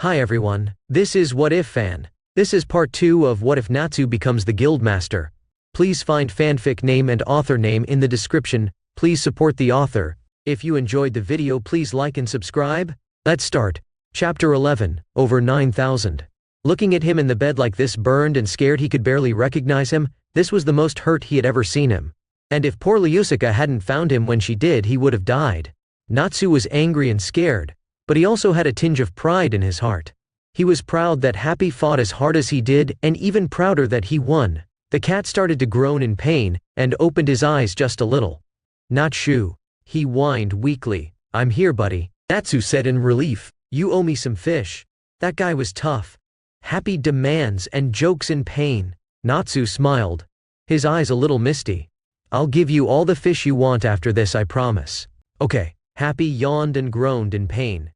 Hi everyone, this is What If Fan. This is part 2 of What If Natsu Becomes the Guild Master. Please find fanfic name and author name in the description. Please support the author. If you enjoyed the video, please like and subscribe. Let's start. Chapter 11, over 9,000. Looking at him in the bed like this, burned and scared he could barely recognize him, this was the most hurt he had ever seen him. And if poor Ryusuke hadn't found him when she did, he would have died. Natsu was angry and scared, but he also had a tinge of pride in his heart. He was proud that Happy fought as hard as he did, and even prouder that he won. The cat started to groan in pain, and opened his eyes just a little. "Natsu," he whined weakly. "I'm here, buddy," Natsu said in relief. "You owe me some fish." That guy was tough. Happy demands and jokes in pain. Natsu smiled, his eyes a little misty. "I'll give you all the fish you want after this, I promise." "Okay." Happy yawned and groaned in pain.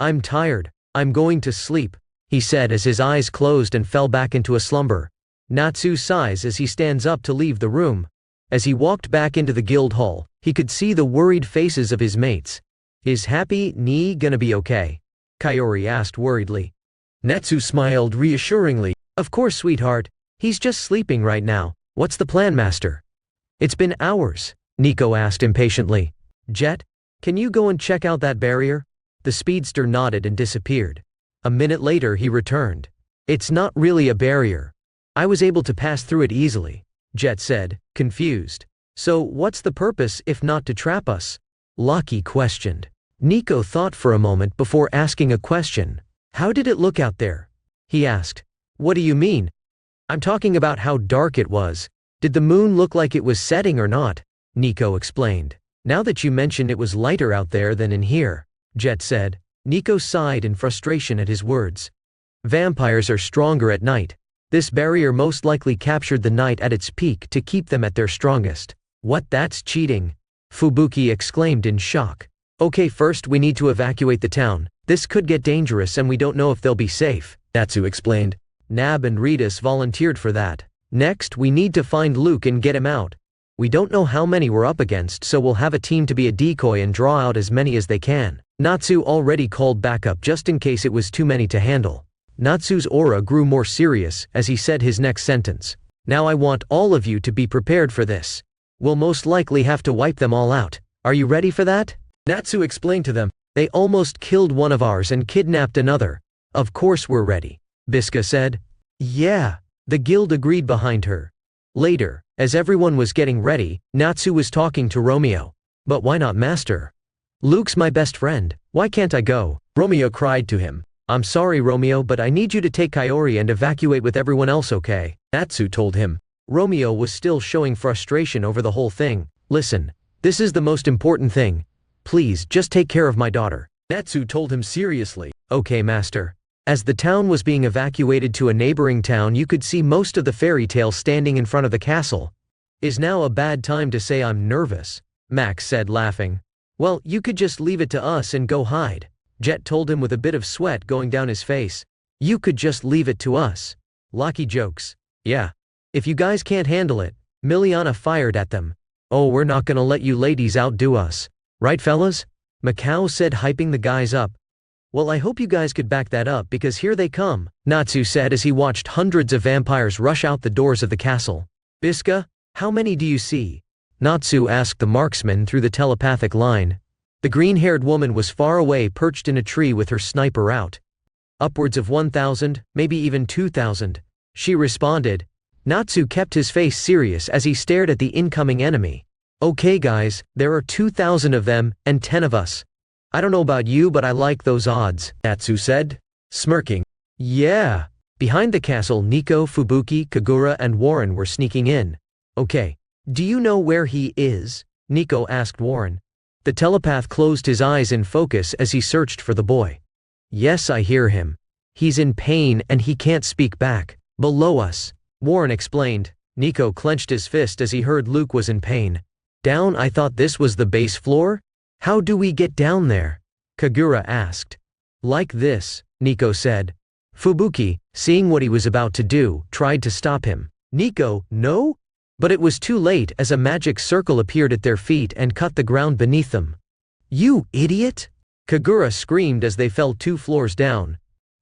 "I'm tired. I'm going to sleep," he said as his eyes closed and fell back into a slumber. Natsu sighs as he stands up to leave the room. As he walked back into the guild hall, he could see the worried faces of his mates. "Is Happy Nee gonna be okay?" Kaori asked worriedly. Natsu smiled reassuringly. "Of course, sweetheart. He's just sleeping right now. What's the plan, Master?" "It's been hours," Nico asked impatiently. "Jet, can you go and check out that barrier?" The speedster nodded and disappeared. A minute later he returned. "It's not really a barrier. I was able to pass through it easily," Jet said, confused. "So what's the purpose if not to trap us?" Lucky questioned. Nico thought for a moment before asking a question. "How did it look out there?" he asked. "What do you mean?" "I'm talking about how dark it was. Did the moon look like it was setting or not?" Nico explained. "Now that you mention, it was lighter out there than in here," Jet said. Nico sighed in frustration at his words. "Vampires are stronger at night. This barrier most likely captured the night at its peak to keep them at their strongest." "What, that's cheating?" Fubuki exclaimed in shock. "Okay, first we need to evacuate the town. This could get dangerous and we don't know if they'll be safe," Natsu explained. "Nab and Ritas volunteered for that. Next, we need to find Luke and get him out. We don't know how many we're up against, so we'll have a team to be a decoy and draw out as many as they can." Natsu already called backup just in case it was too many to handle. Natsu's aura grew more serious as he said his next sentence. "Now I want all of you to be prepared for this. We'll most likely have to wipe them all out. Are you ready for that?" Natsu explained to them. "They almost killed one of ours and kidnapped another." "Of course we're ready," Biska said. "Yeah." The guild agreed behind her. Later, as everyone was getting ready, Natsu was talking to Romeo. "But why not, Master? Luke's my best friend. Why can't I go?" Romeo cried to him. "I'm sorry, Romeo, but I need you to take Kaori and evacuate with everyone else, okay?" Natsu told him. Romeo was still showing frustration over the whole thing. "Listen, this is the most important thing. Please, just take care of my daughter," Natsu told him seriously. "Okay, Master." As the town was being evacuated to a neighboring town, you could see most of the fairy tale standing in front of the castle. "Is now a bad time to say I'm nervous?" Max said, laughing. "Well, you could just leave it to us and go hide," Jet told him with a bit of sweat going down his face. "You could just leave it to us." Lucky jokes. "Yeah. If you guys can't handle it," Miliana fired at them. "Oh, we're not gonna let you ladies outdo us. Right, fellas?" Macau said, hyping the guys up. "Well, I hope you guys could back that up because here they come," Natsu said as he watched hundreds of vampires rush out the doors of the castle. "Biska, how many do you see?" Natsu asked the marksman through the telepathic line. The green-haired woman was far away, perched in a tree with her sniper out. "Upwards of 1,000, maybe even 2,000, she responded. Natsu kept his face serious as he stared at the incoming enemy. "Okay guys, there are 2,000 of them, and 10 of us. I don't know about you, but I like those odds," Natsu said, smirking. "Yeah." Behind the castle, Nico, Fubuki, Kagura, and Warren were sneaking in. "Okay. Do you know where he is?" Nico asked Warren. The telepath closed his eyes in focus as he searched for the boy. "Yes, I hear him. He's in pain and he can't speak back. Below us," Warren explained. Nico clenched his fist as he heard Luke was in pain. "Down? I thought this was the base floor? How do we get down there?" Kagura asked. "Like this," Nico said. Fubuki, seeing what he was about to do, tried to stop him. "Nico, no?" But it was too late as a magic circle appeared at their feet and cut the ground beneath them. "You idiot!" Kagura screamed as they fell 2 floors down.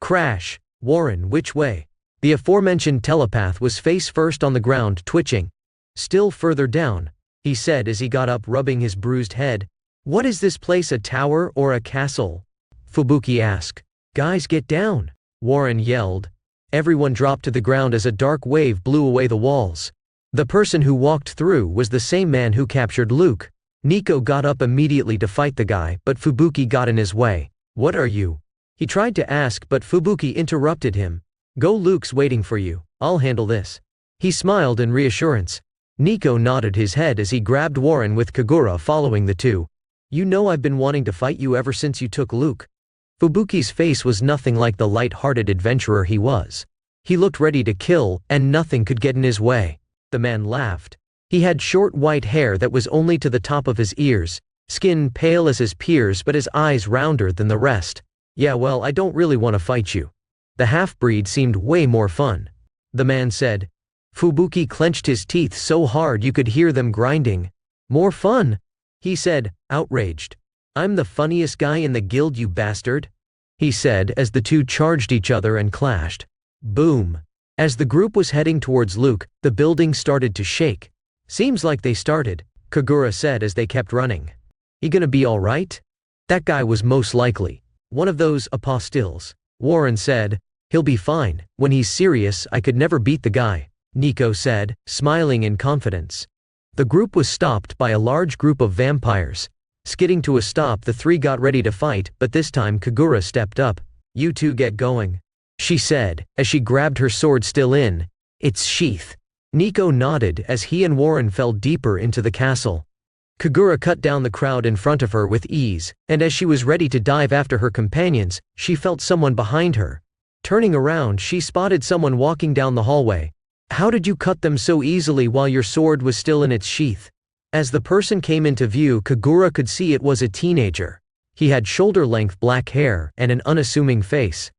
Crash. Warren, which way? The aforementioned telepath was face first on the ground, twitching. Still further down, he said as he got up, rubbing his bruised head. What is this place, a tower or a castle? Fubuki asked. Guys, get down, Warren yelled. Everyone dropped to the ground as a dark wave blew away the walls. The person who walked through was the same man who captured Luke. Nico got up immediately to fight the guy, but Fubuki got in his way. What are you? He tried to ask, but Fubuki interrupted him. Go, Luke's waiting for you, I'll handle this. He smiled in reassurance. Nico nodded his head as he grabbed Warren with Kagura following the two. You know I've been wanting to fight you ever since you took Luke. Fubuki's face was nothing like the light-hearted adventurer he was. He looked ready to kill, and nothing could get in his way. The man laughed. He had short white hair that was only to the top of his ears, skin pale as his peers but his eyes rounder than the rest. Yeah, well, I don't really want to fight you. The half-breed seemed way more fun. The man said. Fubuki clenched his teeth so hard you could hear them grinding. More fun? He said, outraged. I'm the funniest guy in the guild, you bastard, he said as the two charged each other and clashed. Boom. As the group was heading towards Luke, the building started to shake. Seems like they started, Kagura said as they kept running. He gonna be alright? That guy was most likely one of those apostiles, Warren said. He'll be fine. When he's serious, I could never beat the guy, Nico said, smiling in confidence. The group was stopped by a large group of vampires. Skidding to a stop, the three got ready to fight, but this time Kagura stepped up. You two get going, she said, as she grabbed her sword still in its sheath. Nico nodded as he and Warren fell deeper into the castle. Kagura cut down the crowd in front of her with ease, and as she was ready to dive after her companions, she felt someone behind her. Turning around, she spotted someone walking down the hallway. How did you cut them so easily while your sword was still in its sheath? As the person came into view, Kagura could see it was a teenager. He had shoulder-length black hair and an unassuming face.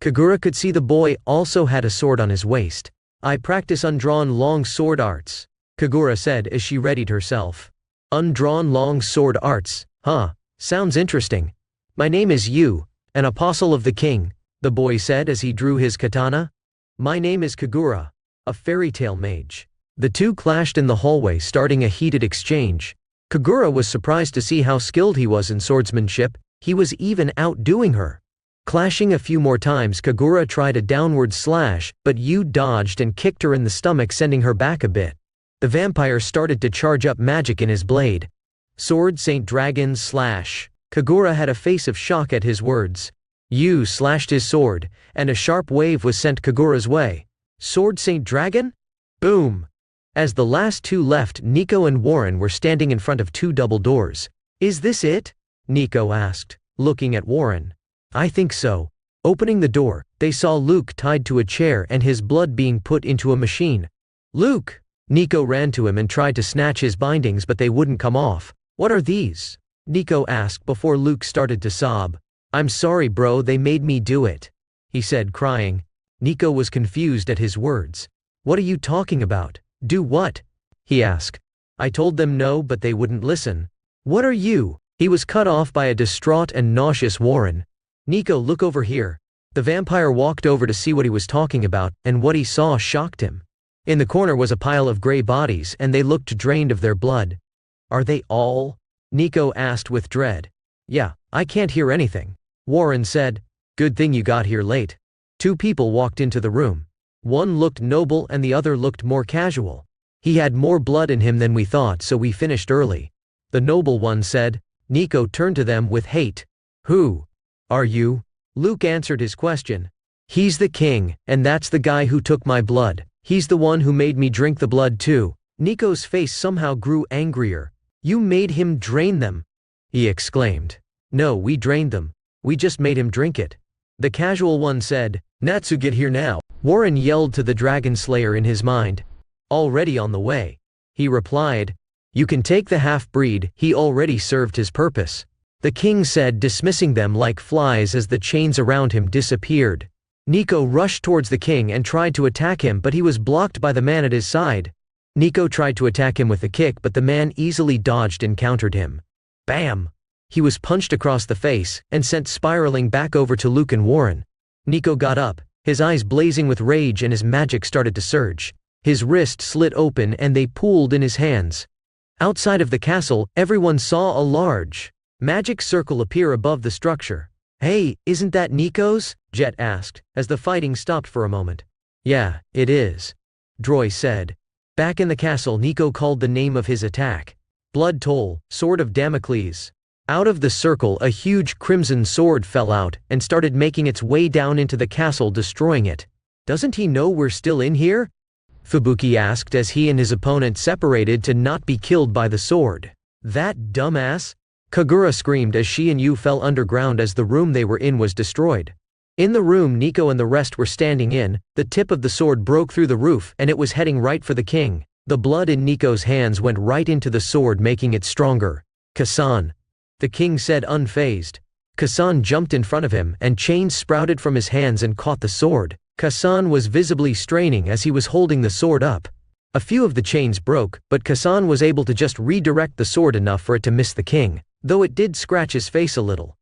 Kagura could see the boy also had a sword on his waist. I practice undrawn long sword arts, Kagura said as she readied herself. Undrawn long sword arts, huh? Sounds interesting. My name is Yu, an apostle of the king, the boy said as he drew his katana. My name is Kagura, a fairy tale mage. The two clashed in the hallway, starting a heated exchange. Kagura was surprised to see how skilled he was in swordsmanship. He was even outdoing her. Clashing a few more times, Kagura tried a downward slash, but Yu dodged and kicked her in the stomach, sending her back a bit. The vampire started to charge up magic in his blade. Sword Saint Dragon slash. Kagura had a face of shock at his words. Yu slashed his sword, and a sharp wave was sent Kagura's way. Sword Saint Dragon? Boom. As the last two left, Nico and Warren were standing in front of two double doors. Is this it? Nico asked, looking at Warren. I think so. Opening the door, they saw Luke tied to a chair and his blood being put into a machine. Luke! Nico ran to him and tried to snatch his bindings, but they wouldn't come off. What are these? Nico asked before Luke started to sob. I'm sorry, bro, they made me do it, he said, crying. Nico was confused at his words. What are you talking about? Do what? He asked. I told them no, but they wouldn't listen. What are you? He was cut off by a distraught and nauseous Warren. Nico, look over here. The vampire walked over to see what he was talking about, and what he saw shocked him. In the corner was a pile of gray bodies, and they looked drained of their blood. Are they all? Nico asked with dread. Yeah, I can't hear anything, Warren said. Good thing you got here late. Two people walked into the room. One looked noble and the other looked more casual. He had more blood in him than we thought, so we finished early, the noble one said. Nico turned to them with hate. Who are you? Luke answered his question. He's the king, and that's the guy who took my blood. He's the one who made me drink the blood too. Nico's face somehow grew angrier. You made him drain them, he exclaimed. No, we drained them. We just made him drink it, the casual one said. Natsu, get here now, Warren yelled to the dragon slayer in his mind. Already on the way, he replied. You can take the half-breed, he already served his purpose, the king said, dismissing them like flies as the chains around him disappeared. Nico rushed towards the king and tried to attack him, but he was blocked by the man at his side. Nico tried to attack him with a kick, but the man easily dodged and countered him. Bam! He was punched across the face and sent spiraling back over to Luke and Warren. Nico got up, his eyes blazing with rage, and his magic started to surge. His wrist slit open and they pooled in his hands. Outside of the castle, everyone saw a large magic circle appear above the structure. "Hey, isn't that Nico's?" Jet asked, as the fighting stopped for a moment. "Yeah, it is," Droy said. Back in the castle, Nico called the name of his attack. Blood Toll, Sword of Damocles. Out of the circle, a huge crimson sword fell out and started making its way down into the castle, destroying it. "Doesn't he know we're still in here?" Fubuki asked as he and his opponent separated to not be killed by the sword. "That dumbass!" Kagura screamed as she and Yu fell underground as the room they were in was destroyed. In the room Nico and the rest were standing in, the tip of the sword broke through the roof and it was heading right for the king. The blood in Nico's hands went right into the sword, making it stronger. "Kasan," the king said, unfazed. Kasan jumped in front of him and chains sprouted from his hands and caught the sword. Kasan was visibly straining as he was holding the sword up. A few of the chains broke, but Kasan was able to just redirect the sword enough for it to miss the king, though it did scratch his face a little.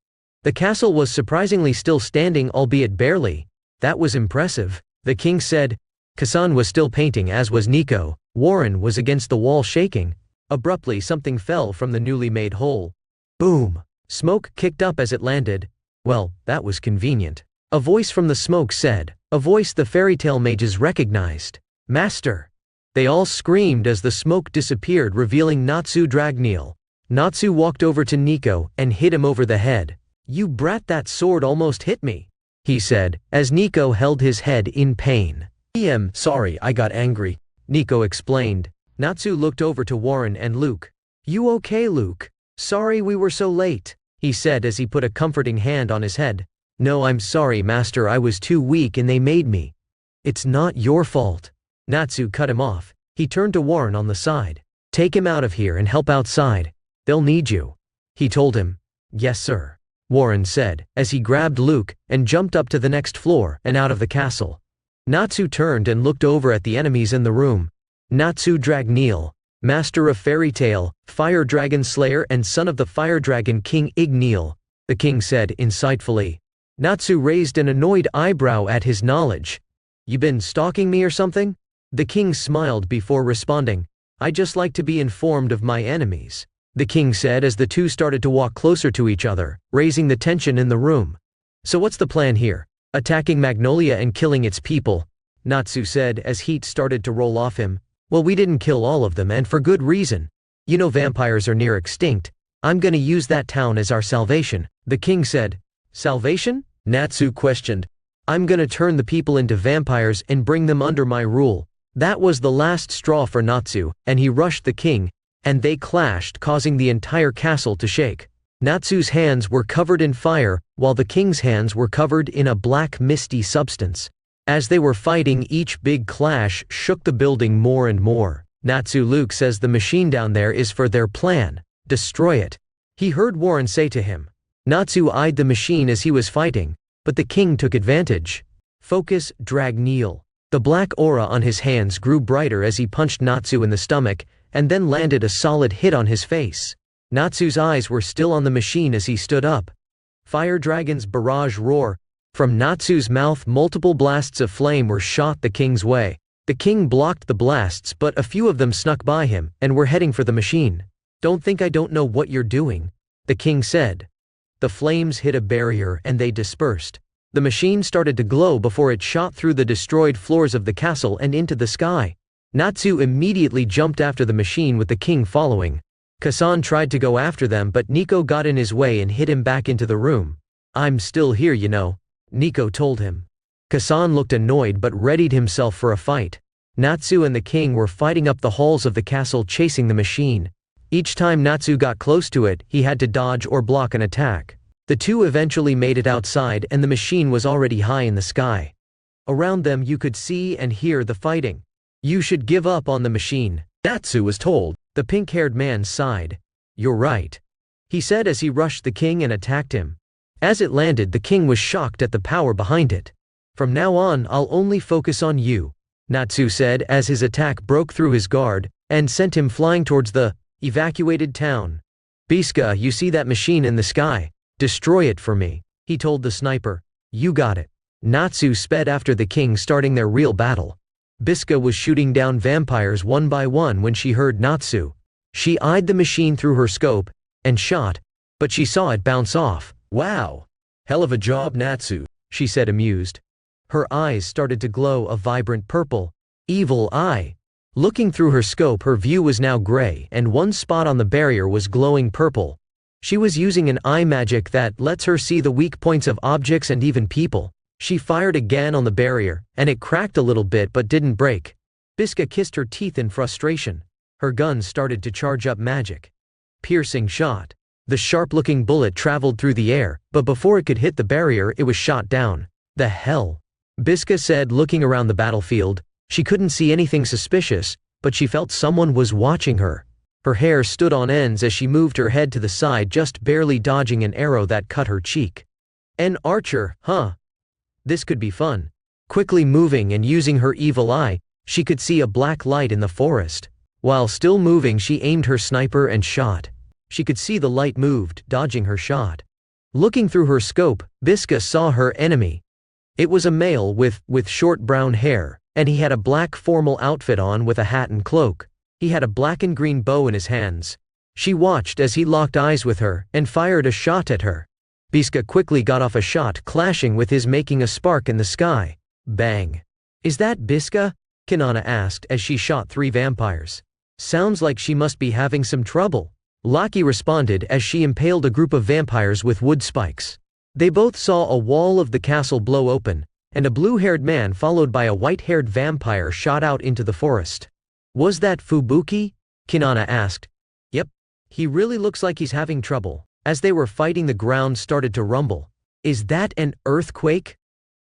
The castle was surprisingly still standing, albeit barely. "That was impressive," the king said. Kasan was still painting, as was Nico. Warren was against the wall shaking. Abruptly something fell from the newly made hole. Boom! Smoke kicked up as it landed. Well, that was convenient. A voice from the smoke said, a voice the fairy tale mages recognized. "Master!" They all screamed as the smoke disappeared, revealing Natsu Dragneel. Natsu walked over to Nico and hit him over the head. "You brat, that sword almost hit me," he said, as Nico held his head in pain. Sorry, I got angry," Nico explained. Natsu looked over to Warren and Luke. "You okay, Luke? Sorry we were so late," he said as he put a comforting hand on his head. "No, I'm sorry, Master, I was too weak and they made me." "It's not your fault." Natsu cut him off. He turned to Warren on the side. "Take him out of here and help outside. They'll need you," he told him. "Yes, sir," Warren said, as he grabbed Luke and jumped up to the next floor and out of the castle. Natsu turned and looked over at the enemies in the room. Natsu Dragneel, Master of Fairy Tale, Fire Dragon Slayer and son of the Fire Dragon King Igneel, the king said insightfully. Natsu raised an annoyed eyebrow at his knowledge. "You been stalking me or something?" The king smiled before responding. "I just like to be informed of my enemies," the king said as the two started to walk closer to each other, raising the tension in the room. "So what's the plan here? Attacking Magnolia and killing its people?" Natsu said as heat started to roll off him. "Well, we didn't kill all of them, and for good reason. You know vampires are near extinct. I'm gonna use that town as our salvation," the king said. "Salvation?" Natsu questioned. "I'm gonna turn the people into vampires and bring them under my rule." That was the last straw for Natsu, and he rushed the king, and they clashed, causing the entire castle to shake. Natsu's hands were covered in fire, while the king's hands were covered in a black misty substance. As they were fighting, each big clash shook the building more and more. Natsu Luke says the machine down there is for their plan. Destroy it, he heard Warren say to him. Natsu eyed the machine as he was fighting, but the king took advantage. Focus, Dragneel. The black aura on his hands grew brighter as he punched Natsu in the stomach, and then landed a solid hit on his face. Natsu's eyes were still on the machine as he stood up. Fire Dragon's barrage roar. From Natsu's mouth, multiple blasts of flame were shot the king's way. The king blocked the blasts, but a few of them snuck by him, and were heading for the machine. "Don't think I don't know what you're doing," the king said. The flames hit a barrier and they dispersed. The machine started to glow before it shot through the destroyed floors of the castle and into the sky. Natsu immediately jumped after the machine with the king following. Kasan tried to go after them, but Nico got in his way and hit him back into the room. "I'm still here, you know," Nico told him. Kasan looked annoyed but readied himself for a fight. Natsu and the king were fighting up the halls of the castle, chasing the machine. Each time Natsu got close to it, he had to dodge or block an attack. The two eventually made it outside and the machine was already high in the sky. Around them you could see and hear the fighting. "You should give up on the machine," Natsu was told. The pink-haired man sighed. "You're right," he said as he rushed the king and attacked him. As it landed, the king was shocked at the power behind it. "From now on, I'll only focus on you," Natsu said as his attack broke through his guard and sent him flying towards the evacuated town. "Biska, you see that machine in the sky? Destroy it for me," he told the sniper. "You got it," Natsu sped after the king, starting their real battle. Biska was shooting down vampires one by one when she heard Natsu. She eyed the machine through her scope and shot, but she saw it bounce off. "Wow! Hell of a job, Natsu," she said, amused. Her eyes started to glow a vibrant purple. Evil eye. Looking through her scope, her view was now gray, and one spot on the barrier was glowing purple. She was using an eye magic that lets her see the weak points of objects and even people. She fired again on the barrier, and it cracked a little bit but didn't break. Biska kissed her teeth in frustration. Her gun started to charge up magic. Piercing shot. The sharp-looking bullet traveled through the air, but before it could hit the barrier, it was shot down. "The hell?" Biska said, looking around the battlefield. She couldn't see anything suspicious, but she felt someone was watching her. Her hair stood on ends as she moved her head to the side, just barely dodging an arrow that cut her cheek. An archer, huh? This could be fun. Quickly moving and using her evil eye, she could see a black light in the forest. While still moving, she aimed her sniper and shot. She could see the light moved, dodging her shot. Looking through her scope, Biska saw her enemy. It was a male with short brown hair, and he had a black formal outfit on with a hat and cloak. He had a black and green bow in his hands. She watched as he locked eyes with her and fired a shot at her. Biska quickly got off a shot, clashing with his, making a spark in the sky. Bang. "Is that Biska?" Kanana asked as she shot 3 vampires. "Sounds like she must be having some trouble," Laki responded as she impaled a group of vampires with wood spikes. They both saw a wall of the castle blow open, and a blue-haired man followed by a white-haired vampire shot out into the forest. "Was that Fubuki?" Kanana asked. "Yep. He really looks like he's having trouble." As they were fighting, the ground started to rumble. "Is that an earthquake?"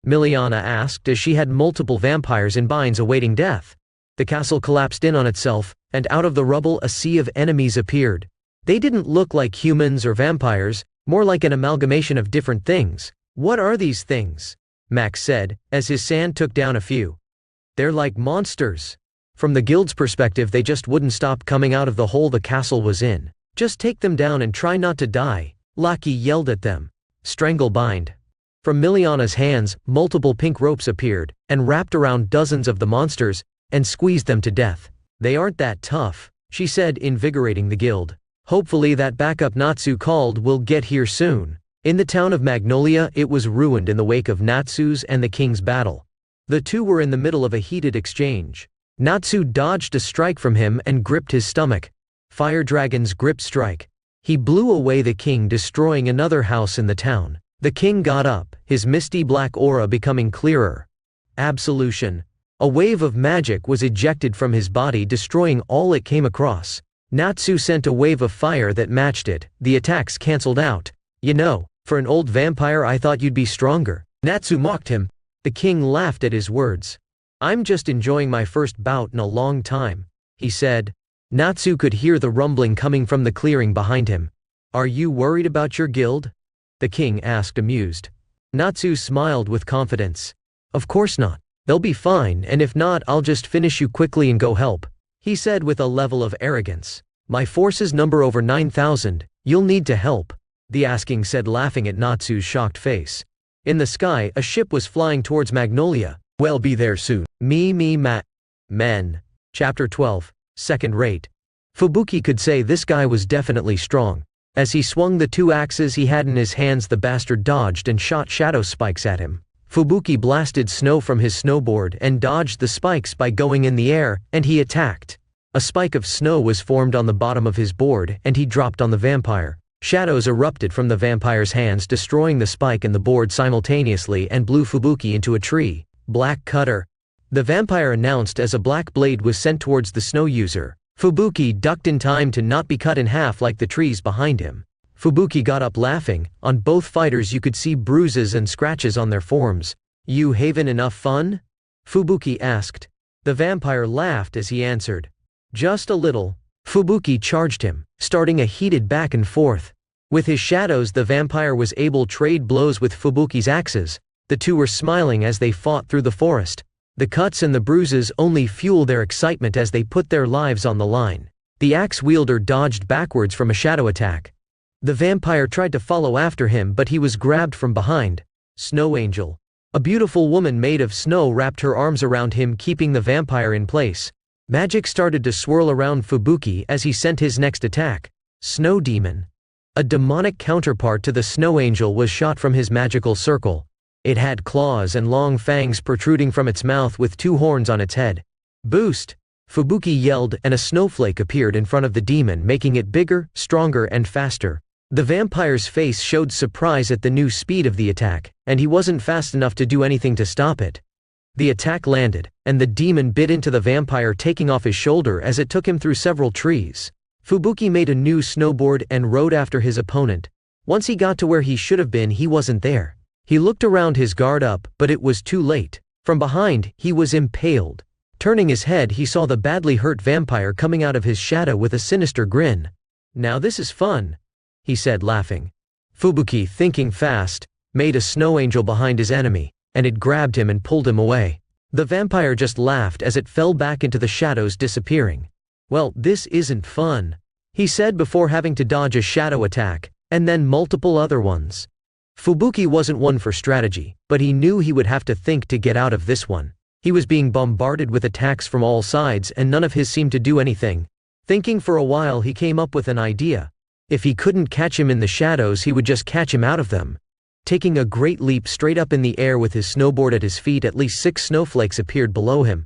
Miliana asked as she had multiple vampires in binds awaiting death. The castle collapsed in on itself, and out of the rubble a sea of enemies appeared. They didn't look like humans or vampires, more like an amalgamation of different things. "What are these things?" Max said, as his sand took down a few. "They're like monsters. From the guild's perspective, they just wouldn't stop coming out of the hole the castle was in. Just take them down and try not to die," Laki yelled at them. "Strangle bind." From Miliana's hands, multiple pink ropes appeared, and wrapped around dozens of the monsters, and squeezed them to death. "They aren't that tough," she said, invigorating the guild. "Hopefully that backup Natsu called will get here soon." In the town of Magnolia, it was ruined in the wake of Natsu's and the king's battle. The two were in the middle of a heated exchange. Natsu dodged a strike from him and gripped his stomach. Fire Dragon's grip strike. He blew away the king, destroying another house in the town. The king got up, his misty black aura becoming clearer. Absolution. A wave of magic was ejected from his body, destroying all it came across. Natsu sent a wave of fire that matched it. The attacks cancelled out. "You know, for an old vampire I thought you'd be stronger," Natsu mocked him. The king laughed at his words. "I'm just enjoying my first bout in a long time," he said. Natsu could hear the rumbling coming from the clearing behind him. "Are you worried about your guild?" the king asked, amused. Natsu smiled with confidence. "Of course not. They'll be fine, and if not, I'll just finish you quickly and go help," he said with a level of arrogance. "My forces number over 9,000, you'll need to help," the asking said, laughing at Natsu's shocked face. In the sky, a ship was flying towards Magnolia. "We'll be there soon. Men. Chapter 12. Second rate. Fubuki could say this guy was definitely strong. As he swung the 2 axes he had in his hands, the bastard dodged and shot shadow spikes at him. Fubuki blasted snow from his snowboard and dodged the spikes by going in the air, and he attacked. A spike of snow was formed on the bottom of his board, and he dropped on the vampire. Shadows erupted from the vampire's hands, destroying the spike and the board simultaneously, and blew Fubuki into a tree. "Black cutter," the vampire announced as a black blade was sent towards the snow user. Fubuki ducked in time to not be cut in half like the trees behind him. Fubuki got up laughing. On both fighters you could see bruises and scratches on their forms. "You having enough fun?" Fubuki asked. The vampire laughed as he answered. "Just a little." Fubuki charged him, starting a heated back and forth. With his shadows, the vampire was able to trade blows with Fubuki's axes. The two were smiling as they fought through the forest. The cuts and the bruises only fuel their excitement as they put their lives on the line. The axe wielder dodged backwards from a shadow attack. The vampire tried to follow after him, but he was grabbed from behind. "Snow Angel." A beautiful woman made of snow wrapped her arms around him, keeping the vampire in place. Magic started to swirl around Fubuki as he sent his next attack. Snow Demon. A demonic counterpart to the Snow Angel was shot from his magical circle. It had claws and long fangs protruding from its mouth with 2 horns on its head. Boost! Fubuki yelled, and a snowflake appeared in front of the demon, making it bigger, stronger, and faster. The vampire's face showed surprise at the new speed of the attack, and he wasn't fast enough to do anything to stop it. The attack landed, and the demon bit into the vampire, taking off his shoulder as it took him through several trees. Fubuki made a new snowboard and rode after his opponent. Once he got to where he should have been, he wasn't there. He looked around, his guard up, but it was too late. From behind, he was impaled. Turning his head, he saw the badly hurt vampire coming out of his shadow with a sinister grin. "Now this is fun," he said, laughing. Fubuki, thinking fast, made a snow angel behind his enemy, and it grabbed him and pulled him away. The vampire just laughed as it fell back into the shadows, disappearing. "Well, this isn't fun," he said before having to dodge a shadow attack, and then multiple other ones. Fubuki wasn't one for strategy, but he knew he would have to think to get out of this one. He was being bombarded with attacks from all sides, and none of his seemed to do anything. Thinking for a while, he came up with an idea. If he couldn't catch him in the shadows, he would just catch him out of them. Taking a great leap straight up in the air with his snowboard at his feet, at least 6 snowflakes appeared below him.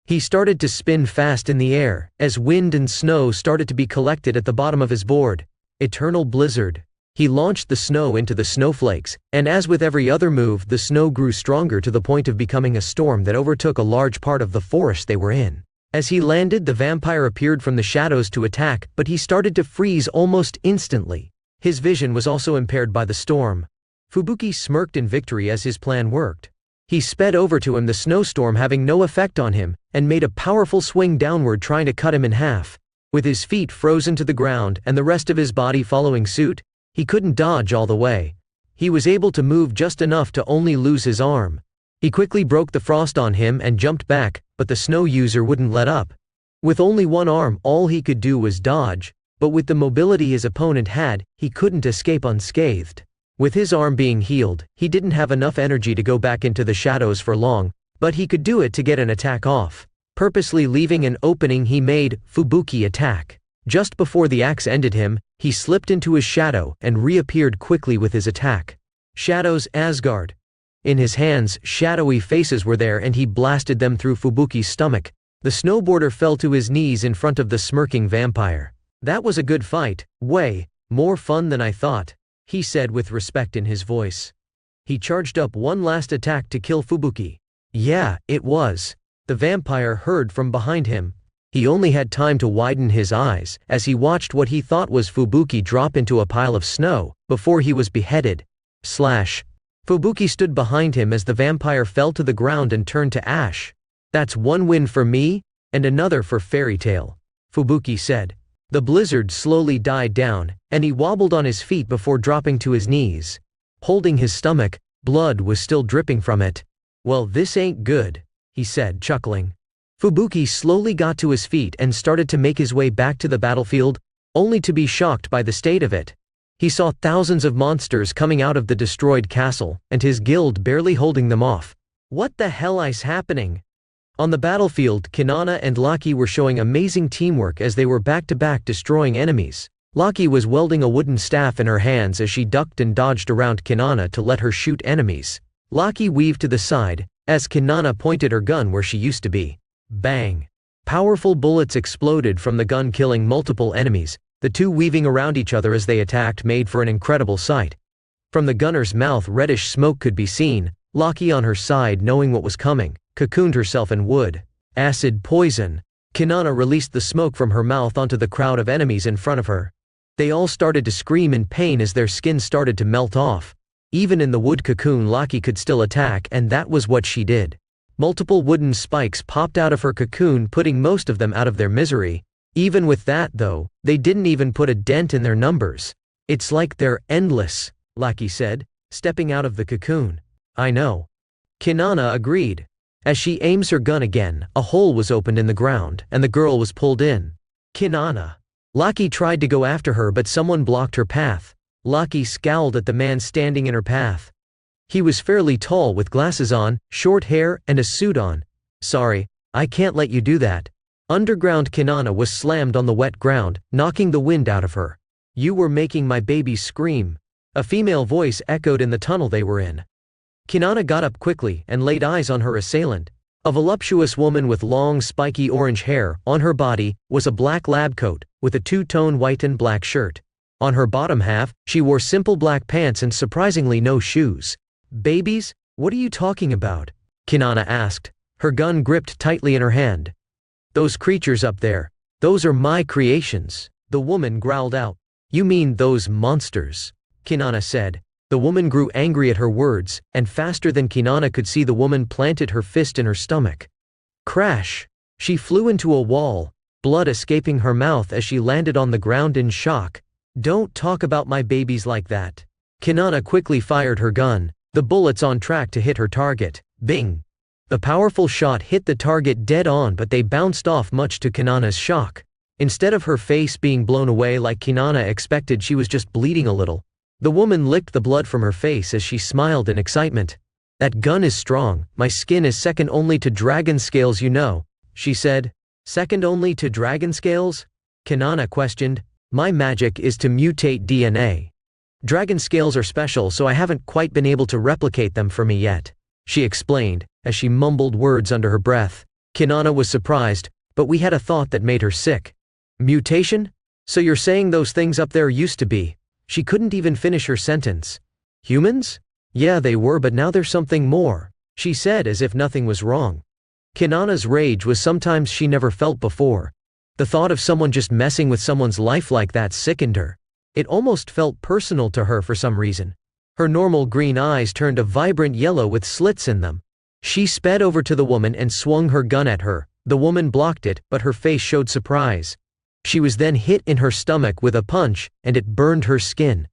He started to spin fast in the air, as wind and snow started to be collected at the bottom of his board. Eternal Blizzard. He launched the snow into the snowflakes, and as with every other move, the snow grew stronger to the point of becoming a storm that overtook a large part of the forest they were in. As he landed, the vampire appeared from the shadows to attack, but he started to freeze almost instantly. His vision was also impaired by the storm. Fubuki smirked in victory as his plan worked. He sped over to him, the snowstorm having no effect on him, and made a powerful swing downward, trying to cut him in half. With his feet frozen to the ground and the rest of his body following suit, he couldn't dodge all the way. He was able to move just enough to only lose his arm. He quickly broke the frost on him and jumped back, but the snow user wouldn't let up. With only one arm, all he could do was dodge, but with the mobility his opponent had, he couldn't escape unscathed. With his arm being healed, he didn't have enough energy to go back into the shadows for long, but he could do it to get an attack off. Purposely leaving an opening, he made Fubuki attack. Just before the axe ended him, he slipped into his shadow and reappeared quickly with his attack. Shadows Asgard. In his hands, shadowy faces were there, and he blasted them through Fubuki's stomach. The snowboarder fell to his knees in front of the smirking vampire. "That was a good fight, way more fun than I thought," he said with respect in his voice. He charged up one last attack to kill Fubuki. "Yeah, it was," the vampire heard from behind him. He only had time to widen his eyes as he watched what he thought was Fubuki drop into a pile of snow before he was beheaded. Fubuki stood behind him as the vampire fell to the ground and turned to ash. "That's one win for me, and another for Fairy Tail," Fubuki said. The blizzard slowly died down, and he wobbled on his feet before dropping to his knees. Holding his stomach, blood was still dripping from it. "Well, this ain't good," he said, chuckling. Fubuki slowly got to his feet and started to make his way back to the battlefield, only to be shocked by the state of it. He saw thousands of monsters coming out of the destroyed castle, and his guild barely holding them off. What the hell is happening? On the battlefield, Kinana and Laki were showing amazing teamwork as they were back-to-back destroying enemies. Laki was wielding a wooden staff in her hands as she ducked and dodged around Kinana to let her shoot enemies. Laki weaved to the side, as Kinana pointed her gun where she used to be. Bang! Powerful bullets exploded from the gun, killing multiple enemies. The two weaving around each other as they attacked made for an incredible sight. From the gunner's mouth, reddish smoke could be seen. Laki, on her side, knowing what was coming, cocooned herself in wood. Acid poison. Kinana released the smoke from her mouth onto the crowd of enemies in front of her. They all started to scream in pain as their skin started to melt off. Even in the wood cocoon, Laki could still attack, and that was what she did. Multiple wooden spikes popped out of her cocoon, putting most of them out of their misery. Even with that, though, they didn't even put a dent in their numbers. "It's like they're endless," Laki said, stepping out of the cocoon. "I know." Kinana agreed. As she aims her gun again, a hole was opened in the ground, and the girl was pulled in. Kinana. Laki tried to go after her, but someone blocked her path. Laki scowled at the man standing in her path. He was fairly tall with glasses on, short hair, and a suit on. "Sorry, I can't let you do that." Underground Kinana was slammed on the wet ground, knocking the wind out of her. "You were making my baby scream." A female voice echoed in the tunnel they were in. Kinana got up quickly and laid eyes on her assailant. A voluptuous woman with long spiky orange hair. On her body was a black lab coat, with a two-tone white and black shirt. On her bottom half, she wore simple black pants and surprisingly no shoes. "Babies? What are you talking about?" Kinana asked, her gun gripped tightly in her hand. "Those creatures up there, those are my creations," the woman growled out. "You mean those monsters?" Kinana said. The woman grew angry at her words, and faster than Kinana could see, the woman planted her fist in her stomach. Crash! She flew into a wall, blood escaping her mouth as she landed on the ground in shock. "Don't talk about my babies like that." Kinana quickly fired her gun, the bullets on track to hit her target. Bing! The powerful shot hit the target dead on, but they bounced off, much to Kinana's shock. Instead of her face being blown away like Kinana expected, she was just bleeding a little. The woman licked the blood from her face as she smiled in excitement. "That gun is strong. My skin is second only to dragon scales, you know," she said. "Second only to dragon scales?" Kinana questioned. "My magic is to mutate DNA. Dragon scales are special, so I haven't quite been able to replicate them for me yet," she explained, as she mumbled words under her breath. Kinana was surprised, but we had a thought that made her sick. "Mutation? So you're saying those things up there used to be?" She couldn't even finish her sentence. "Humans? Yeah, they were, but now there's something more," she said as if nothing was wrong. Kinana's rage was sometimes she never felt before. The thought of someone just messing with someone's life like that sickened her. It almost felt personal to her for some reason. Her normal green eyes turned a vibrant yellow with slits in them. She sped over to the woman and swung her gun at her. The woman blocked it, but her face showed surprise. She was then hit in her stomach with a punch, and it burned her skin.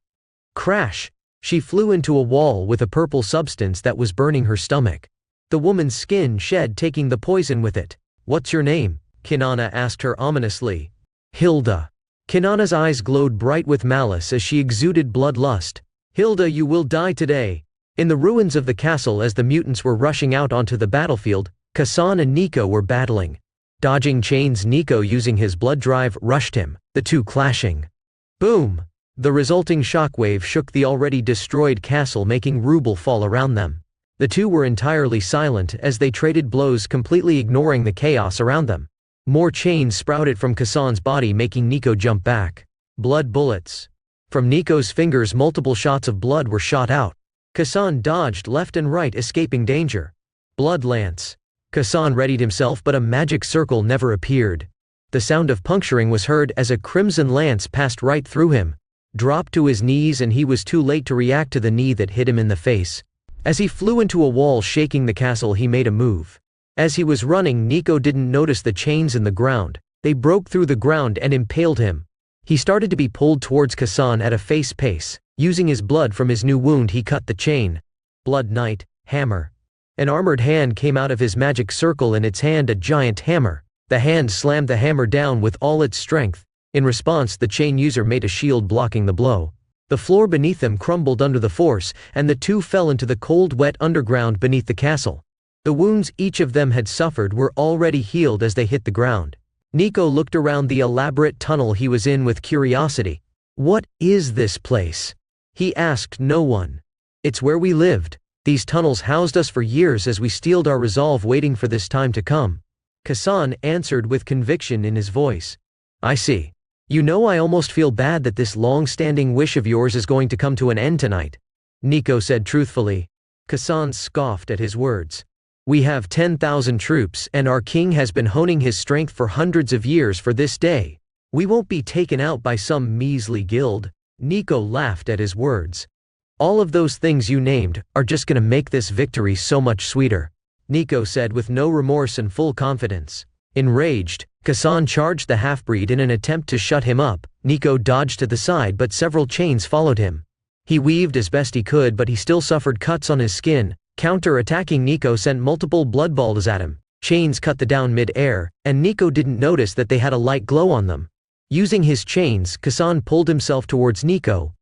Crash! She flew into a wall with a purple substance that was burning her stomach. The woman's skin shed, taking the poison with it. "What's your name?" Kinana asked her ominously. "Hilda." Kinana's eyes glowed bright with malice as she exuded bloodlust. "Hilda, you will die today." In the ruins of the castle, as the mutants were rushing out onto the battlefield, Kasan and Nico were battling. Dodging chains, Nico, using his blood drive, rushed him, the two clashing. Boom! The resulting shockwave shook the already destroyed castle, making rubble fall around them. The two were entirely silent as they traded blows, completely ignoring the chaos around them. More chains sprouted from Kasan's body, making Nico jump back. Blood bullets. From Nico's fingers, multiple shots of blood were shot out. Kasan dodged left and right, escaping danger. Blood lance. Kasan readied himself, but a magic circle never appeared. The sound of puncturing was heard as a crimson lance passed right through him, dropped to his knees, and he was too late to react to the knee that hit him in the face. As he flew into a wall shaking the castle, he made a move. As he was running, Nico didn't notice the chains in the ground. They broke through the ground and impaled him. He started to be pulled towards Kasan at a fast pace. Using his blood from his new wound, he cut the chain. Blood Knight, hammer. An armored hand came out of his magic circle, in its hand a giant hammer. The hand slammed the hammer down with all its strength. In response, the chain user made a shield blocking the blow. The floor beneath them crumbled under the force, and the two fell into the cold, wet underground beneath the castle. The wounds each of them had suffered were already healed as they hit the ground. Nico looked around the elaborate tunnel he was in with curiosity. "What is this place?" he asked no one. "It's where we lived. These tunnels housed us for years as we steeled our resolve, waiting for this time to come," Kasan answered with conviction in his voice. "I see. You know, I almost feel bad that this long-standing wish of yours is going to come to an end tonight," Nico said truthfully. Kasan scoffed at his words. "We have 10,000 troops, and our king has been honing his strength for hundreds of years for this day. We won't be taken out by some measly guild." Nico laughed at his words. "All of those things you named are just gonna make this victory so much sweeter," Nico said with no remorse and full confidence. Enraged, Kasan charged the half-breed in an attempt to shut him up. Nico dodged to the side, but several chains followed him. He weaved as best he could, but he still suffered cuts on his skin. Counter-attacking, Nico sent multiple blood balls at him. Chains cut the down mid-air, and Nico didn't notice that they had a light glow on them. Using his chains, Kasan pulled himself towards Nico.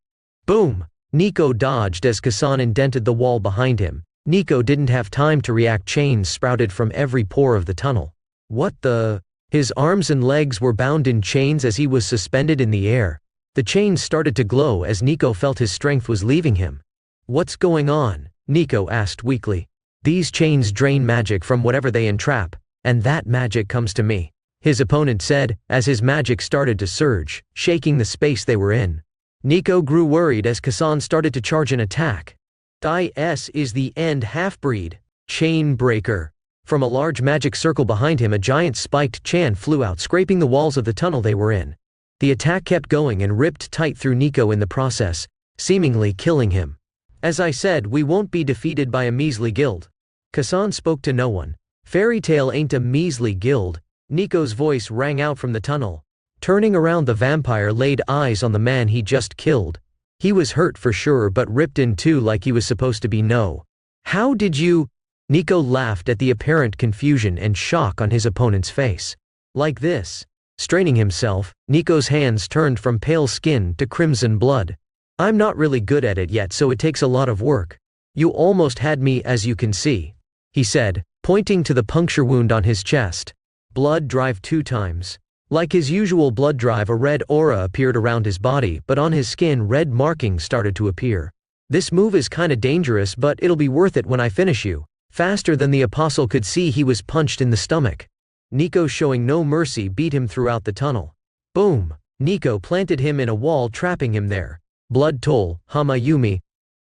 Boom! Nico dodged as Kasan indented the wall behind him. Nico didn't have time to react. Chains sprouted from every pore of the tunnel. What the? His arms and legs were bound in chains as he was suspended in the air. The chains started to glow as Nico felt his strength was leaving him. What's going on? Nico asked weakly. These chains drain magic from whatever they entrap, and that magic comes to me, his opponent said, as his magic started to surge, shaking the space they were in. Nico grew worried as Kasan started to charge an attack. This is the end half-breed. Chain breaker. From a large magic circle behind him, a giant spiked chain flew out, scraping the walls of the tunnel they were in. The attack kept going and ripped tight through Nico in the process, seemingly killing him. As I said, we won't be defeated by a measly guild. Kasan spoke to no one. Fairy Tail ain't a measly guild. Nico's voice rang out from the tunnel. Turning around, the vampire laid eyes on the man he just killed. He was hurt for sure, but ripped in two like he was supposed to be. No. How did you? Nico laughed at the apparent confusion and shock on his opponent's face. Like this. Straining himself, Nico's hands turned from pale skin to crimson blood. I'm not really good at it yet, so it takes a lot of work. You almost had me, as you can see, he said, pointing to the puncture wound on his chest. Blood drive 2 times. Like his usual blood drive, a red aura appeared around his body, but on his skin red markings started to appear. This move is kinda dangerous, but it'll be worth it when I finish you. Faster than the apostle could see, he was punched in the stomach. Nico, showing no mercy, beat him throughout the tunnel. Boom! Nico planted him in a wall, trapping him there. Blood toll, Hamayumi,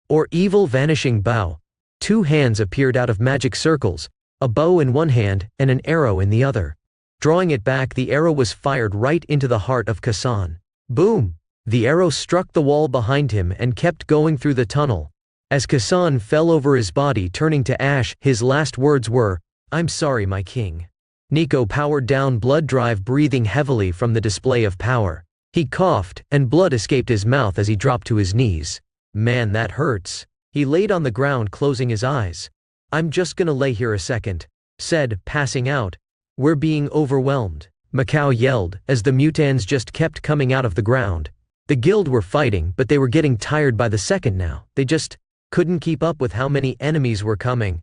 or evil vanishing bow. 2 hands appeared out of magic circles, a bow in one hand and an arrow in the other. Drawing it back, the arrow was fired right into the heart of Kasan. Boom! The arrow struck the wall behind him and kept going through the tunnel. As Kasan fell over his body, turning to ash, his last words were, "I'm sorry, my king." Nico powered down blood drive, breathing heavily from the display of power. He coughed, and blood escaped his mouth as he dropped to his knees. Man, that hurts. He laid on the ground, closing his eyes. I'm just gonna lay here a second, said, passing out. We're being overwhelmed, Macau yelled, as the mutants just kept coming out of the ground. The guild were fighting, but they were getting tired by the second now. They just couldn't keep up with how many enemies were coming.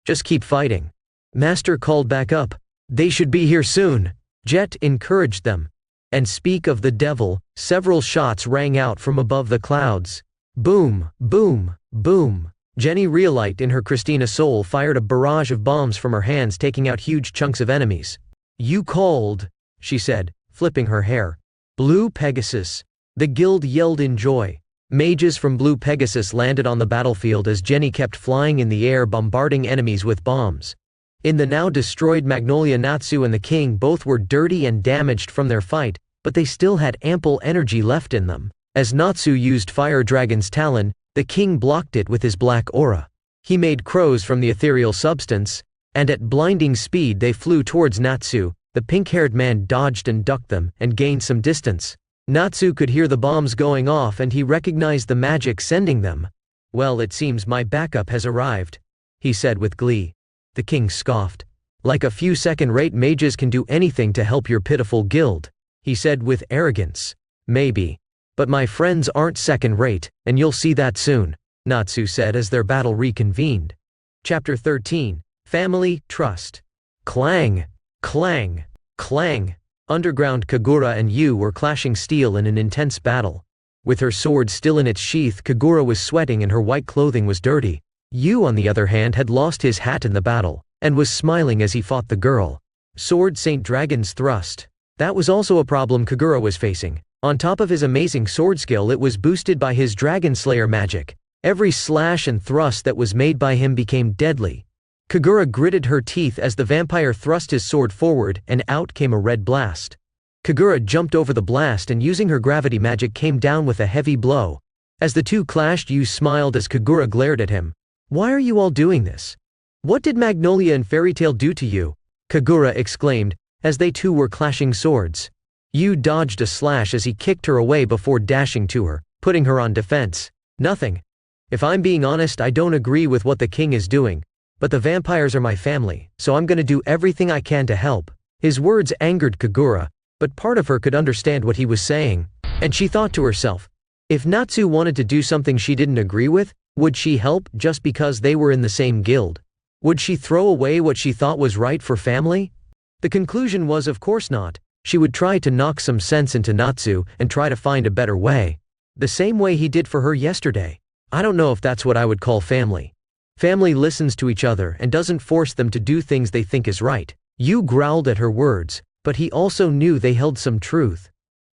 Just keep fighting. Master called back up. They should be here soon. Jet encouraged them. And speak of the devil, several shots rang out from above the clouds. Boom, boom, boom. Jenny Reelite in her Christina soul fired a barrage of bombs from her hands, taking out huge chunks of enemies. You called, she said, flipping her hair. Blue Pegasus. The guild yelled in joy. Mages from Blue Pegasus landed on the battlefield as Jenny kept flying in the air, bombarding enemies with bombs. In the now destroyed Magnolia, Natsu and the king both were dirty and damaged from their fight, but they still had ample energy left in them. As Natsu used Fire Dragon's talon, the king blocked it with his black aura. He made crows from the ethereal substance, and at blinding speed they flew towards Natsu. The pink-haired man dodged and ducked them, and gained some distance. Natsu could hear the bombs going off, and he recognized the magic sending them. Well, it seems my backup has arrived, he said with glee. The king scoffed. Like a few second-rate mages can do anything to help your pitiful guild, he said with arrogance. Maybe. But my friends aren't second-rate, and you'll see that soon, Natsu said as their battle reconvened. Chapter 13. Family Trust. Clang! Clang! Clang! Underground, Kagura and Yu were clashing steel in an intense battle. With her sword still in its sheath, Kagura was sweating and her white clothing was dirty. Yu, on the other hand, had lost his hat in the battle, and was smiling as he fought the girl. Sword Saint Dragon's Thrust. That was also a problem Kagura was facing. On top of his amazing sword skill, it was boosted by his Dragon Slayer magic. Every slash and thrust that was made by him became deadly. Kagura gritted her teeth as the vampire thrust his sword forward, and out came a red blast. Kagura jumped over the blast and, using her gravity magic, came down with a heavy blow. As the two clashed, Yu smiled as Kagura glared at him. Why are you all doing this? What did Magnolia and Fairy Tail do to you? Kagura exclaimed, as they too were clashing swords. Yu dodged a slash as he kicked her away before dashing to her, putting her on defense. Nothing. If I'm being honest, I don't agree with what the king is doing, but the vampires are my family, so I'm gonna do everything I can to help. His words angered Kagura, but part of her could understand what he was saying, and she thought to herself, If Natsu wanted to do something she didn't agree with, would she help just because they were in the same guild? Would she throw away what she thought was right for family? The conclusion was of course not. She would try to knock some sense into Natsu and try to find a better way. The same way he did for her yesterday. I don't know if that's what I would call family. Family listens to each other and doesn't force them to do things they think is right. Yu growled at her words, but he also knew they held some truth.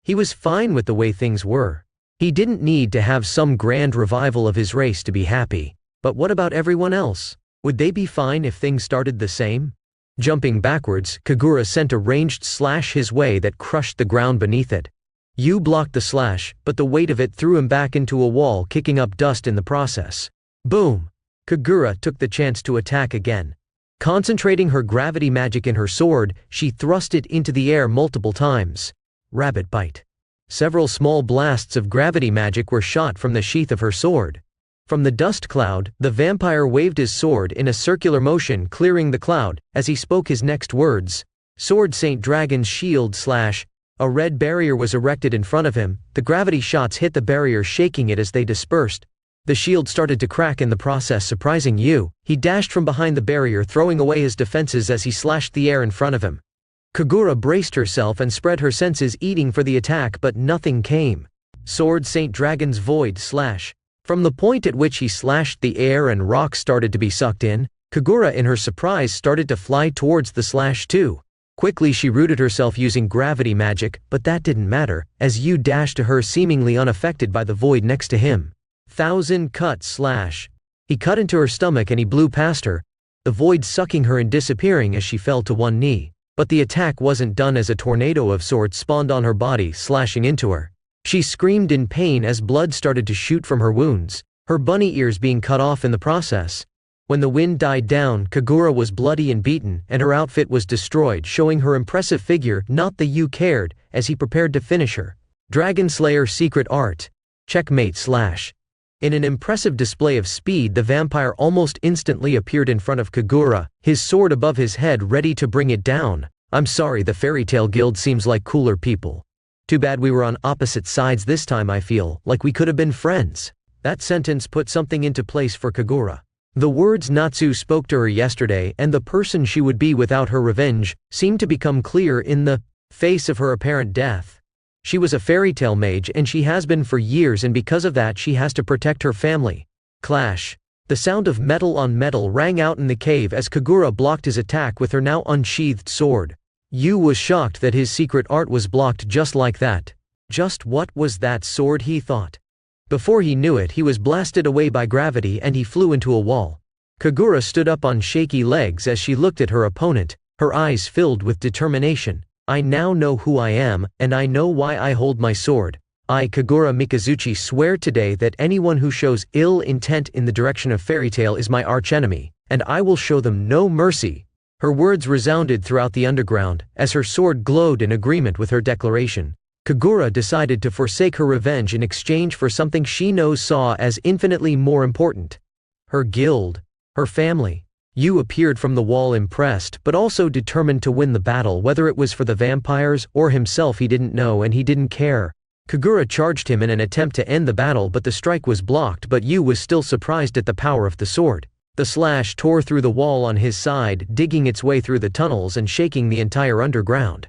He was fine with the way things were. He didn't need to have some grand revival of his race to be happy. But what about everyone else? Would they be fine if things started the same? Jumping backwards, Kagura sent a ranged slash his way that crushed the ground beneath it. Yu blocked the slash, but the weight of it threw him back into a wall, kicking up dust in the process. Boom! Kagura took the chance to attack again. Concentrating her gravity magic in her sword, she thrust it into the air multiple times. Rabbit bite. Several small blasts of gravity magic were shot from the sheath of her sword. From the dust cloud, the vampire waved his sword in a circular motion, clearing the cloud, as he spoke his next words. Sword Saint Dragon's shield slash. A red barrier was erected in front of him. The gravity shots hit the barrier, shaking it as they dispersed. The shield started to crack in the process, surprising Yu. He dashed from behind the barrier, throwing away his defenses as he slashed the air in front of him. Kagura braced herself and spread her senses, eating for the attack, but nothing came. Sword Saint Dragon's void slash. From the point at which he slashed, the air and rocks started to be sucked in. Kagura, in her surprise, started to fly towards the slash too. Quickly she rooted herself using gravity magic, but that didn't matter, as Yu dashed to her, seemingly unaffected by the void next to him. Thousand cut slash. He cut into her stomach and he blew past her, the void sucking her and disappearing as she fell to one knee. But the attack wasn't done, as a tornado of sorts spawned on her body, slashing into her. She screamed in pain as blood started to shoot from her wounds, her bunny ears being cut off in the process. When the wind died down, Kagura was bloody and beaten, and her outfit was destroyed, showing her impressive figure. Not that Yu cared, as he prepared to finish her. Dragon Slayer secret art. Checkmate slash. In an impressive display of speed, the vampire almost instantly appeared in front of Kagura, his sword above his head, ready to bring it down. I'm sorry, the Fairy Tail Guild seems like cooler people. Too bad we were on opposite sides this time. I feel like we could have been friends. That sentence put something into place for Kagura. The words Natsu spoke to her yesterday and the person she would be without her revenge seemed to become clear in the face of her apparent death. She was a fairy tale mage, and she has been for years, and because of that she has to protect her family. Clash. The sound of metal on metal rang out in the cave as Kagura blocked his attack with her now unsheathed sword. Yu was shocked that his secret art was blocked just like that. Just what was that sword, he thought. Before he knew it, he was blasted away by gravity and he flew into a wall. Kagura stood up on shaky legs as she looked at her opponent, her eyes filled with determination. I now know who I am, and I know why I hold my sword. I, Kagura Mikazuchi, swear today that anyone who shows ill intent in the direction of Fairy Tail is my archenemy, and I will show them no mercy. Her words resounded throughout the underground, as her sword glowed in agreement with her declaration. Kagura decided to forsake her revenge in exchange for something she saw as infinitely more important. Her guild. Her family. Yu appeared from the wall, impressed but also determined to win the battle, whether it was for the vampires or himself he didn't know, and he didn't care. Kagura charged him in an attempt to end the battle, but the strike was blocked, but Yu was still surprised at the power of the sword. The slash tore through the wall on his side, digging its way through the tunnels and shaking the entire underground.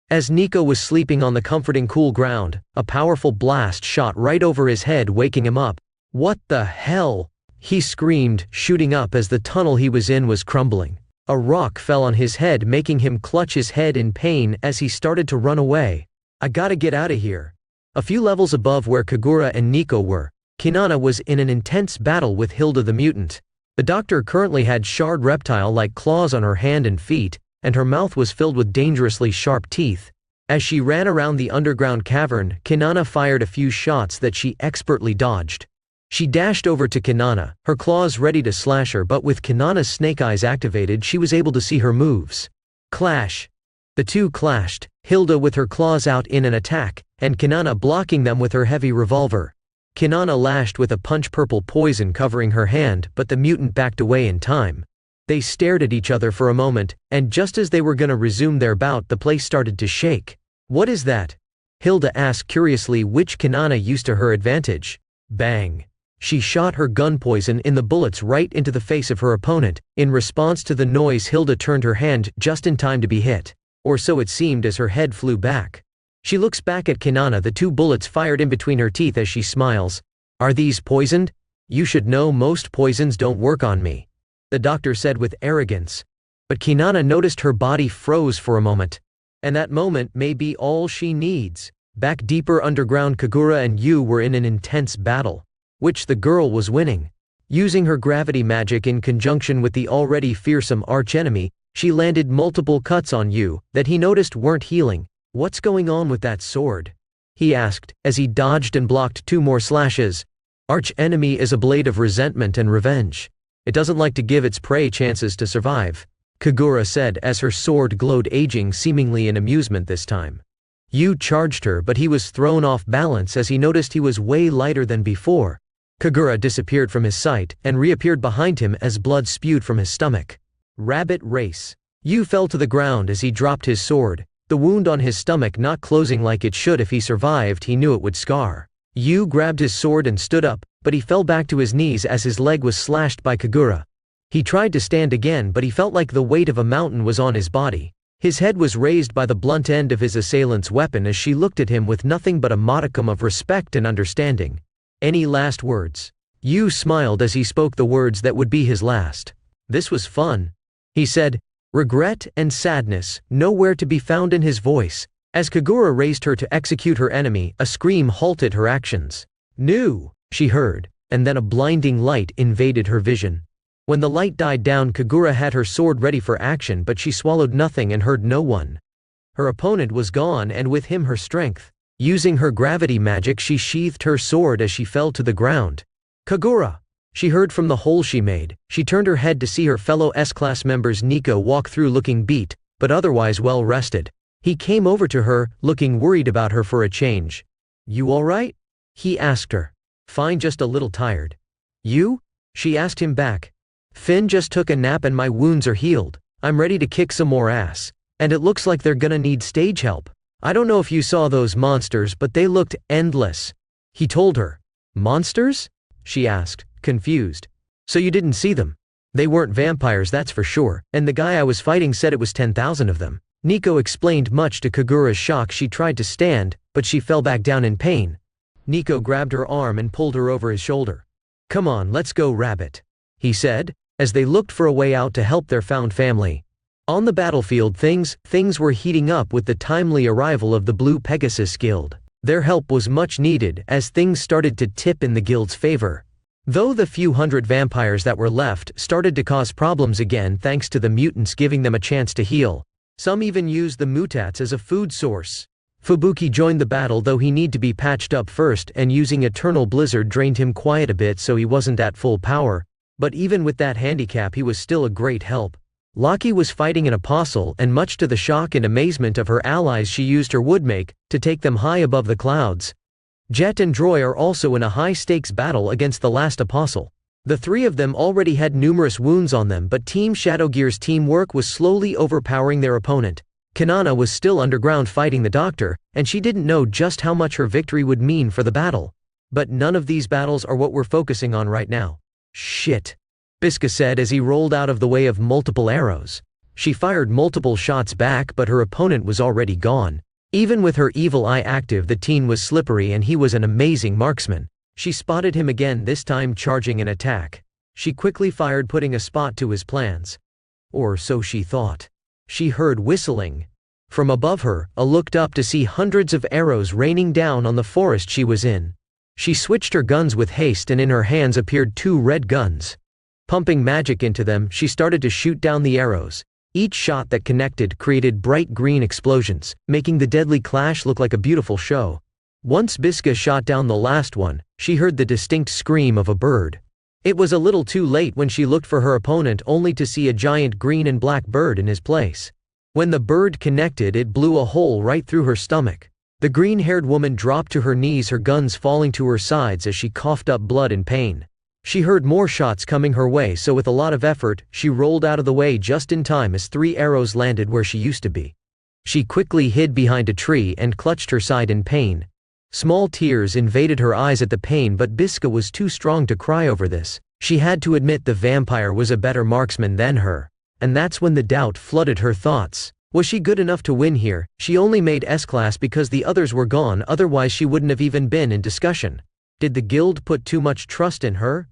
As Nico was sleeping on the comforting cool ground, a powerful blast shot right over his head, waking him up. What the hell? He screamed, shooting up as the tunnel he was in was crumbling. A rock fell on his head, making him clutch his head in pain as he started to run away. I gotta get out of here. A few levels above where Kagura and Nico were, Kinana was in an intense battle with Hilda the mutant. The doctor currently had shard reptile-like claws on her hand and feet, and her mouth was filled with dangerously sharp teeth. As she ran around the underground cavern, Kinana fired a few shots that she expertly dodged. She dashed over to Kinana, her claws ready to slash her, but with Kinana's snake eyes activated, she was able to see her moves. Clash. The two clashed, Hilda with her claws out in an attack, and Kinana blocking them with her heavy revolver. Kinana lashed with a punch, purple poison covering her hand, but the mutant backed away in time. They stared at each other for a moment, and just as they were gonna resume their bout, the place started to shake. What is that? Hilda asked curiously, which Kanana used to her advantage. Bang! She shot her gun poison in the bullets right into the face of her opponent. In response to the noise, Hilda turned her hand just in time to be hit. Or so it seemed as her head flew back. She looks back at Kanana, the 2 bullets fired in between her teeth as she smiles. Are these poisoned? You should know most poisons don't work on me, the doctor said with arrogance. But Kanana noticed her body froze for a moment. And that moment may be all she needs. Back deeper underground, Kagura and Yu were in an intense battle, which the girl was winning. Using her gravity magic in conjunction with the already fearsome archenemy, she landed multiple cuts on Yu that he noticed weren't healing. What's going on with that sword? He asked, as he dodged and blocked 2 more slashes. Archenemy is a blade of resentment and revenge. It doesn't like to give its prey chances to survive, Kagura said as her sword glowed, aging seemingly in amusement this time. Yu charged her, but he was thrown off balance as he noticed he was way lighter than before. Kagura disappeared from his sight and reappeared behind him as blood spewed from his stomach. Rabbit race. Yu fell to the ground as he dropped his sword, the wound on his stomach not closing like it should. If he survived, he knew it would scar. Yu grabbed his sword and stood up, but he fell back to his knees as his leg was slashed by Kagura. He tried to stand again, but he felt like the weight of a mountain was on his body. His head was raised by the blunt end of his assailant's weapon as she looked at him with nothing but a modicum of respect and understanding. Any last words? Yu smiled as he spoke the words that would be his last. This was fun, he said. Regret and sadness nowhere to be found in his voice. As Kagura raised her to execute her enemy, a scream halted her actions. "No!" she heard, and then a blinding light invaded her vision. When the light died down, Kagura had her sword ready for action, but she swallowed nothing and heard no one. Her opponent was gone, and with him her strength. Using her gravity magic, she sheathed her sword as she fell to the ground. "Kagura!" she heard from the hole she made. She turned her head to see her fellow S-class members Nico walk through looking beat, but otherwise well rested. He came over to her, looking worried about her for a change. "You alright?" he asked her. "Fine, just a little tired." "You?" she asked him back. "Finn just took a nap and my wounds are healed. I'm ready to kick some more ass. And it looks like they're gonna need stage help. I don't know if you saw those monsters, but they looked endless," he told her. "Monsters?" she asked, confused. "So you didn't see them? They weren't vampires, that's for sure, and the guy I was fighting said it was 10,000 of them." Nico explained. Much to Kagura's shock, she tried to stand, but she fell back down in pain. Nico grabbed her arm and pulled her over his shoulder. "Come on, let's go, Rabbit," he said, as they looked for a way out to help their found family. On the battlefield, things were heating up with the timely arrival of the Blue Pegasus Guild. Their help was much needed as things started to tip in the guild's favor. Though the few hundred vampires that were left started to cause problems again thanks to the mutants giving them a chance to heal. Some even used the mutats as a food source. Fubuki joined the battle, though he needed to be patched up first, and using Eternal Blizzard drained him quite a bit, so he wasn't at full power. But even with that handicap, he was still a great help. Laki was fighting an apostle, and much to the shock and amazement of her allies, she used her woodmake to take them high above the clouds. Jet and Droy are also in a high-stakes battle against the last apostle. The 3 of them already had numerous wounds on them, but Team Shadowgear's teamwork was slowly overpowering their opponent. Kanana was still underground fighting the doctor, and she didn't know just how much her victory would mean for the battle. But none of these battles are what we're focusing on right now. "Shit," Biska said as he rolled out of the way of multiple arrows. She fired multiple shots back, but her opponent was already gone. Even with her evil eye active, the teen was slippery and he was an amazing marksman. She spotted him again, this time charging an attack. She quickly fired, putting a spot to his plans. Or so she thought. She heard whistling. From above her, looked up to see hundreds of arrows raining down on the forest she was in. She switched her guns with haste, and in her hands appeared 2 red guns. Pumping magic into them, she started to shoot down the arrows. Each shot that connected created bright green explosions, making the deadly clash look like a beautiful show. Once Biska shot down the last one, she heard the distinct scream of a bird. It was a little too late when she looked for her opponent, only to see a giant green and black bird in his place. When the bird connected, it blew a hole right through her stomach. The green-haired woman dropped to her knees, her guns falling to her sides as she coughed up blood in pain. She heard more shots coming her way, so with a lot of effort, she rolled out of the way just in time as 3 arrows landed where she used to be. She quickly hid behind a tree and clutched her side in pain. Small tears invaded her eyes at the pain, but Biska was too strong to cry over this. She had to admit the vampire was a better marksman than her. And that's when the doubt flooded her thoughts. Was she good enough to win here? She only made S-class because the others were gone, otherwise she wouldn't have even been in discussion. Did the guild put too much trust in her?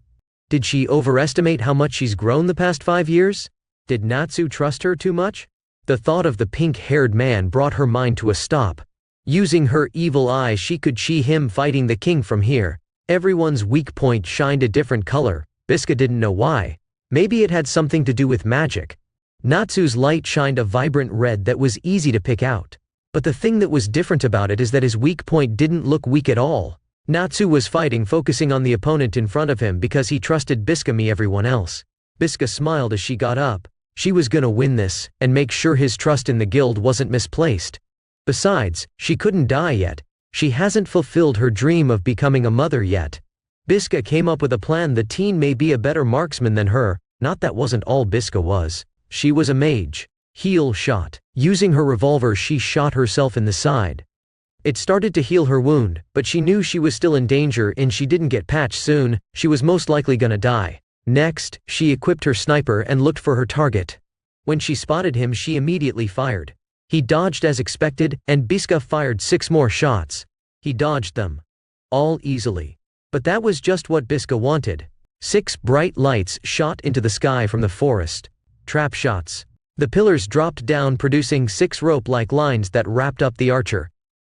Did she overestimate how much she's grown the past 5 years? Did Natsu trust her too much? The thought of the pink-haired man brought her mind to a stop. Using her evil eye she could see him fighting the king from here. Everyone's weak point shined a different color. Biska didn't know why. Maybe it had something to do with magic. Natsu's light shined a vibrant red that was easy to pick out. But the thing that was different about it is that his weak point didn't look weak at all. Natsu was fighting, focusing on the opponent in front of him because he trusted Biska me everyone else. Biska smiled as she got up. She was gonna win this, and make sure his trust in the guild wasn't misplaced. Besides, she couldn't die yet. She hasn't fulfilled her dream of becoming a mother yet. Biska came up with a plan. The teen may be a better marksman than her. Not that wasn't all Biska was. She was a mage. Heal shot. Using her revolver she shot herself in the side. It started to heal her wound, but she knew she was still in danger and she didn't get patched soon. She was most likely gonna die. Next, she equipped her sniper and looked for her target. When she spotted him she immediately fired. He dodged as expected, and Biska fired 6 more shots. He dodged them. All easily. But that was just what Biska wanted. 6 bright lights shot into the sky from the forest. Trap shots. The pillars dropped down, producing 6 rope-like lines that wrapped up the archer.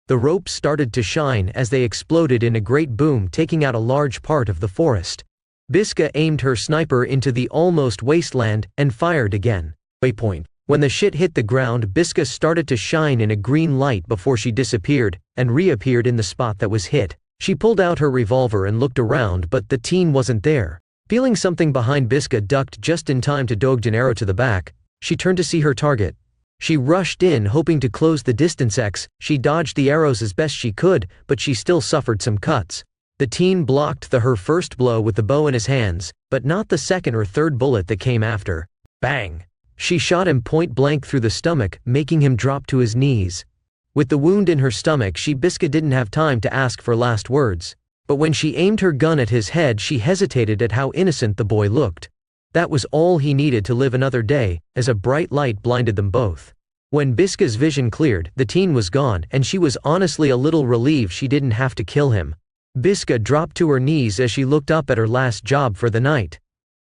The ropes started to shine as they exploded in a great boom, taking out a large part of the forest. Biska aimed her sniper into the almost wasteland and fired again. Waypoint. When the shit hit the ground, Biska started to shine in a green light before she disappeared and reappeared in the spot that was hit. She pulled out her revolver and looked around, but the teen wasn't there. Feeling something behind, Biska ducked just in time to dodge an arrow to the back. She turned to see her target. She rushed in, hoping to close the distance. She dodged the arrows as best she could, but she still suffered some cuts. The teen blocked her first blow with the bow in his hands, but not the second or third bullet that came after. Bang! She shot him point blank through the stomach, making him drop to his knees. With the wound in her stomach, Biska didn't have time to ask for last words. But when she aimed her gun at his head, she hesitated at how innocent the boy looked. That was all he needed to live another day, as a bright light blinded them both. When Biska's vision cleared, the teen was gone, and she was honestly a little relieved she didn't have to kill him. Biska dropped to her knees as she looked up at her last job for the night.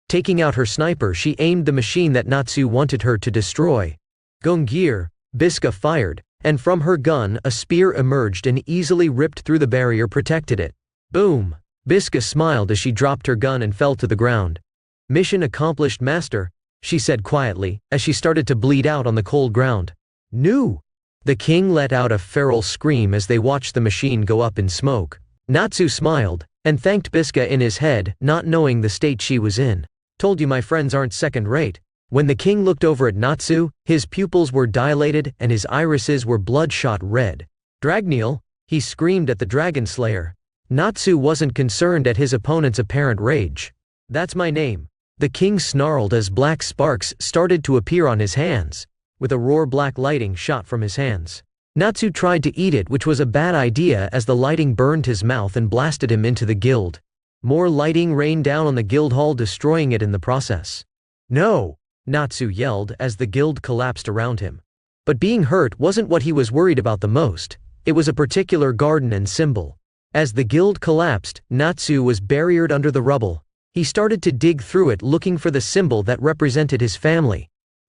Taking out her sniper, she aimed the machine that Natsu wanted her to destroy. Gongir, Biska fired, and from her gun a spear emerged and easily ripped through the barrier protected it. Boom! Biska smiled as she dropped her gun and fell to the ground. Mission accomplished, Master, she said quietly, as she started to bleed out on the cold ground. No! The king let out a feral scream as they watched the machine go up in smoke. Natsu smiled, and thanked Biska in his head, not knowing the state she was in. Told you my friends aren't second-rate. When the king looked over at Natsu, his pupils were dilated and his irises were bloodshot red. Dragneel, he screamed at the dragon slayer. Natsu wasn't concerned at his opponent's apparent rage. That's my name. The king snarled as black sparks started to appear on his hands. With a roar, black lighting shot from his hands. Natsu tried to eat it, which was a bad idea as the lighting burned his mouth and blasted him into the guild. More lighting rained down on the guild hall, destroying it in the process. No! Natsu yelled as the guild collapsed around him. But being hurt wasn't what he was worried about the most. It was a particular garden and symbol. As the guild collapsed, Natsu was buried under the rubble. He started to dig through it, looking for the symbol that represented his family.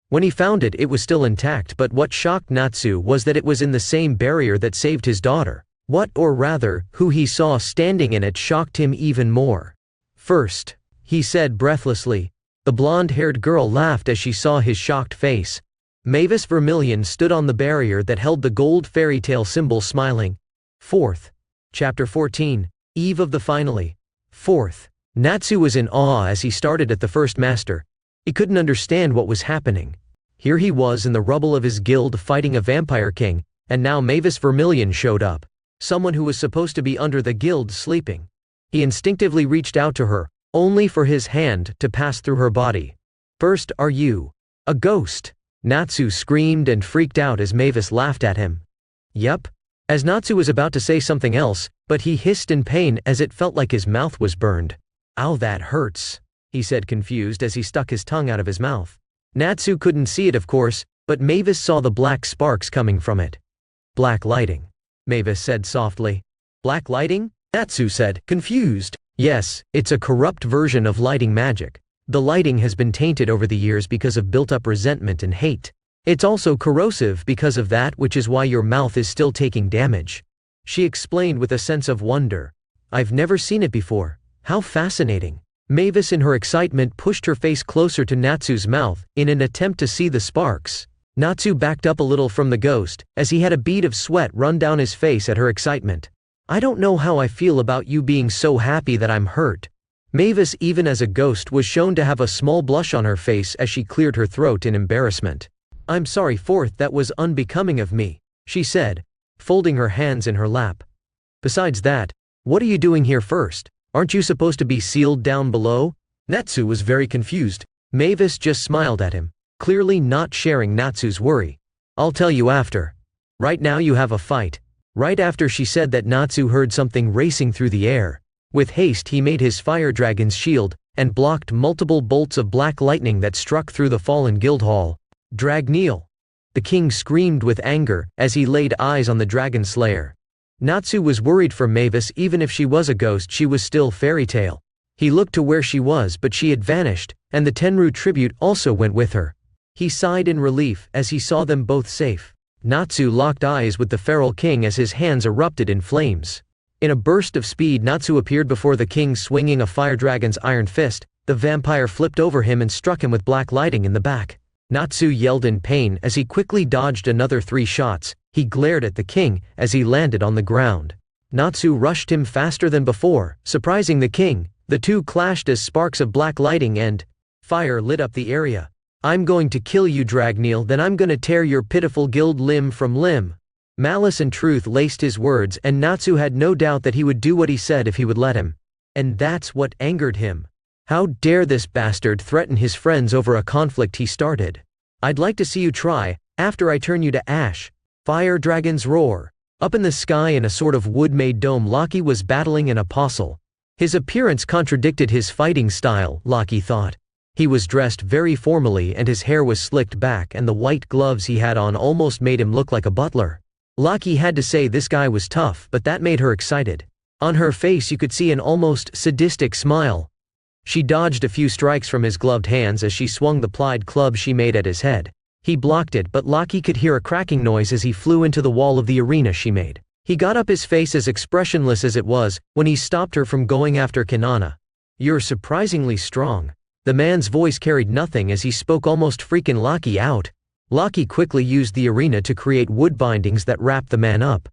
When he found it, it was still intact, but what shocked Natsu was that it was in the same barrier that saved his daughter. What, or rather, who he saw standing in it shocked him even more. First, he said breathlessly. The blonde-haired girl laughed as she saw his shocked face. Mavis Vermilion stood on the barrier that held the gold fairy tale symbol, smiling. 4th. Chapter 14. Eve of the Finale. 4th. Natsu was in awe as he started at the first master. He couldn't understand what was happening. Here he was in the rubble of his guild fighting a vampire king, and now Mavis Vermilion showed up. Someone who was supposed to be under the guild sleeping. He instinctively reached out to her, only for his hand to pass through her body. First, are you a ghost? Natsu screamed and freaked out as Mavis laughed at him. Yup. As Natsu was about to say something else, but he hissed in pain as it felt like his mouth was burned. Ow, that hurts, he said confused as he stuck his tongue out of his mouth. Natsu couldn't see it of course, but Mavis saw the black sparks coming from it. Black lighting, Mavis said softly. Black lighting? Natsu said, confused. Yes, it's a corrupt version of lighting magic. The lighting has been tainted over the years because of built-up resentment and hate. It's also corrosive because of that, which is why your mouth is still taking damage. She explained with a sense of wonder. I've never seen it before. How fascinating. Mavis in her excitement pushed her face closer to Natsu's mouth in an attempt to see the sparks. Natsu backed up a little from the ghost, as he had a bead of sweat run down his face at her excitement. I don't know how I feel about you being so happy that I'm hurt. Mavis, even as a ghost, was shown to have a small blush on her face as she cleared her throat in embarrassment. I'm sorry, Fourth, that was unbecoming of me, she said, folding her hands in her lap. Besides that, what are you doing here first? Aren't you supposed to be sealed down below? Natsu was very confused. Mavis just smiled at him, clearly not sharing Natsu's worry. I'll tell you after. Right now you have a fight. Right after she said that, Natsu heard something racing through the air. With haste he made his fire dragon's shield, and blocked multiple bolts of black lightning that struck through the fallen guild hall. Dragneel! The king screamed with anger as he laid eyes on the dragon slayer. Natsu was worried for Mavis. Even if she was a ghost, she was still fairy tale. He looked to where she was, but she had vanished, and the Tenru tribute also went with her. He sighed in relief as he saw them both safe. Natsu locked eyes with the feral king as his hands erupted in flames. In a burst of speed, Natsu appeared before the king swinging a fire dragon's iron fist. The vampire flipped over him and struck him with black lighting in the back. Natsu yelled in pain as he quickly dodged another 3 shots. He glared at the king as he landed on the ground. Natsu rushed him faster than before, surprising the king. The two clashed as sparks of black lighting and fire lit up the area. I'm going to kill you, Dragneel, then I'm gonna tear your pitiful guild limb from limb. Malice and truth laced his words, and Natsu had no doubt that he would do what he said if he would let him. And that's what angered him. How dare this bastard threaten his friends over a conflict he started? I'd like to see you try, after I turn you to ash. Fire dragons roar. Up in the sky in a sort of wood-made dome, Loki was battling an apostle. His appearance contradicted his fighting style, Loki thought. He was dressed very formally and his hair was slicked back, and the white gloves he had on almost made him look like a butler. Loki had to say this guy was tough, but that made her excited. On her face you could see an almost sadistic smile. She dodged a few strikes from his gloved hands as she swung the plied club she made at his head. He blocked it, but Loki could hear a cracking noise as he flew into the wall of the arena she made. He got up, his face as expressionless as it was, when he stopped her from going after Kanana. You're surprisingly strong. The man's voice carried nothing as he spoke, almost freaking Loki out. Loki quickly used the arena to create wood bindings that wrapped the man up.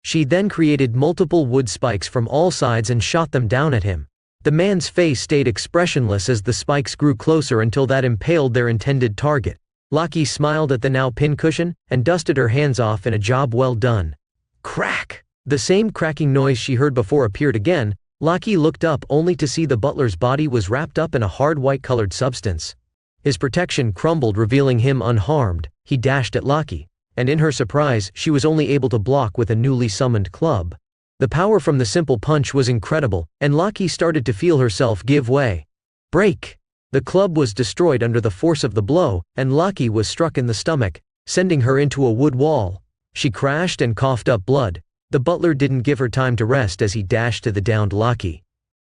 She then created multiple wood spikes from all sides and shot them down at him. The man's face stayed expressionless as the spikes grew closer until that impaled their intended target. Loki smiled at the now pincushion and dusted her hands off in a job well done. Crack! The same cracking noise she heard before appeared again. Loki looked up only to see the butler's body was wrapped up in a hard white-colored substance. His protection crumbled, revealing him unharmed. He dashed at Loki, and in her surprise, she was only able to block with a newly summoned club. The power from the simple punch was incredible, and Loki started to feel herself give way. Break! The club was destroyed under the force of the blow, and Loki was struck in the stomach, sending her into a wood wall. She crashed and coughed up blood. The butler didn't give her time to rest as he dashed to the downed Loki.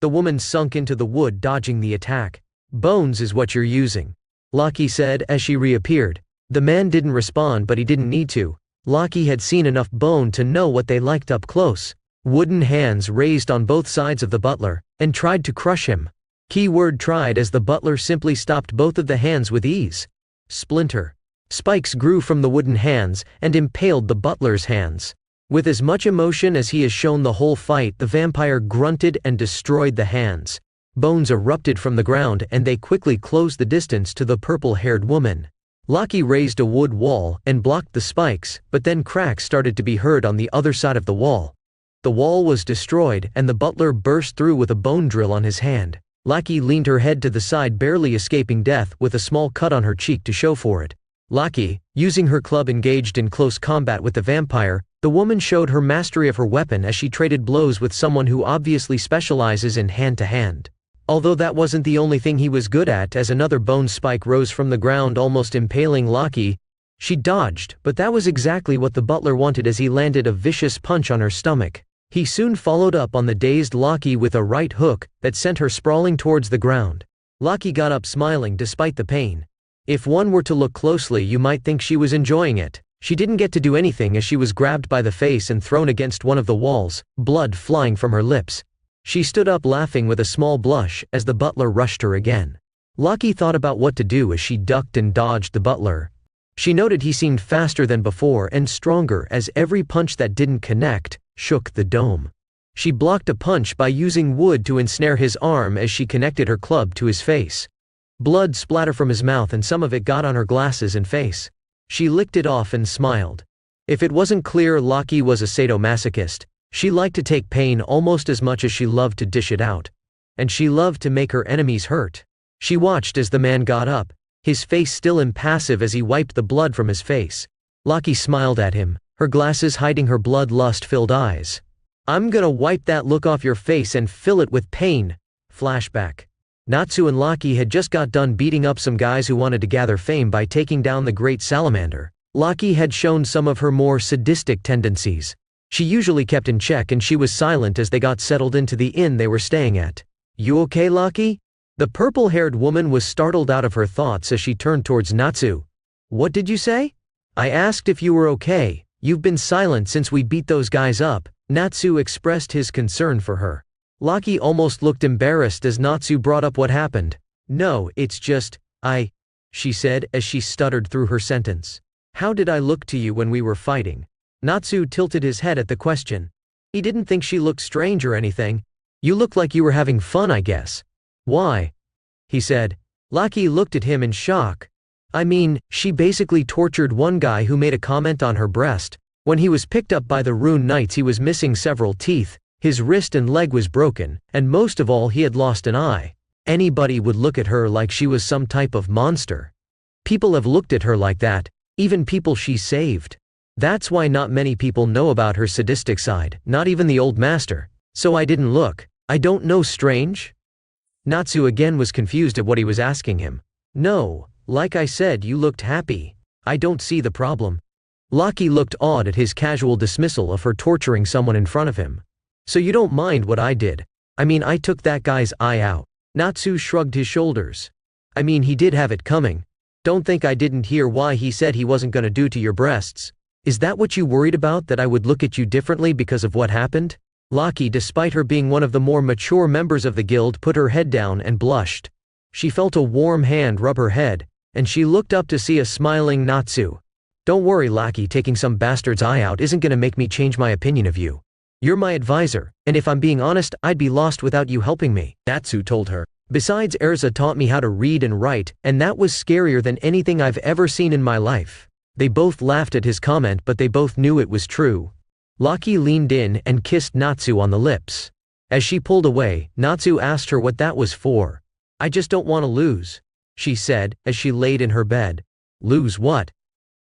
The woman sunk into the wood, dodging the attack. Bones is what you're using, Loki said as she reappeared. The man didn't respond, but he didn't need to. Loki had seen enough bone to know what they liked up close. Wooden hands raised on both sides of the butler, and tried to crush him. Keyword tried, as the butler simply stopped both of the hands with ease. Splinter. Spikes grew from the wooden hands, and impaled the butler's hands. With as much emotion as he has shown the whole fight, the vampire grunted and destroyed the hands. Bones erupted from the ground, and they quickly closed the distance to the purple-haired woman. Loki raised a wood wall and blocked the spikes, but then cracks started to be heard on the other side of the wall. The wall was destroyed, and the butler burst through with a bone drill on his hand. Loki leaned her head to the side, barely escaping death, with a small cut on her cheek to show for it. Lucky, using her club, engaged in close combat with the vampire. The woman showed her mastery of her weapon as she traded blows with someone who obviously specializes in hand-to-hand. Although that wasn't the only thing he was good at, as another bone spike rose from the ground, almost impaling Lucky. She dodged, but that was exactly what the butler wanted as he landed a vicious punch on her stomach. He soon followed up on the dazed Lucky with a right hook that sent her sprawling towards the ground. Lucky got up smiling despite the pain. If one were to look closely, you might think she was enjoying it. She didn't get to do anything as she was grabbed by the face and thrown against one of the walls, blood flying from her lips. She stood up laughing with a small blush as the butler rushed her again. Lucky thought about what to do as she ducked and dodged the butler. She noted he seemed faster than before and stronger, as every punch that didn't connect shook the dome. She blocked a punch by using wood to ensnare his arm as she connected her club to his face. Blood splattered from his mouth and some of it got on her glasses and face. She licked it off and smiled. If it wasn't clear, Lucky was a sadomasochist. She liked to take pain almost as much as she loved to dish it out. And she loved to make her enemies hurt. She watched as the man got up, his face still impassive as he wiped the blood from his face. Lucky smiled at him, her glasses hiding her bloodlust-filled eyes. "I'm gonna wipe that look off your face and fill it with pain." Flashback. Natsu and Lucky had just got done beating up some guys who wanted to gather fame by taking down the Great Salamander. Lucky had shown some of her more sadistic tendencies. She usually kept in check, and she was silent as they got settled into the inn they were staying at. "You okay, Lucky?" The purple-haired woman was startled out of her thoughts as she turned towards Natsu. "What did you say?" "I asked if you were okay. You've been silent since we beat those guys up." Natsu expressed his concern for her. Lucky almost looked embarrassed as Natsu brought up what happened. "No, it's just, she said as she stuttered through her sentence. "How did I look to you when we were fighting?" Natsu tilted his head at the question. He didn't think she looked strange or anything. "You looked like you were having fun, I guess." "Why?" he said. Lucky looked at him in shock. "I mean, she basically tortured one guy who made a comment on her breast. When he was picked up by the Rune Knights, he was missing several teeth, his wrist and leg was broken, and most of all, he had lost an eye. Anybody would look at her like she was some type of monster. People have looked at her like that, even people she saved. That's why not many people know about her sadistic side, not even the old master. So I didn't look. I don't know, strange?" Natsu again was confused at what he was asking him. "No, like I said, you looked happy. I don't see the problem." Lucky looked awed at his casual dismissal of her torturing someone in front of him. "So you don't mind what I did? I mean, I took that guy's eye out." Natsu shrugged his shoulders. "I mean, he did have it coming. Don't think I didn't hear why he said he wasn't gonna do to your breasts. Is that what you worried about, that I would look at you differently because of what happened?" Lucky, despite her being one of the more mature members of the guild, put her head down and blushed. She felt a warm hand rub her head, and she looked up to see a smiling Natsu. "Don't worry, Lucky, taking some bastard's eye out isn't gonna make me change my opinion of you. You're my advisor, and if I'm being honest, I'd be lost without you helping me," Natsu told her. "Besides, Erza taught me how to read and write, and that was scarier than anything I've ever seen in my life." They both laughed at his comment, but they both knew it was true. Lucky leaned in and kissed Natsu on the lips. As she pulled away, Natsu asked her what that was for. "I just don't want to lose," she said, as she laid in her bed. "Lose what?"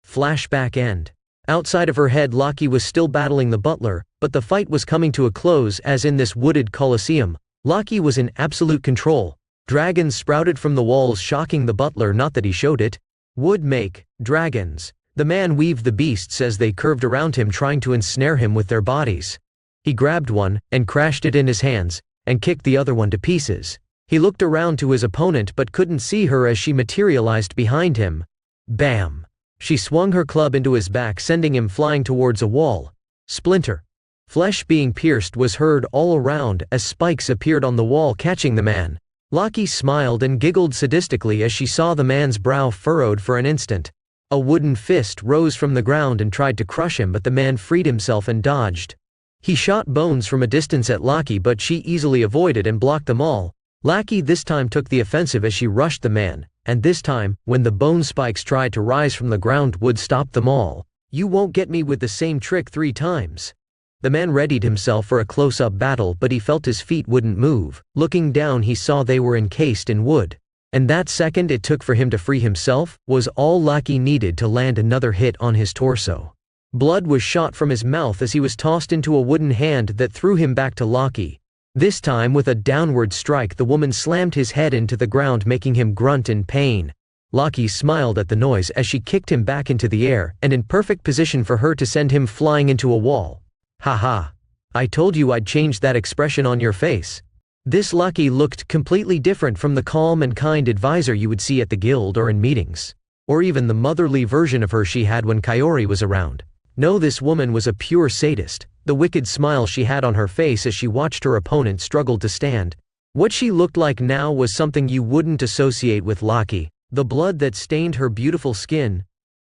Flashback end. Outside of her head, Lucky was still battling the butler, but the fight was coming to a close, as in this wooded coliseum, Lucky was in absolute control. Dragons sprouted from the walls, shocking the butler, not that he showed it. Would make dragons. The man weaved the beasts as they curved around him, trying to ensnare him with their bodies. He grabbed one, and crashed it in his hands, and kicked the other one to pieces. He looked around to his opponent but couldn't see her as she materialized behind him. Bam! She swung her club into his back, sending him flying towards a wall. Splinter. Flesh being pierced was heard all around as spikes appeared on the wall, catching the man. Lucky smiled and giggled sadistically as she saw the man's brow furrowed for an instant. A wooden fist rose from the ground and tried to crush him, but the man freed himself and dodged. He shot bones from a distance at Lucky, but she easily avoided and blocked them all. Lucky this time took the offensive as she rushed the man, and this time, when the bone spikes tried to rise from the ground, Wood stopped them all. "You won't get me with the same trick 3 times. The man readied himself for a close-up battle, but he felt his feet wouldn't move. Looking down, he saw they were encased in wood. And that second it took for him to free himself was all Laki needed to land another hit on his torso. Blood was shot from his mouth as he was tossed into a wooden hand that threw him back to Laki. This time with a downward strike the woman slammed his head into the ground, making him grunt in pain. Laki smiled at the noise as she kicked him back into the air and in perfect position for her to send him flying into a wall. Haha. I told you I'd change that expression on your face. This Laki looked completely different from the calm and kind advisor you would see at the guild or in meetings. Or even the motherly version of her she had when Kaori was around. No, this woman was a pure sadist. The wicked smile she had on her face as she watched her opponent struggle to stand. What she looked like now was something you wouldn't associate with Laki. The blood that stained her beautiful skin.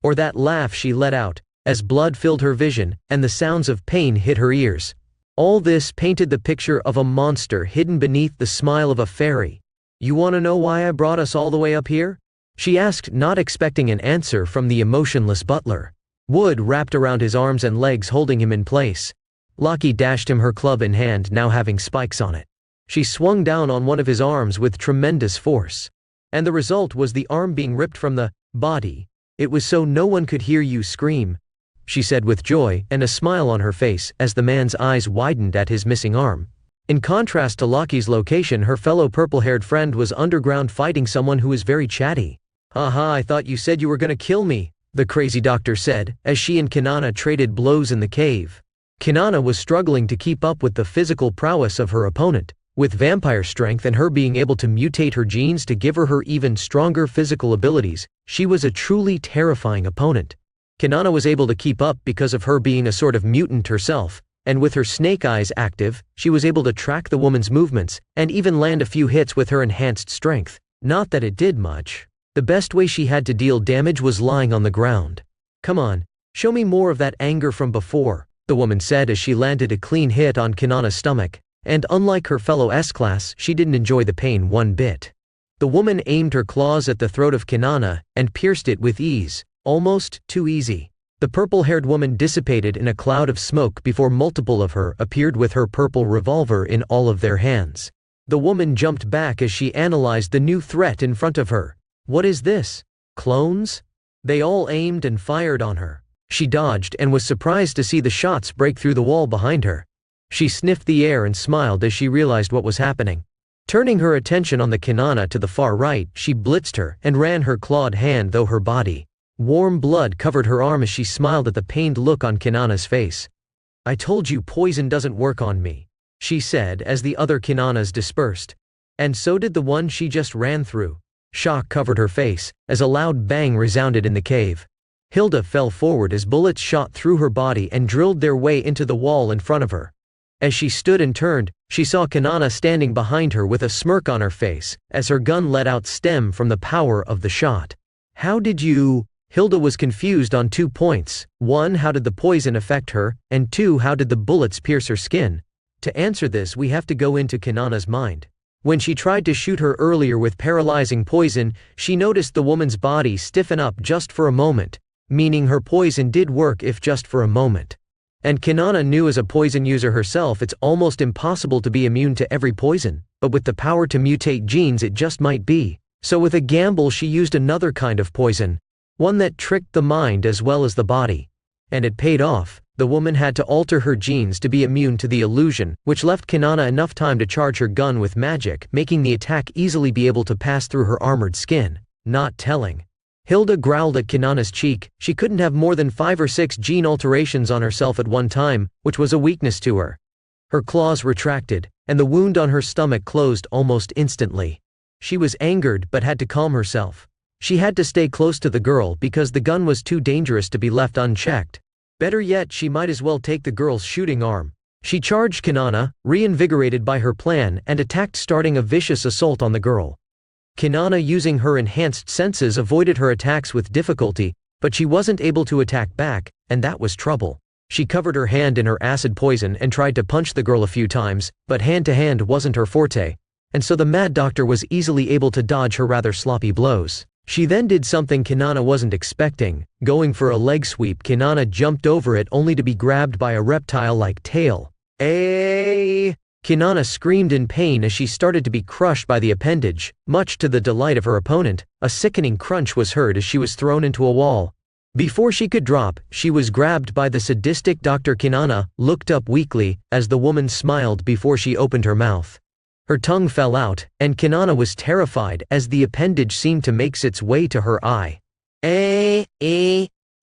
Or that laugh she let out, as blood filled her vision, and the sounds of pain hit her ears. All this painted the picture of a monster hidden beneath the smile of a fairy. You want to know why I brought us all the way up here? She asked, not expecting an answer from the emotionless butler. Wood wrapped around his arms and legs, holding him in place. Laki dashed him her club in hand, now having spikes on it. She swung down on one of his arms with tremendous force. And the result was the arm being ripped from the body. It was so no one could hear you scream, she said with joy and a smile on her face as the man's eyes widened at his missing arm. In contrast to Laki's location, her fellow purple-haired friend was underground fighting someone who was very chatty. Aha, I thought you said you were gonna kill me, the crazy doctor said, as she and Kanana traded blows in the cave. Kanana was struggling to keep up with the physical prowess of her opponent. With vampire strength and her being able to mutate her genes to give her even stronger physical abilities, she was a truly terrifying opponent. Kanana was able to keep up because of her being a sort of mutant herself, and with her snake eyes active, she was able to track the woman's movements, and even land a few hits with her enhanced strength. Not that it did much. The best way she had to deal damage was lying on the ground. Come on, show me more of that anger from before, the woman said as she landed a clean hit on Kanana's stomach, and unlike her fellow S-class, she didn't enjoy the pain one bit. The woman aimed her claws at the throat of Kanana, and pierced it with ease. Almost too easy. The purple-haired woman dissipated in a cloud of smoke before multiple of her appeared with her purple revolver in all of their hands. The woman jumped back as she analyzed the new threat in front of her. What is this? Clones? They all aimed and fired on her. She dodged and was surprised to see the shots break through the wall behind her. She sniffed the air and smiled as she realized what was happening. Turning her attention on the Kanana to the far right, she blitzed her and ran her clawed hand through her body. Warm blood covered her arm as she smiled at the pained look on Kanana's face. I told you poison doesn't work on me, she said as the other Kananas dispersed. And so did the one she just ran through. Shock covered her face, as a loud bang resounded in the cave. Hilda fell forward as bullets shot through her body and drilled their way into the wall in front of her. As she stood and turned, she saw Kanana standing behind her with a smirk on her face, as her gun let out steam from the power of the shot. How did you? Hilda was confused on 2 points. 1, how did the poison affect her, and 2, how did the bullets pierce her skin? To answer this we have to go into Kanana's mind. When she tried to shoot her earlier with paralyzing poison, she noticed the woman's body stiffen up just for a moment, meaning her poison did work if just for a moment. And Kanana knew as a poison user herself it's almost impossible to be immune to every poison, but with the power to mutate genes it just might be. So with a gamble she used another kind of poison. One that tricked the mind as well as the body. And it paid off. The woman had to alter her genes to be immune to the illusion, which left Kanana enough time to charge her gun with magic, making the attack easily be able to pass through her armored skin. Not telling. Hilda growled at Kanana's cheek. She couldn't have more than 5 or 6 gene alterations on herself at one time, which was a weakness to her. Her claws retracted, and the wound on her stomach closed almost instantly. She was angered but had to calm herself. She had to stay close to the girl because the gun was too dangerous to be left unchecked. Better yet, she might as well take the girl's shooting arm. She charged Kanana, reinvigorated by her plan, and attacked, starting a vicious assault on the girl. Kanana, using her enhanced senses, avoided her attacks with difficulty, but she wasn't able to attack back, and that was trouble. She covered her hand in her acid poison and tried to punch the girl a few times, but hand-to-hand wasn't her forte, and so the mad doctor was easily able to dodge her rather sloppy blows. She then did something Kanana wasn't expecting. Going for a leg sweep, Kanana jumped over it only to be grabbed by a reptile-like tail. Ayy! Kinana screamed in pain as she started to be crushed by the appendage. Much to the delight of her opponent, a sickening crunch was heard as she was thrown into a wall. Before she could drop, she was grabbed by the sadistic Dr. Kinana, looked up weakly, as the woman smiled before she opened her mouth. Her tongue fell out, and Kinana was terrified as the appendage seemed to make its way to her eye. The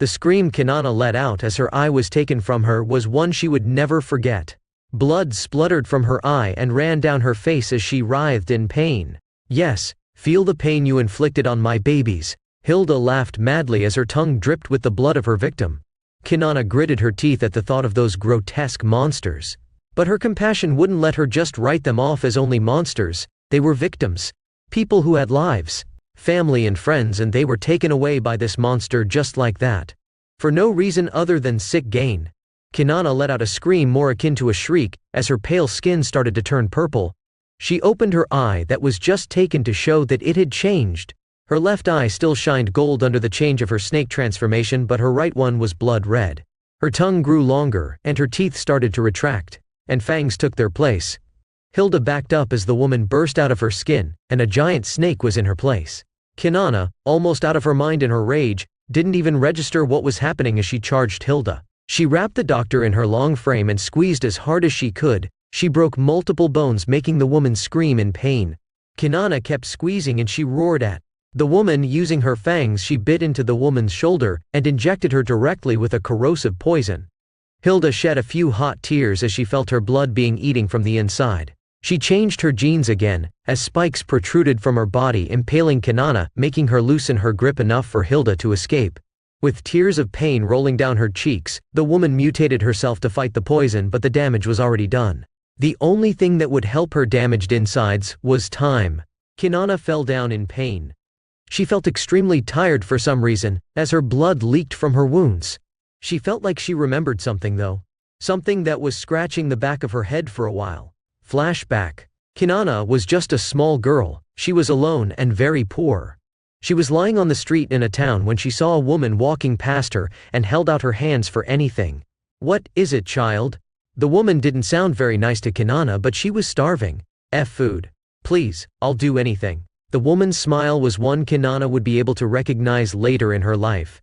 scream Kinana let out as her eye was taken from her was one she would never forget. Blood spluttered from her eye and ran down her face as she writhed in pain. "Yes, feel the pain you inflicted on my babies." Hilda laughed madly as her tongue dripped with the blood of her victim. Kinana gritted her teeth at the thought of those grotesque monsters. But her compassion wouldn't let her just write them off as only monsters. They were victims. People who had lives, family and friends, and they were taken away by this monster just like that. For no reason other than sick gain. Kinana let out a scream more akin to a shriek, as her pale skin started to turn purple. She opened her eye that was just taken to show that it had changed. Her left eye still shined gold under the change of her snake transformation, but her right one was blood red. Her tongue grew longer, and her teeth started to retract, and fangs took their place. Hilda backed up as the woman burst out of her skin, and a giant snake was in her place. Kinana, almost out of her mind in her rage, didn't even register what was happening as she charged Hilda. She wrapped the doctor in her long frame and squeezed as hard as she could. She broke multiple bones, making the woman scream in pain. Kinana kept squeezing and she roared at the woman. Using her fangs, she bit into the woman's shoulder and injected her directly with a corrosive poison. Hilda shed a few hot tears as she felt her blood being eaten from the inside. She changed her jeans again, as spikes protruded from her body, impaling Kinana, making her loosen her grip enough for Hilda to escape. With tears of pain rolling down her cheeks, the woman mutated herself to fight the poison, but the damage was already done. The only thing that would help her damaged insides was time. Kinana fell down in pain. She felt extremely tired for some reason, as her blood leaked from her wounds. She felt like she remembered something though. Something that was scratching the back of her head for a while. Flashback. Kinana was just a small girl. She was alone and very poor. She was lying on the street in a town when she saw a woman walking past her and held out her hands for anything. "What is it, child?" The woman didn't sound very nice to Kinana, but she was starving. Food. "Please, I'll do anything." The woman's smile was one Kinana would be able to recognize later in her life.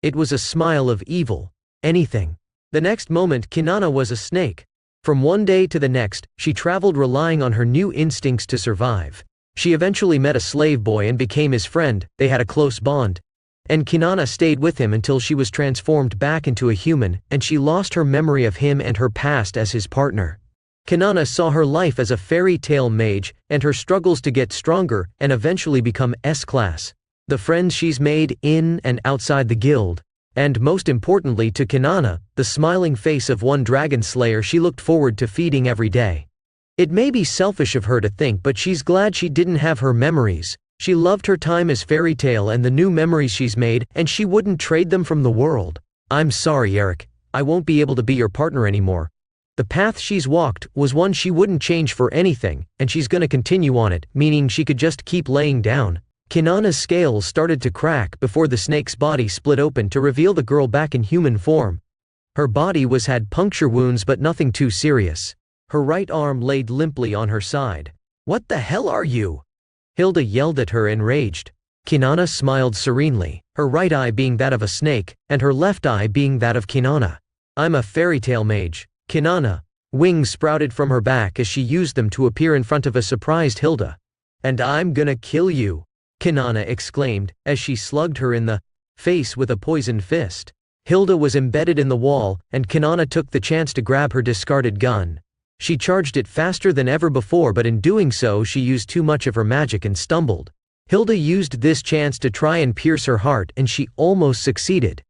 It was a smile of evil. Anything. The next moment, Kinana was a snake. From one day to the next, she traveled relying on her new instincts to survive. She eventually met a slave boy and became his friend. They had a close bond. And Kinana stayed with him until she was transformed back into a human, and she lost her memory of him and her past as his partner. Kinana saw her life as a fairy tale mage, and her struggles to get stronger and eventually become S-class. The friends she's made in and outside the guild. And most importantly to Kinana, the smiling face of one dragon slayer she looked forward to feeding every day. It may be selfish of her to think, but she's glad she didn't have her memories. She loved her time as fairy tale and the new memories she's made, and she wouldn't trade them from the world. "I'm sorry, Eric. I won't be able to be your partner anymore." The path she's walked was one she wouldn't change for anything, and she's gonna continue on it, meaning she could just keep laying down. Kinana's scales started to crack before the snake's body split open to reveal the girl back in human form. Her body had puncture wounds, but nothing too serious. Her right arm laid limply on her side. "What the hell are you?" Hilda yelled at her, enraged. Kinana smiled serenely, her right eye being that of a snake, and her left eye being that of Kinana. "I'm a fairy tale mage, Kinana." Wings sprouted from her back as she used them to appear in front of a surprised Hilda. "And I'm gonna kill you," Kinana exclaimed, as she slugged her in the face with a poisoned fist. Hilda was embedded in the wall, and Kinana took the chance to grab her discarded gun. She charged it faster than ever before, but in doing so she used too much of her magic and stumbled. Hilda used this chance to try and pierce her heart, and she almost succeeded.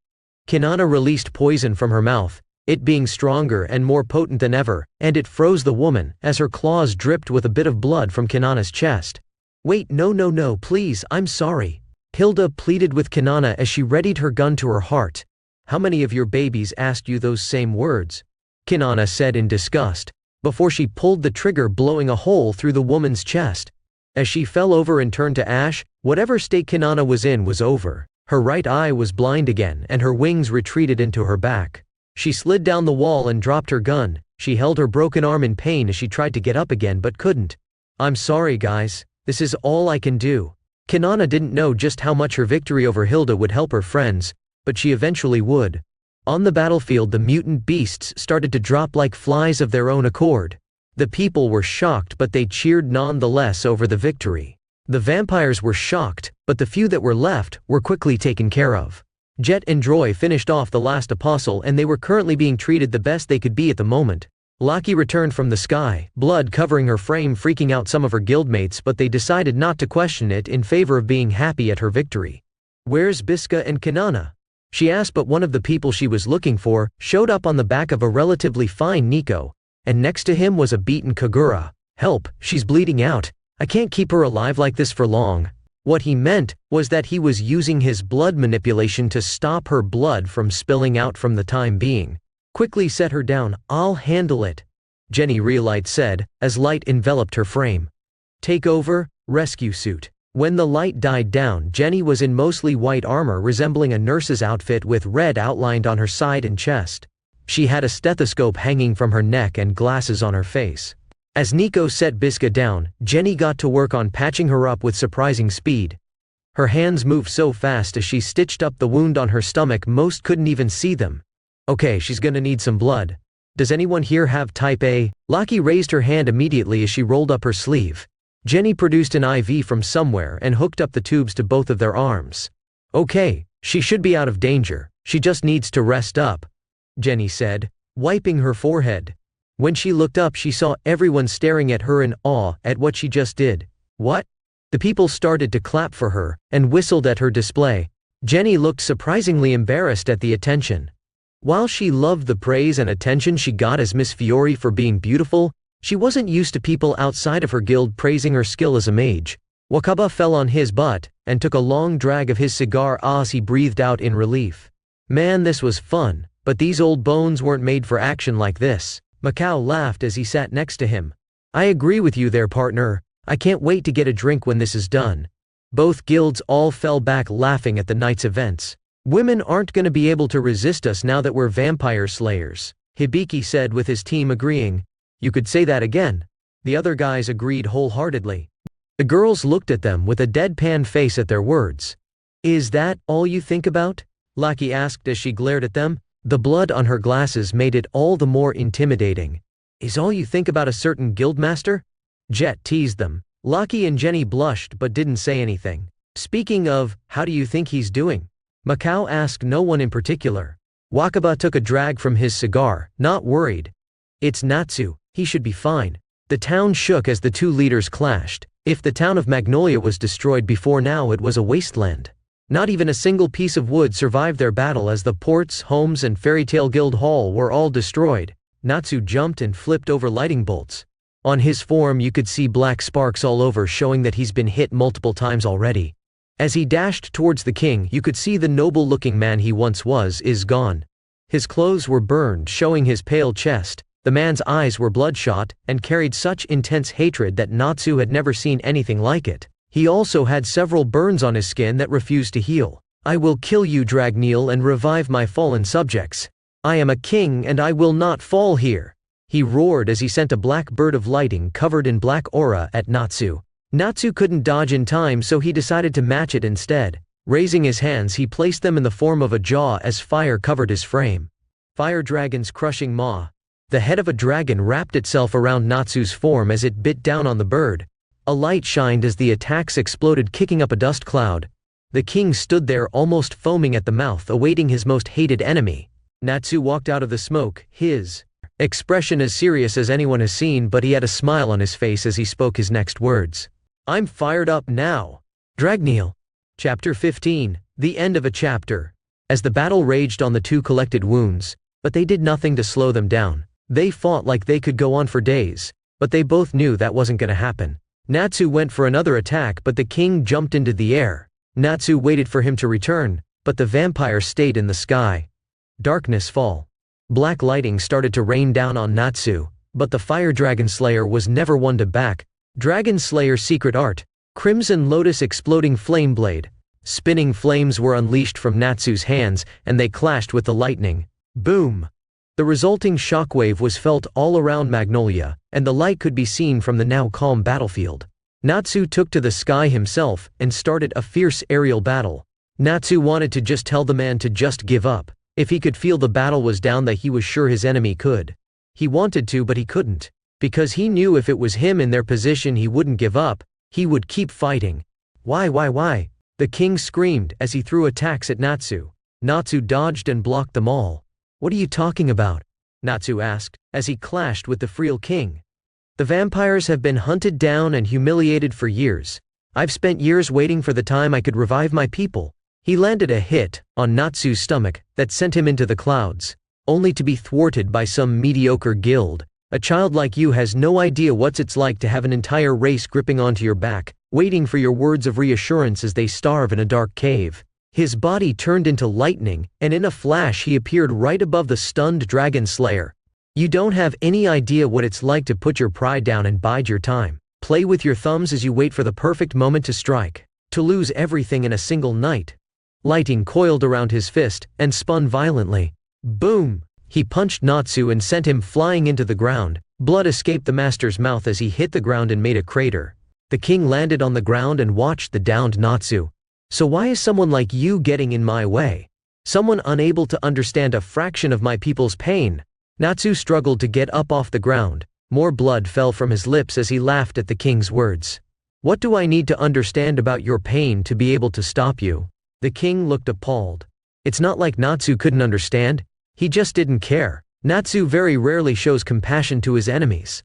Kinana released poison from her mouth, it being stronger and more potent than ever, and it froze the woman, as her claws dripped with a bit of blood from Kinana's chest. "Wait, no, please, I'm sorry." Hilda pleaded with Kinana as she readied her gun to her heart. "How many of your babies asked you those same words?" Kinana said in disgust, before she pulled the trigger, blowing a hole through the woman's chest. As she fell over and turned to ash, whatever state Kinana was in was over. Her right eye was blind again, and her wings retreated into her back. She slid down the wall and dropped her gun, She held her broken arm in pain as she tried to get up again but couldn't. "I'm sorry guys, this is all I can do." Kanana didn't know just how much her victory over Hilda would help her friends, but she eventually would. On the battlefield, the mutant beasts started to drop like flies of their own accord. The people were shocked, but they cheered nonetheless over the victory. The vampires were shocked, but the few that were left were quickly taken care of. Jet and Droy finished off the last apostle, and they were currently being treated the best they could be at the moment. Laki returned from the sky, blood covering her frame, freaking out some of her guildmates, but they decided not to question it in favor of being happy at her victory. "Where's Biska and Kanana?" she asked, but one of the people she was looking for showed up on the back of a relatively fine Nico, and next to him was a beaten Kagura. "Help, she's bleeding out. I can't keep her alive like this for long." What he meant was that he was using his blood manipulation to stop her blood from spilling out from the time being. "Quickly set her down, I'll handle it," Jenny Relight said, as light enveloped her frame. "Take over, rescue suit." When the light died down, Jenny was in mostly white armor resembling a nurse's outfit with red outlined on her side and chest. She had a stethoscope hanging from her neck and glasses on her face. As Nico set Biska down, Jenny got to work on patching her up with surprising speed. Her hands moved so fast as she stitched up the wound on her stomach most couldn't even see them. "Okay, she's gonna need some blood. Does anyone here have type A?" Laki raised her hand immediately as she rolled up her sleeve. Jenny produced an IV from somewhere and hooked up the tubes to both of their arms. "Okay, she should be out of danger, she just needs to rest up," Jenny said, wiping her forehead. When she looked up, she saw everyone staring at her in awe at what she just did. "What?" The people started to clap for her and whistled at her display. Jenny looked surprisingly embarrassed at the attention. While she loved the praise and attention she got as Miss Fiore for being beautiful, she wasn't used to people outside of her guild praising her skill as a mage. Wakaba fell on his butt and took a long drag of his cigar as he breathed out in relief. "Man, this was fun, but these old bones weren't made for action like this." Macau laughed as he sat next to him. "I agree with you there, partner. I can't wait to get a drink when this is done." Both guilds all fell back laughing at the night's events. "Women aren't gonna be able to resist us now that we're vampire slayers," Hibiki said with his team agreeing. "You could say that again." The other guys agreed wholeheartedly. The girls looked at them with a deadpan face at their words. "Is that all you think about?" Laki asked as she glared at them. The blood on her glasses made it all the more intimidating. "Is all you think about a certain guildmaster?" Jet teased them. Laki and Jenny blushed but didn't say anything. "Speaking of, how do you think he's doing?" Macau asked no one in particular. Wakaba took a drag from his cigar, not worried. "It's Natsu, he should be fine." The town shook as the two leaders clashed. If the town of Magnolia was destroyed before now, it was a wasteland. Not even a single piece of wood survived their battle as the ports, homes, and Fairytale Guild Hall were all destroyed. Natsu jumped and flipped over lightning bolts. On his form you could see black sparks all over, showing that he's been hit multiple times already. As he dashed towards the king, you could see the noble-looking man he once was is gone. His clothes were burned, showing his pale chest. The man's eyes were bloodshot, and carried such intense hatred that Natsu had never seen anything like it. He also had several burns on his skin that refused to heal. "I will kill you, Dragneel, and revive my fallen subjects. I am a king and I will not fall here," he roared as he sent a black bird of lighting covered in black aura at Natsu. Natsu couldn't dodge in time, so he decided to match it instead. Raising his hands, he placed them in the form of a jaw as fire covered his frame. Fire Dragon's crushing maw. The head of a dragon wrapped itself around Natsu's form as it bit down on the bird. A light shined as the attacks exploded, kicking up a dust cloud. The king stood there almost foaming at the mouth, awaiting his most hated enemy. Natsu walked out of the smoke, his expression as serious as anyone has seen, but he had a smile on his face as he spoke his next words. "I'm fired up now." Dragneel. Chapter 15, the end of a chapter. As the battle raged on, the two collected wounds, but they did nothing to slow them down. They fought like they could go on for days, but they both knew that wasn't gonna happen. Natsu went for another attack, but the king jumped into the air. Natsu waited for him to return, but the vampire stayed in the sky. Darkness fall. Black lighting started to rain down on Natsu, but the Fire Dragon Slayer was never one to back. Dragon Slayer secret art. Crimson Lotus exploding flame blade. Spinning flames were unleashed from Natsu's hands, and they clashed with the lightning. Boom! The resulting shockwave was felt all around Magnolia, and the light could be seen from the now calm battlefield. Natsu took to the sky himself and started a fierce aerial battle. Natsu wanted to just tell the man to just give up. If he could feel the battle was down, that he was sure his enemy could. He wanted to, but he couldn't. Because he knew if it was him in their position, he wouldn't give up. He would keep fighting. Why? The king screamed as he threw attacks at Natsu. Natsu dodged and blocked them all. What are you talking about? Natsu asked, as he clashed with the frail king. The vampires have been hunted down and humiliated for years. I've spent years waiting for the time I could revive my people. He landed a hit on Natsu's stomach that sent him into the clouds, only to be thwarted by some mediocre guild. A child like you has no idea what it's like to have an entire race gripping onto your back, waiting for your words of reassurance as they starve in a dark cave. His body turned into lightning, and in a flash he appeared right above the stunned dragon slayer. You don't have any idea what it's like to put your pride down and bide your time. Play with your thumbs as you wait for the perfect moment to strike. To lose everything in a single night. Lightning coiled around his fist and spun violently. Boom! He punched Natsu and sent him flying into the ground. Blood escaped the master's mouth as he hit the ground and made a crater. The king landed on the ground and watched the downed Natsu. So why is someone like you getting in my way? Someone unable to understand a fraction of my people's pain. Natsu struggled to get up off the ground. More blood fell from his lips as he laughed at the king's words. What do I need to understand about your pain to be able to stop you? The king looked appalled. It's not like Natsu couldn't understand. He just didn't care. Natsu very rarely shows compassion to his enemies.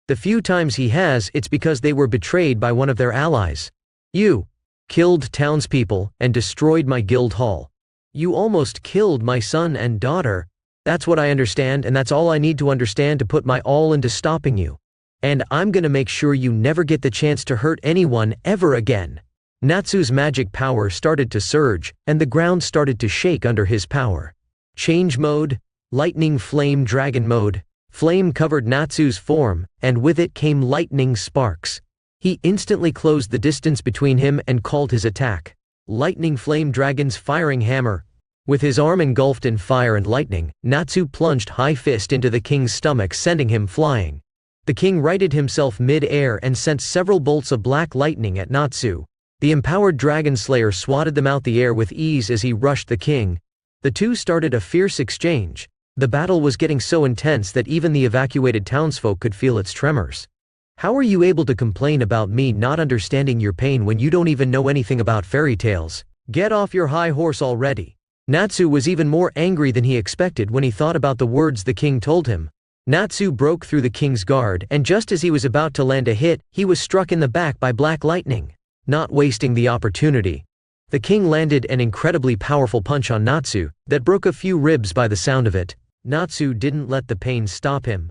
The few times he has, it's because they were betrayed by one of their allies. You killed townspeople and destroyed my guild hall. You almost killed my son and daughter. That's what I understand, and that's all I need to understand to put my all into stopping you. And I'm gonna make sure you never get the chance to hurt anyone ever again. Natsu's magic power started to surge, and the ground started to shake under his power. Change mode, lightning flame dragon mode. Flame covered Natsu's form, and with it came lightning sparks. He instantly closed the distance between him and called his attack. Lightning flame dragon's firing hammer. With his arm engulfed in fire and lightning, Natsu plunged high fist into the king's stomach, sending him flying. The king righted himself mid-air and sent several bolts of black lightning at Natsu. The empowered dragon slayer swatted them out the air with ease as he rushed the king. The two started a fierce exchange. The battle was getting so intense that even the evacuated townsfolk could feel its tremors. How are you able to complain about me not understanding your pain when you don't even know anything about fairy tales? Get off your high horse already. Natsu was even more angry than he expected when he thought about the words the king told him. Natsu broke through the king's guard, and just as he was about to land a hit, he was struck in the back by black lightning. Not wasting the opportunity, the king landed an incredibly powerful punch on Natsu that broke a few ribs by the sound of it. Natsu didn't let the pain stop him.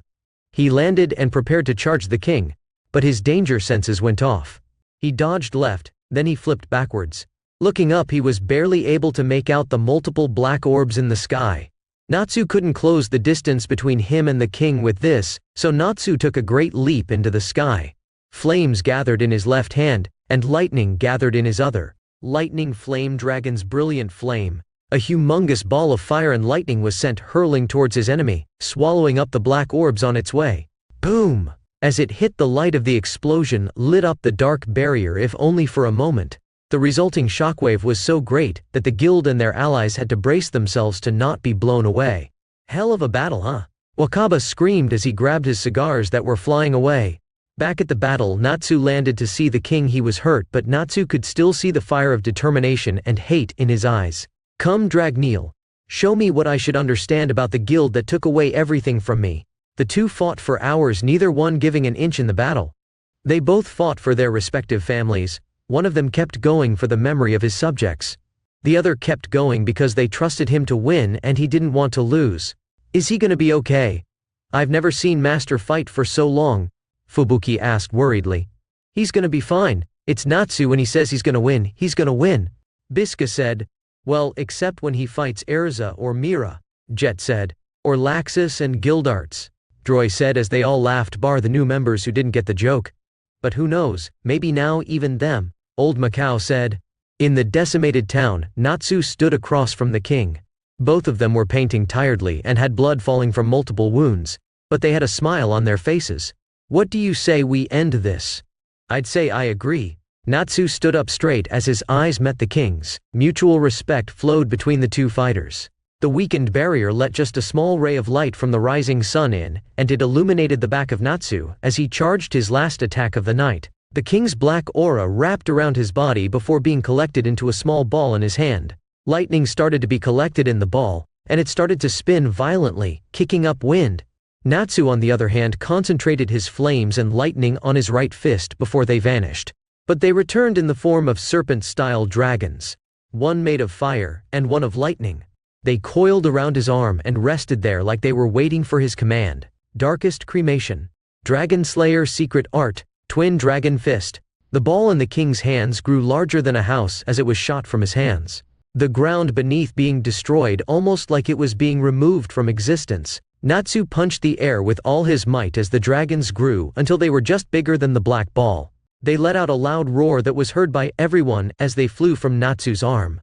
He landed and prepared to charge the king, but his danger senses went off. He dodged left, then he flipped backwards. Looking up, he was barely able to make out the multiple black orbs in the sky. Natsu couldn't close the distance between him and the king with this, so Natsu took a great leap into the sky. Flames gathered in his left hand, and lightning gathered in his other. Lightning flame dragon's brilliant flame. A humongous ball of fire and lightning was sent hurling towards his enemy, swallowing up the black orbs on its way. Boom! As it hit, the light of the explosion lit up the dark barrier, if only for a moment. The resulting shockwave was so great that the guild and their allies had to brace themselves to not be blown away. Hell of a battle, huh? Wakaba screamed as he grabbed his cigars that were flying away. Back at the battle, Natsu landed to see the king. He was hurt, but Natsu could still see the fire of determination and hate in his eyes. Come, Dragneel. Show me what I should understand about the guild that took away everything from me. The two fought for hours, neither one giving an inch in the battle. They both fought for their respective families. One of them kept going for the memory of his subjects. The other kept going because they trusted him to win and he didn't want to lose. Is he gonna be okay? I've never seen Master fight for so long, Fubuki asked worriedly. He's gonna be fine. It's Natsu. When he says he's gonna win, he's gonna win. Biska said. Well, except when he fights Erza or Mira, Jet said. Or Laxus and Gildarts, Droy said as they all laughed, bar the new members who didn't get the joke. But who knows, maybe now even them, Old Macau said. In the decimated town, Natsu stood across from the king. Both of them were painting tiredly and had blood falling from multiple wounds, but they had a smile on their faces. "What do you say we end this?" "I'd say I agree." Natsu stood up straight as his eyes met the king's. Mutual respect flowed between the two fighters. The weakened barrier let just a small ray of light from the rising sun in, and it illuminated the back of Natsu as he charged his last attack of the night. The king's black aura wrapped around his body before being collected into a small ball in his hand. Lightning started to be collected in the ball, and it started to spin violently, kicking up wind. Natsu, on the other hand, concentrated his flames and lightning on his right fist before they vanished. But they returned in the form of serpent-style dragons, one made of fire and one of lightning. They coiled around his arm and rested there like they were waiting for his command. Darkest cremation. Dragon Slayer secret art. Twin dragon fist. The ball in the king's hands grew larger than a house as it was shot from his hands. The ground beneath being destroyed almost like it was being removed from existence. Natsu punched the air with all his might as the dragons grew until they were just bigger than the black ball. They let out a loud roar that was heard by everyone as they flew from Natsu's arm.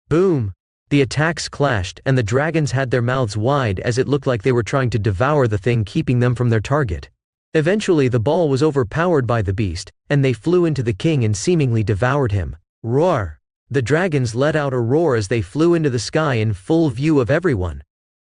Boom! The attacks clashed and the dragons had their mouths wide as it looked like they were trying to devour the thing keeping them from their target. Eventually the ball was overpowered by the beast, and they flew into the king and seemingly devoured him. Roar! The dragons let out a roar as they flew into the sky in full view of everyone.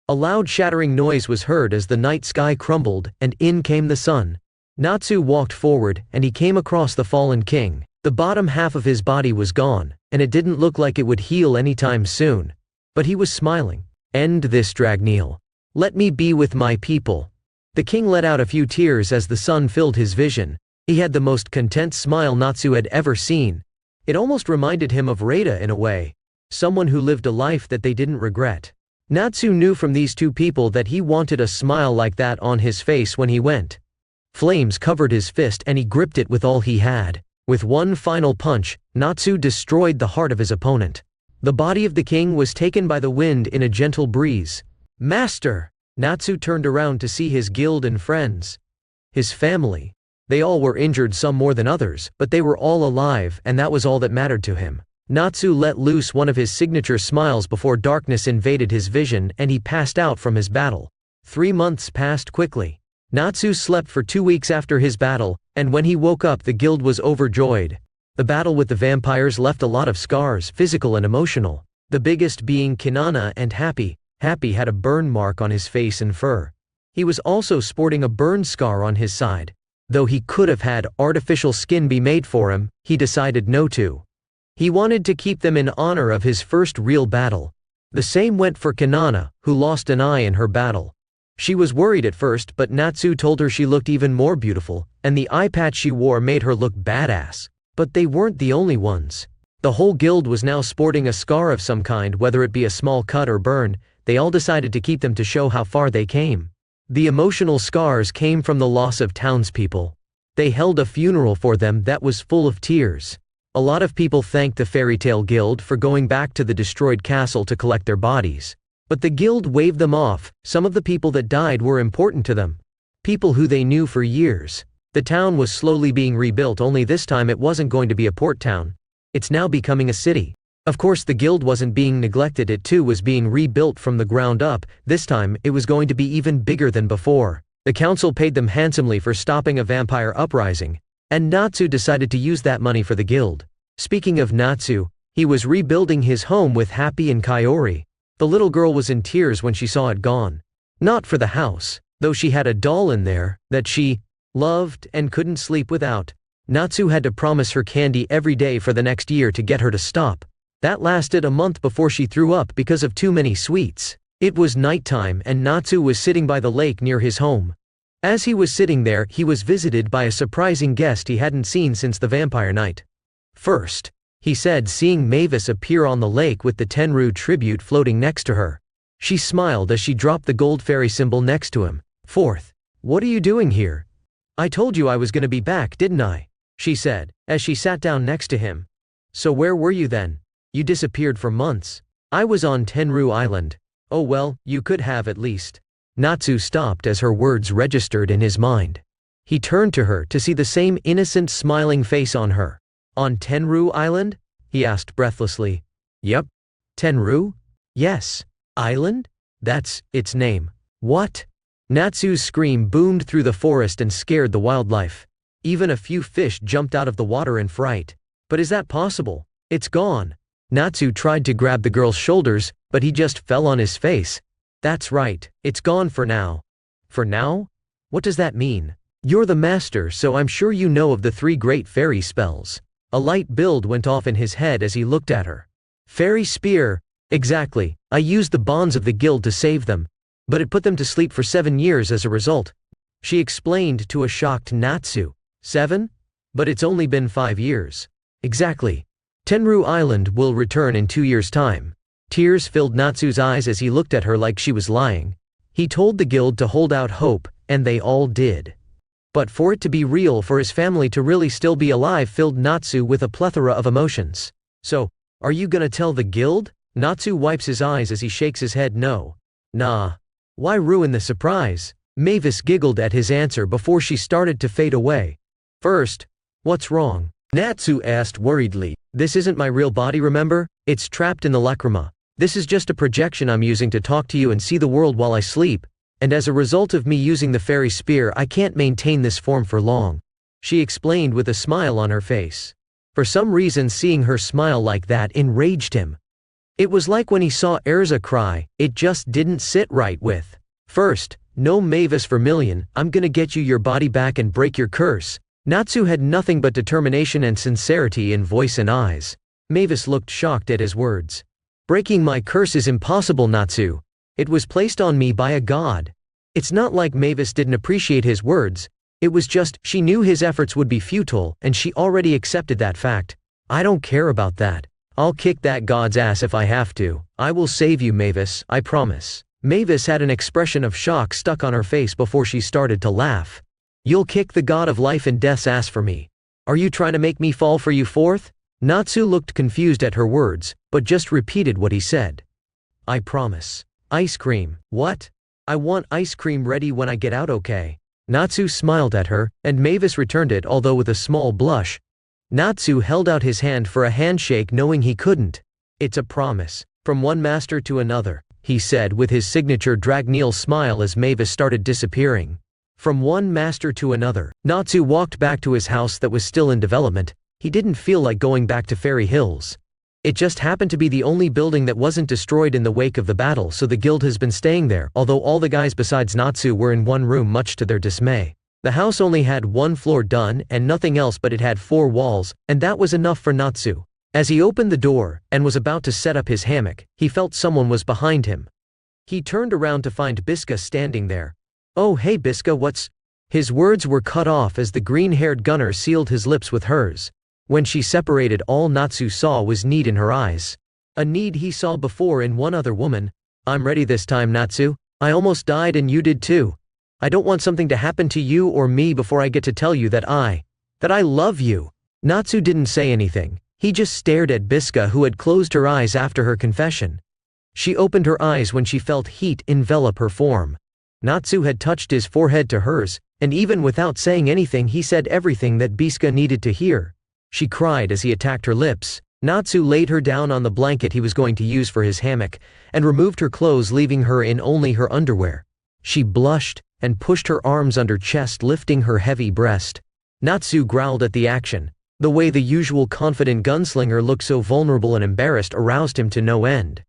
A loud shattering noise was heard as the night sky crumbled, and in came the sun. Natsu walked forward, and he came across the fallen king. The bottom half of his body was gone, and it didn't look like it would heal anytime soon. But he was smiling. "End this, Dragneel. Let me be with my people." The king let out a few tears as the sun filled his vision. He had the most content smile Natsu had ever seen. It almost reminded him of Rada in a way. Someone who lived a life that they didn't regret. Natsu knew from these two people that he wanted a smile like that on his face when he went. Flames covered his fist and he gripped it with all he had. With one final punch, Natsu destroyed the heart of his opponent. The body of the king was taken by the wind in a gentle breeze. "Master!" Natsu turned around to see his guild and friends. His family. They all were injured, some more than others, but they were all alive, and that was all that mattered to him. Natsu let loose one of his signature smiles before darkness invaded his vision and he passed out from his battle. 3 months passed quickly. Natsu slept for 2 weeks after his battle, and when he woke up the guild was overjoyed. The battle with the vampires left a lot of scars, physical and emotional. The biggest being Kinana and Happy. Happy had a burn mark on his face and fur. He was also sporting a burn scar on his side. Though he could have had artificial skin be made for him, he decided no to. He wanted to keep them in honor of his first real battle. The same went for Kinana, who lost an eye in her battle. She was worried at first, but Natsu told her she looked even more beautiful, and the eye patch she wore made her look badass. But they weren't the only ones. The whole guild was now sporting a scar of some kind, whether it be a small cut or burn. They all decided to keep them to show how far they came. The emotional scars came from the loss of townspeople. They held a funeral for them that was full of tears. A lot of people thanked the Fairy Tale Guild for going back to the destroyed castle to collect their bodies. But the guild waved them off. Some of the people that died were important to them. People who they knew for years. The town was slowly being rebuilt, only this time it wasn't going to be a port town. It's now becoming a city. Of course the guild wasn't being neglected, it too was being rebuilt from the ground up. This time, it was going to be even bigger than before. The council paid them handsomely for stopping a vampire uprising, and Natsu decided to use that money for the guild. Speaking of Natsu, he was rebuilding his home with Happy and Kaori. The little girl was in tears when she saw it gone. Not for the house, though she had a doll in there that she loved and couldn't sleep without. Natsu had to promise her candy every day for the next year to get her to stop. That lasted a month before she threw up because of too many sweets. It was nighttime and Natsu was sitting by the lake near his home. As he was sitting there, he was visited by a surprising guest he hadn't seen since the vampire night. First, he said, seeing Mavis appear on the lake with the Tenru tribute floating next to her. She smiled as she dropped the gold fairy symbol next to him. Fourth, "What are you doing here?" "I told you I was gonna be back, didn't I?" she said, as she sat down next to him. "So where were you then? You disappeared for months." "I was on Tenru Island." "Oh well, you could have at least." Natsu stopped as her words registered in his mind. He turned to her to see the same innocent smiling face on her. "On Tenru Island?" he asked breathlessly. "Yep." "Tenru?" "Yes." Island? That's its name. What? Natsu's scream boomed through the forest and scared the wildlife. Even a few fish jumped out of the water in fright. But is that possible? It's gone. Natsu tried to grab the girl's shoulders, but he just fell on his face. That's right, it's gone for now. For now? What does that mean? You're the master, so I'm sure you know of the 3 great fairy spells. A light bulb went off in his head as he looked at her. Fairy spear. Exactly, I used the bonds of the guild to save them, but it put them to sleep for 7 years as a result. She explained to a shocked Natsu. 7? But it's only been 5 years. Exactly. Tenru Island will return in 2 years' time. Tears filled Natsu's eyes as he looked at her like she was lying. He told the guild to hold out hope, and they all did. But for it to be real, for his family to really still be alive, filled Natsu with a plethora of emotions. So, are you gonna tell the guild? Natsu wipes his eyes as he shakes his head no. Nah. Why ruin the surprise? Mavis giggled at his answer before she started to fade away. First, what's wrong? Natsu asked worriedly. This isn't my real body, remember? It's trapped in the lacrima. This is just a projection I'm using to talk to you and see the world while I sleep. And as a result of me using the fairy spear, I can't maintain this form for long. She explained with a smile on her face. For some reason, seeing her smile like that enraged him. It was like when he saw Erza cry, it just didn't sit right with. First, no Mavis Vermilion, I'm gonna get you your body back and break your curse. Natsu had nothing but determination and sincerity in voice and eyes. Mavis looked shocked at his words. Breaking my curse is impossible, Natsu. It was placed on me by a god. It's not like Mavis didn't appreciate his words. It was just, she knew his efforts would be futile, and she already accepted that fact. I don't care about that. I'll kick that god's ass if I have to. I will save you, Mavis, I promise. Mavis had an expression of shock stuck on her face before she started to laugh. You'll kick the god of life and death's ass for me. Are you trying to make me fall for you fourth? Natsu looked confused at her words, but just repeated what he said. I promise. Ice cream. What? I want ice cream ready when I get out, okay? Natsu smiled at her, and Mavis returned it, although with a small blush. Natsu held out his hand for a handshake, knowing he couldn't. It's a promise. From one master to another, he said with his signature Dragneel smile as Mavis started disappearing. From one master to another, Natsu walked back to his house that was still in development. He didn't feel like going back to Fairy Hills. It just happened to be the only building that wasn't destroyed in the wake of the battle, so the guild has been staying there, although all the guys besides Natsu were in one room, much to their dismay. The house only had 1 floor done and nothing else, but it had 4 walls, and that was enough for Natsu. As he opened the door and was about to set up his hammock, he felt someone was behind him. He turned around to find Biska standing there. Oh hey Biska, what's… His words were cut off as the green-haired gunner sealed his lips with hers. When she separated, all Natsu saw was need in her eyes. A need he saw before in one other woman. I'm ready this time, Natsu. I almost died and you did too. I don't want something to happen to you or me before I get to tell you that I love you. Natsu didn't say anything. He just stared at Biska, who had closed her eyes after her confession. She opened her eyes when she felt heat envelop her form. Natsu had touched his forehead to hers, and even without saying anything he said everything that Biska needed to hear. She cried as he attacked her lips. Natsu laid her down on the blanket he was going to use for his hammock, and removed her clothes, leaving her in only her underwear. She blushed and pushed her arms under chest, lifting her heavy breast. Natsu growled at the action. The way the usual confident gunslinger looked so vulnerable and embarrassed aroused him to no end.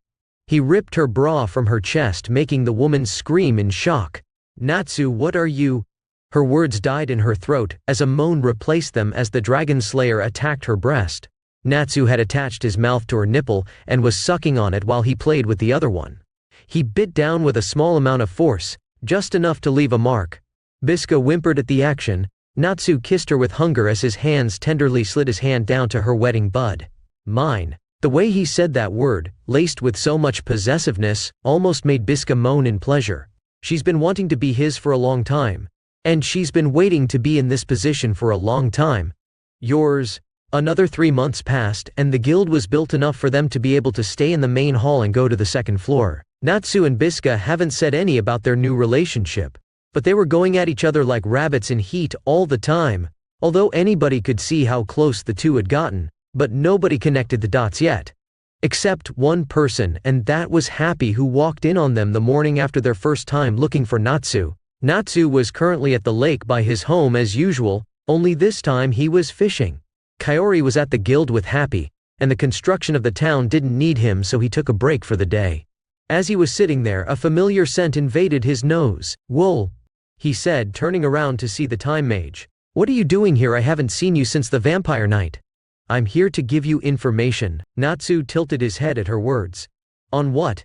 He ripped her bra from her chest, making the woman scream in shock. Natsu, what are you… Her words died in her throat as a moan replaced them as the dragon slayer attacked her breast. Natsu had attached his mouth to her nipple and was sucking on it while he played with the other one. He bit down with a small amount of force, just enough to leave a mark. Biska whimpered at the action. Natsu kissed her with hunger as his hands tenderly slid his hand down to her wedding bud. Mine. The way he said that word, laced with so much possessiveness, almost made Biska moan in pleasure. She's been wanting to be his for a long time. And she's been waiting to be in this position for a long time. Yours. Another 3 months passed, and the guild was built enough for them to be able to stay in the main hall and go to the 2nd floor. Natsu and Biska haven't said any about their new relationship, but they were going at each other like rabbits in heat all the time, although anybody could see how close the two had gotten, but nobody connected the dots yet. Except one person, and that was Happy, who walked in on them the morning after their first time looking for Natsu. Natsu was currently at the lake by his home as usual, only this time he was fishing. Kaori was at the guild with Happy, and the construction of the town didn't need him, so he took a break for the day. As he was sitting there, a familiar scent invaded his nose. "Wool," he said, turning around to see the time mage. "What are you doing here? I haven't seen you since the vampire night." "I'm here to give you information." Natsu tilted his head at her words. "On what?"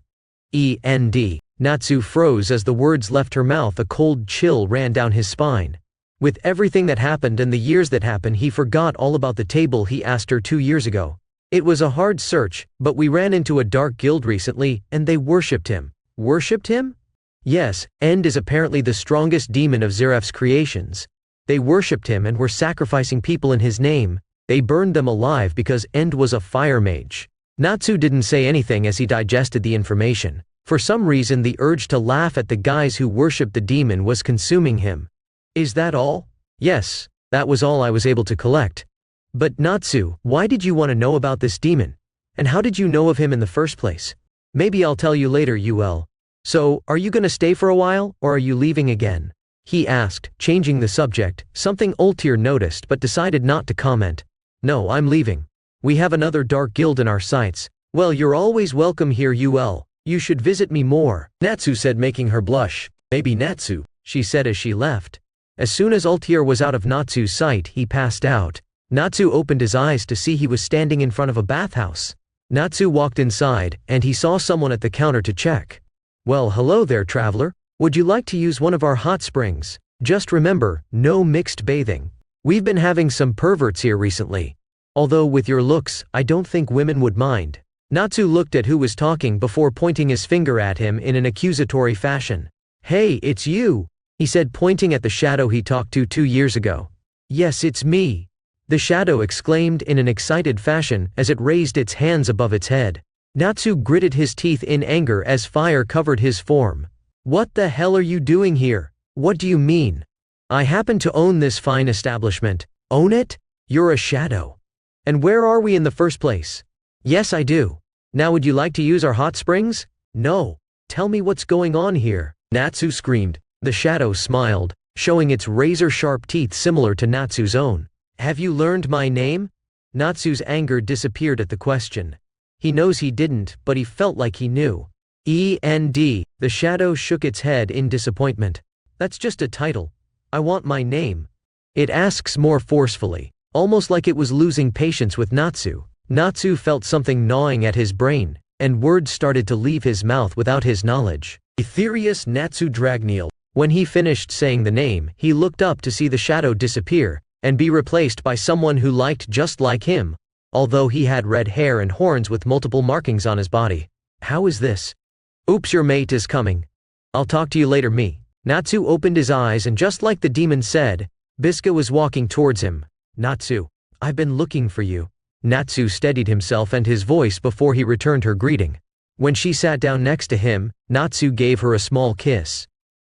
"END." Natsu froze as the words left her mouth. A cold chill ran down his spine. With everything that happened and the years that happened, he forgot all about the table he asked her 2 years ago. "It was a hard search, but we ran into a dark guild recently, and they worshipped him." "Worshipped him?" "Yes, End is apparently the strongest demon of Zeref's creations. They worshipped him and were sacrificing people in his name. They burned them alive because End was a fire mage." Natsu didn't say anything as he digested the information. For some reason, the urge to laugh at the guys who worshipped the demon was consuming him. "Is that all?" "Yes, that was all I was able to collect." "But Natsu, why did you want to know about this demon? And how did you know of him in the first place?" "Maybe I'll tell you later, UL. So, are you gonna stay for a while, or are you leaving again?" he asked, changing the subject, something Ultir noticed but decided not to comment. "No, I'm leaving. We have another dark guild in our sights." "Well, you're always welcome here, UL. You should visit me more," Natsu said, making her blush. "Maybe Natsu," she said as she left. As soon as Ultir was out of Natsu's sight, he passed out. Natsu opened his eyes to see he was standing in front of a bathhouse. Natsu walked inside, and he saw someone at the counter to check. "Well, hello there, traveler. Would you like to use one of our hot springs? Just remember, no mixed bathing. We've been having some perverts here recently. Although with your looks, I don't think women would mind." Natsu looked at who was talking before pointing his finger at him in an accusatory fashion. "Hey, it's you," he said, pointing at the shadow he talked to 2 years ago. "Yes, it's me," the shadow exclaimed in an excited fashion as it raised its hands above its head. Natsu gritted his teeth in anger as fire covered his form. "What the hell are you doing here? What do you mean? I happen to own this fine establishment." "Own it? You're a shadow. And where are we in the first place?" "Yes, I do. Now would you like to use our hot springs?" "No. Tell me what's going on here," Natsu screamed. The shadow smiled, showing its razor-sharp teeth similar to Natsu's own. "Have you learned my name?" Natsu's anger disappeared at the question. He knows he didn't, but he felt like he knew. "END." The shadow shook its head in disappointment. "That's just a title. I want my name." It asks more forcefully, almost like it was losing patience with Natsu. Natsu felt something gnawing at his brain, and words started to leave his mouth without his knowledge. "Etherius Natsu Dragneel." When he finished saying the name, he looked up to see the shadow disappear, and be replaced by someone who looked just like him, although he had red hair and horns with multiple markings on his body. "How is this?" "Oops, your mate is coming. I'll talk to you later, me." Natsu opened his eyes, and just like the demon said, Biska was walking towards him. "Natsu, I've been looking for you." Natsu steadied himself and his voice before he returned her greeting. When she sat down next to him, Natsu gave her a small kiss.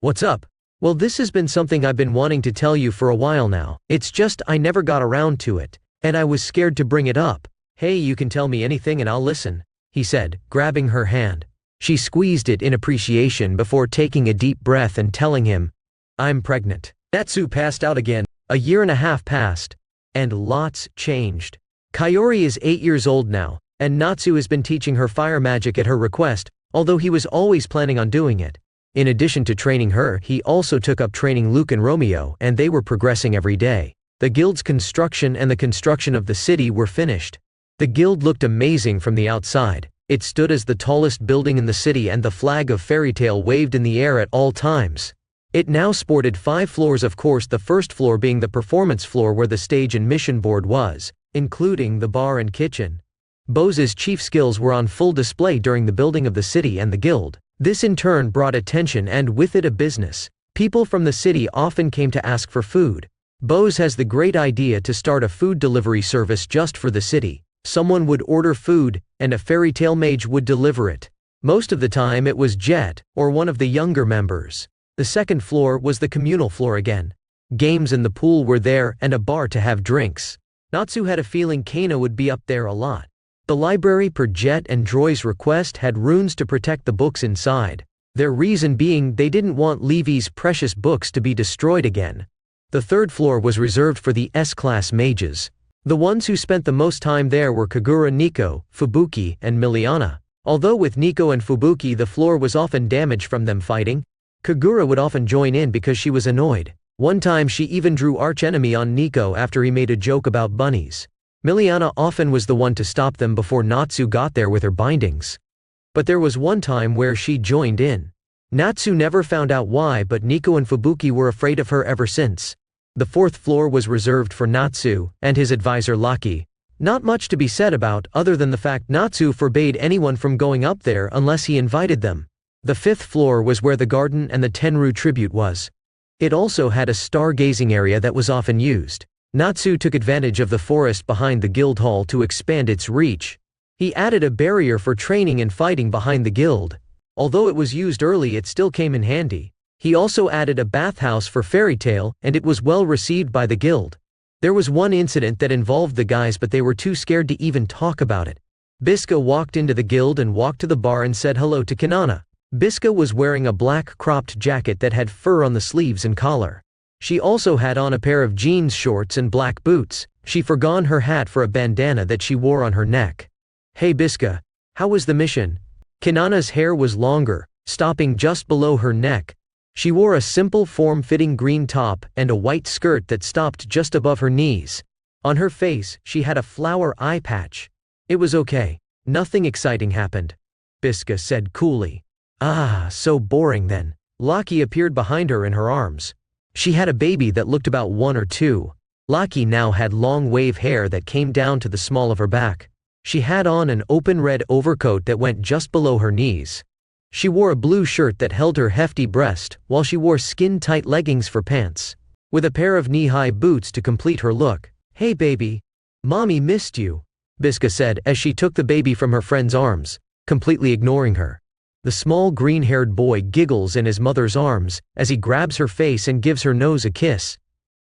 "What's up?" "Well, this has been something I've been wanting to tell you for a while now. It's just I never got around to it, and I was scared to bring it up." "Hey, you can tell me anything and I'll listen," he said, grabbing her hand. She squeezed it in appreciation before taking a deep breath and telling him, "I'm pregnant." Natsu passed out again. A year and a half passed, and lots changed. Kaori is 8 years old now, and Natsu has been teaching her fire magic at her request, although he was always planning on doing it. In addition to training her, he also took up training Luke and Romeo, and they were progressing every day. The guild's construction and the construction of the city were finished. The guild looked amazing from the outside. It stood as the tallest building in the city, and the flag of Fairy Tale waved in the air at all times. It now sported 5 floors, of course, the first floor being the performance floor where the stage and mission board was, including the bar and kitchen. Bose's chief skills were on full display during the building of the city and the guild. This in turn brought attention and with it a business. People from the city often came to ask for food. Bose has the great idea to start a food delivery service just for the city. Someone would order food, and a fairy tale mage would deliver it. Most of the time it was Jet, or one of the younger members. The second floor was the communal floor again. Games in the pool were there, and a bar to have drinks. Natsu had a feeling Kana would be up there a lot. The library per Jet and Droy's request had runes to protect the books inside. Their reason being they didn't want Levy's precious books to be destroyed again. The third floor was reserved for the S-class mages. The ones who spent the most time there were Kagura, Nico, Fubuki, and Miliana. Although with Nico and Fubuki the floor was often damaged from them fighting, Kagura would often join in because she was annoyed. One time she even drew archenemy on Nico after he made a joke about bunnies. Miliana often was the one to stop them before Natsu got there with her bindings. But there was one time where she joined in. Natsu never found out why, but Nico and Fubuki were afraid of her ever since. The fourth floor was reserved for Natsu and his advisor Laki. Not much to be said about other than the fact Natsu forbade anyone from going up there unless he invited them. The fifth floor was where the garden and the Tenru tribute was. It also had a stargazing area that was often used. Natsu took advantage of the forest behind the guild hall to expand its reach. He added a barrier for training and fighting behind the guild. Although it was used early, it still came in handy. He also added a bathhouse for Fairy Tail, and it was well received by the guild. There was one incident that involved the guys, but they were too scared to even talk about it. Biska walked into the guild and walked to the bar and said hello to Kanana. Biska was wearing a black cropped jacket that had fur on the sleeves and collar. She also had on a pair of jeans shorts and black boots. She forgot her hat for a bandana that she wore on her neck. "Hey Biska, how was the mission?" Kanana's hair was longer, stopping just below her neck. She wore a simple form-fitting green top and a white skirt that stopped just above her knees. On her face, she had a flower eye patch. "It was okay. Nothing exciting happened," Biska said coolly. "Ah, so boring then." Laki appeared behind her in her arms. She had a baby that looked about 1 or 2. Laki now had long wave hair that came down to the small of her back. She had on an open red overcoat that went just below her knees. She wore a blue shirt that held her hefty breast, while she wore skin-tight leggings for pants, with a pair of knee-high boots to complete her look. "Hey baby, mommy missed you," Biska said as she took the baby from her friend's arms, completely ignoring her. The small green-haired boy giggles in his mother's arms as he grabs her face and gives her nose a kiss.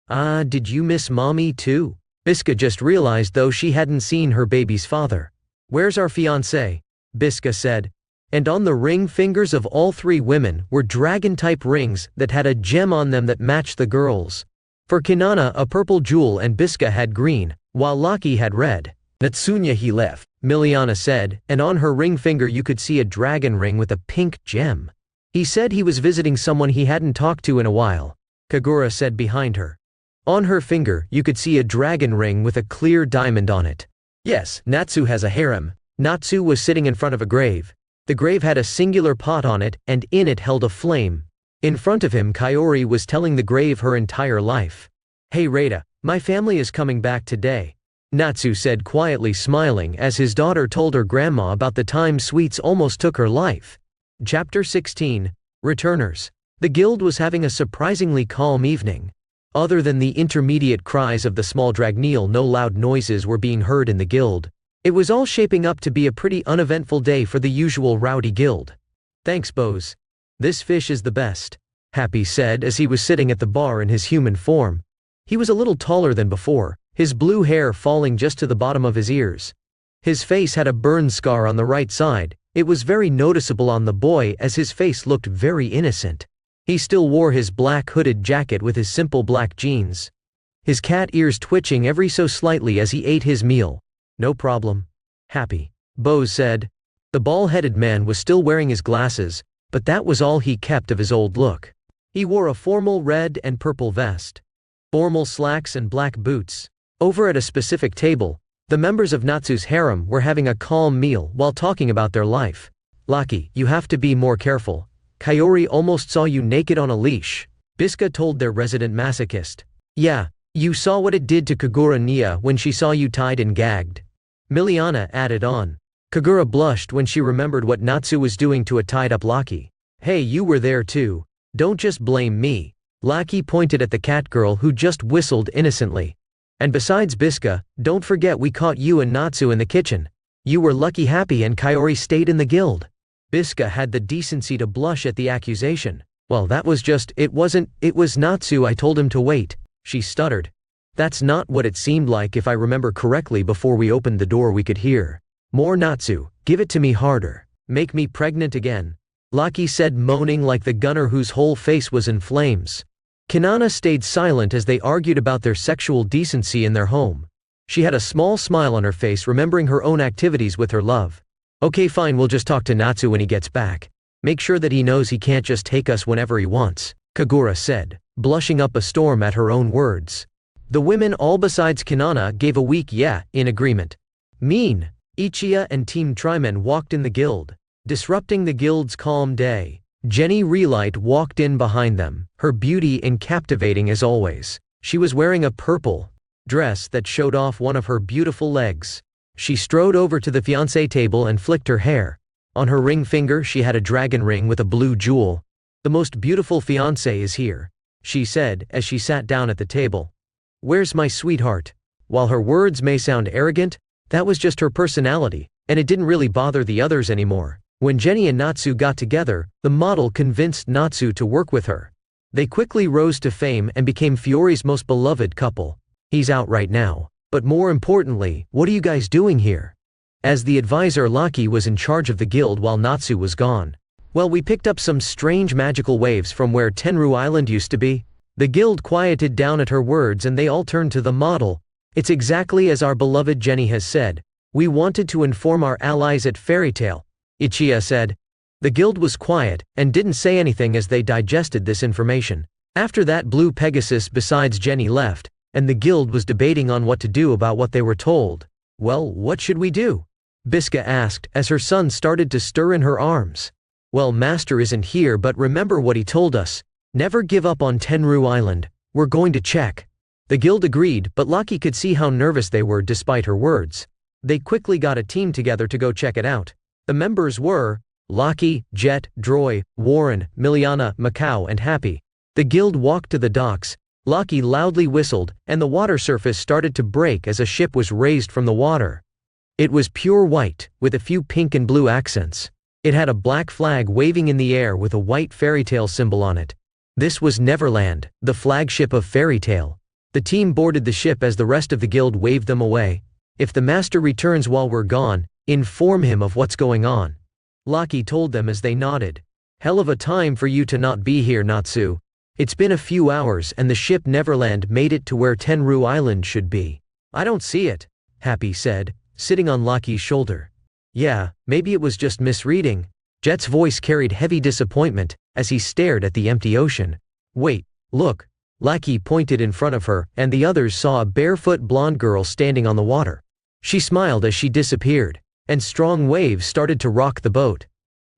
"Ah, did you miss mommy too?" Biska just realized though she hadn't seen her baby's father. "Where's our fiancé?" Biska said. And on the ring fingers of all 3 women were dragon-type rings that had a gem on them that matched the girls. For Kanana a purple jewel and Biska had green, while Laki had red. "Natsunya he left," Miliana said, and on her ring finger you could see a dragon ring with a pink gem. "He said he was visiting someone he hadn't talked to in a while," Kagura said behind her. On her finger you could see a dragon ring with a clear diamond on it. "Yes, Natsu has a harem." Natsu was sitting in front of a grave. The grave had a singular pot on it, and in it held a flame. In front of him Kaori was telling the grave her entire life. "Hey Rada, my family is coming back today," Natsu said quietly, smiling as his daughter told her grandma about the time Sweets almost took her life. Chapter 16. Returners. The guild was having a surprisingly calm evening. Other than the intermediate cries of the small dragneel, no loud noises were being heard in the guild. It was all shaping up to be a pretty uneventful day for the usual rowdy guild. "Thanks Bose. This fish is the best," Happy said as he was sitting at the bar in his human form. He was a little taller than before, his blue hair falling just to the bottom of his ears. His face had a burn scar on the right side. It was very noticeable on the boy as his face looked very innocent. He still wore his black hooded jacket with his simple black jeans. His cat ears twitching every so slightly as he ate his meal. "No problem, Happy," Bose said. The bald-headed man was still wearing his glasses, but that was all he kept of his old look. He wore a formal red and purple vest, formal slacks and black boots. Over at a specific table, the members of Natsu's harem were having a calm meal while talking about their life. "Laki, you have to be more careful. Kaori almost saw you naked on a leash," Biska told their resident masochist. "Yeah, you saw what it did to Kagura Nia when she saw you tied and gagged," Miliana added on. Kagura blushed when she remembered what Natsu was doing to a tied-up Laki. "Hey, you were there too. Don't just blame me." Laki pointed at the cat girl who just whistled innocently. "And besides Biska, don't forget we caught you and Natsu in the kitchen. You were lucky Happy and Kaori stayed in the guild." Biska had the decency to blush at the accusation. "Well, that was just, it was Natsu, I told him to wait," she stuttered. "That's not what it seemed like if I remember correctly. Before we opened the door we could hear." More Natsu, give it to me harder. Make me pregnant again. Laki said, moaning like the gunner whose whole face was in flames. Kanana stayed silent as they argued about their sexual decency in their home. She had a small smile on her face, remembering her own activities with her love. Okay, fine, we'll just talk to Natsu when he gets back. Make sure that he knows he can't just take us whenever he wants, Kagura said, blushing up a storm at her own words. The women, all besides Kanana, gave a weak yeah in agreement. Mean. Ichiya and Team Trimen walked in the guild, disrupting the guild's calm day. Jenny Relight walked in behind them, her beauty and captivating as always. She was wearing a purple dress that showed off one of her beautiful legs. She strode over to the fiancé table and flicked her hair. On her ring finger she had a dragon ring with a blue jewel. The most beautiful fiancé is here, she said as she sat down at the table. Where's my sweetheart? While her words may sound arrogant, that was just her personality, and it didn't really bother the others anymore. When Jenny and Natsu got together, the model convinced Natsu to work with her. They quickly rose to fame and became Fiori's most beloved couple. He's out right now. But more importantly, what are you guys doing here? As the advisor, Laki was in charge of the guild while Natsu was gone. Well, we picked up some strange magical waves from where Tenru Island used to be. The guild quieted down at her words and they all turned to the model. It's exactly as our beloved Jenny has said. We wanted to inform our allies at Fairy Tail, Ichiya said. The guild was quiet and didn't say anything as they digested this information. After that, Blue Pegasus besides Jenny left, and the guild was debating on what to do about what they were told. Well, what should we do? Biska asked as her son started to stir in her arms. Well, Master isn't here, but remember what he told us. Never give up on Tenru Island. We're going to check. The guild agreed, but Laki could see how nervous they were despite her words. They quickly got a team together to go check it out. The members were Laki, Jet, Droy, Warren, Miliana, Macau and Happy. The guild walked to the docks. Laki loudly whistled, and the water surface started to break as a ship was raised from the water. It was pure white, with a few pink and blue accents. It had a black flag waving in the air with a white fairy tale symbol on it. This was Neverland, the flagship of Fairy Tail. The team boarded the ship as the rest of the guild waved them away. If the master returns while we're gone, inform him of what's going on, Laki told them as they nodded. Hell of a time for you to not be here, Natsu. It's been a few hours and the ship Neverland made it to where Tenru Island should be. I don't see it, Happy said, sitting on Laki's shoulder. Yeah, maybe it was just misreading. Jet's voice carried heavy disappointment as he stared at the empty ocean. Wait, look. Laki pointed in front of her, and the others saw a barefoot blonde girl standing on the water. She smiled as she disappeared, and strong waves started to rock the boat.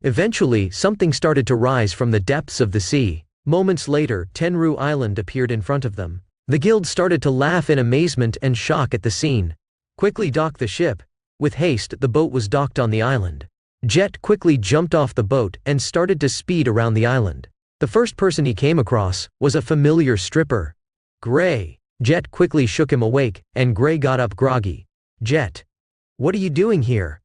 Eventually, something started to rise from the depths of the sea. Moments later, Tenru Island appeared in front of them. The guild started to laugh in amazement and shock at the scene. Quickly dock the ship. With haste, the boat was docked on the island. Jet quickly jumped off the boat and started to speed around the island. The first person he came across was a familiar stripper. Gray. Jet quickly shook him awake, and Gray got up groggy. Jet. What are you doing here?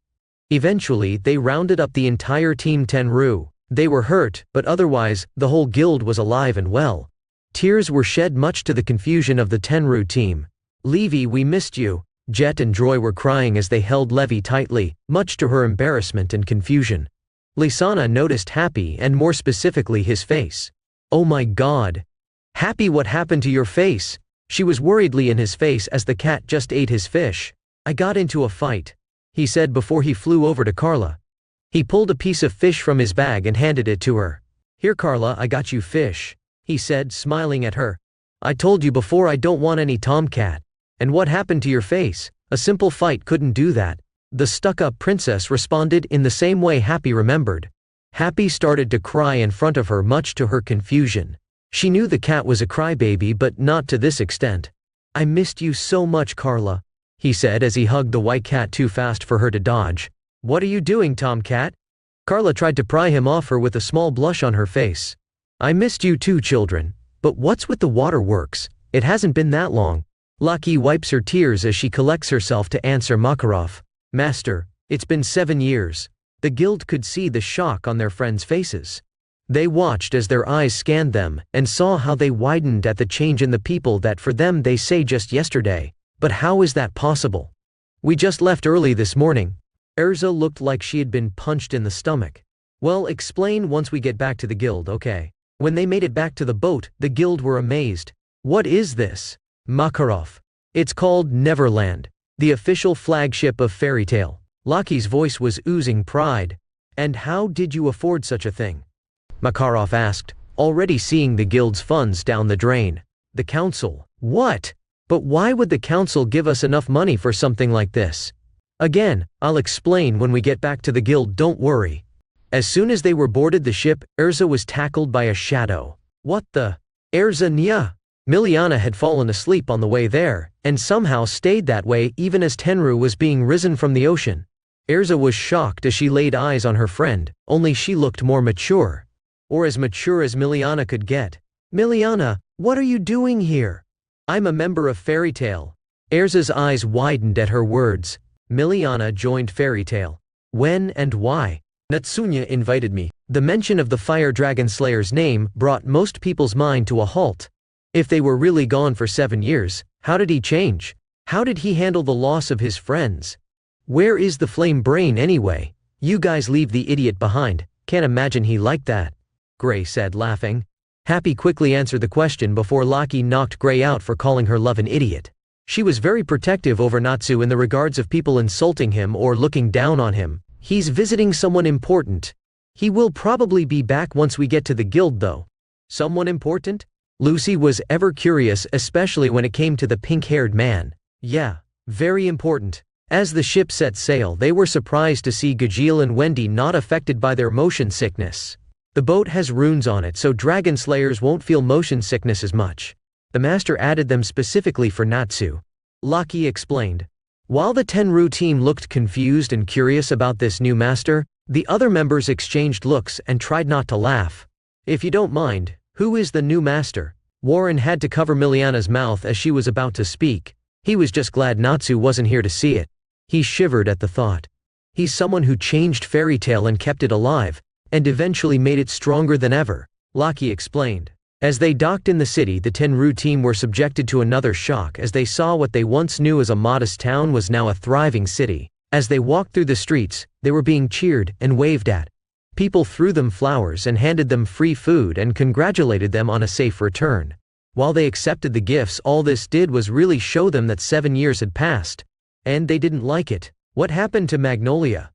Eventually, they rounded up the entire Team Tenru. They were hurt, but otherwise, the whole guild was alive and well. Tears were shed much to the confusion of the Tenru team. Levi, we missed you. Jet and Droy were crying as they held Levi tightly, much to her embarrassment and confusion. Lisana noticed Happy and more specifically his face. Oh my god. Happy, what happened to your face? She was worriedly in his face as the cat just ate his fish. I got into a fight, he said before he flew over to Carla. He pulled a piece of fish from his bag and handed it to her. Here Carla, I got you fish, he said, smiling at her. I told you before I don't want any tomcat. And what happened to your face? A simple fight couldn't do that. The stuck-up princess responded in the same way Happy remembered. Happy started to cry in front of her, much to her confusion. She knew the cat was a crybaby, but not to this extent. I missed you so much, Carla, he said as he hugged the white cat too fast for her to dodge. What are you doing, Tomcat? Carla tried to pry him off her with a small blush on her face. I missed you too, children. But what's with the waterworks? It hasn't been that long. Laki wipes her tears as she collects herself to answer Makarov. Master, it's been 7 years. The guild could see the shock on their friends' faces. They watched as their eyes scanned them and saw how they widened at the change in the people that for them they say just yesterday. But how is that possible? We just left early this morning. Erza looked like she had been punched in the stomach. Well, explain once we get back to the guild, okay? When they made it back to the boat, the guild were amazed. What is this? Makarov. It's called Neverland, the official flagship of Fairy Tail. Lucky's voice was oozing pride. And how did you afford such a thing? Makarov asked, already seeing the guild's funds down the drain. The council. What? But why would the council give us enough money for something like this? Again, I'll explain when we get back to the guild, don't worry. As soon as they were boarded the ship, Erza was tackled by a shadow. What the? Erza Nya? Miliana had fallen asleep on the way there, and somehow stayed that way even as Tenru was being risen from the ocean. Erza was shocked as she laid eyes on her friend, only she looked more mature. Or as mature as Miliana could get. Miliana, what are you doing here? I'm a member of Fairy Tail. Erza's eyes widened at her words. Miliana joined Fairy Tail. When and why? Natsunya invited me. The mention of the Fire Dragon Slayer's name brought most people's mind to a halt. If they were really gone for 7 years, how did he change? How did he handle the loss of his friends? Where is the flame brain anyway? You guys leave the idiot behind. Can't imagine he liked that. Gray said, laughing. Happy quickly answered the question before Lucky knocked Gray out for calling her love an idiot. She was very protective over Natsu in the regards of people insulting him or looking down on him. He's visiting someone important. He will probably be back once we get to the guild though. Someone important? Lucy was ever curious, especially when it came to the pink-haired man. Yeah, very important. As the ship set sail, they were surprised to see Gajeel and Wendy not affected by their motion sickness. The boat has runes on it, so dragon slayers won't feel motion sickness as much. The master added them specifically for Natsu. Lucky explained. While the Tenru team looked confused and curious about this new master, the other members exchanged looks and tried not to laugh. If you don't mind, who is the new master? Warren had to cover Miliana's mouth as she was about to speak. He was just glad Natsu wasn't here to see it. He shivered at the thought. He's someone who changed Fairy Tail and kept it alive, and eventually made it stronger than ever, Lucky explained. As they docked in the city, the Tenru team were subjected to another shock as they saw what they once knew as a modest town was now a thriving city. As they walked through the streets, they were being cheered and waved at. People threw them flowers and handed them free food and congratulated them on a safe return. While they accepted the gifts, all this did was really show them that 7 years had passed. And they didn't like it. What happened to Magnolia?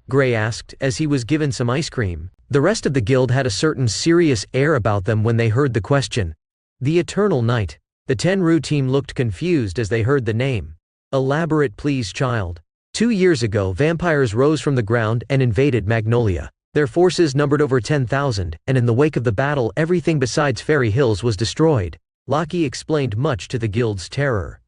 Gray asked as he was given some ice cream. The rest of the guild had a certain serious air about them when they heard the question. The Eternal Night. The Tenru team looked confused as they heard the name. Elaborate please, child. 2 years ago, vampires rose from the ground and invaded Magnolia. Their forces numbered over 10,000, and in the wake of the battle, everything besides Fairy Hills was destroyed. Lucky explained, much to the guild's terror.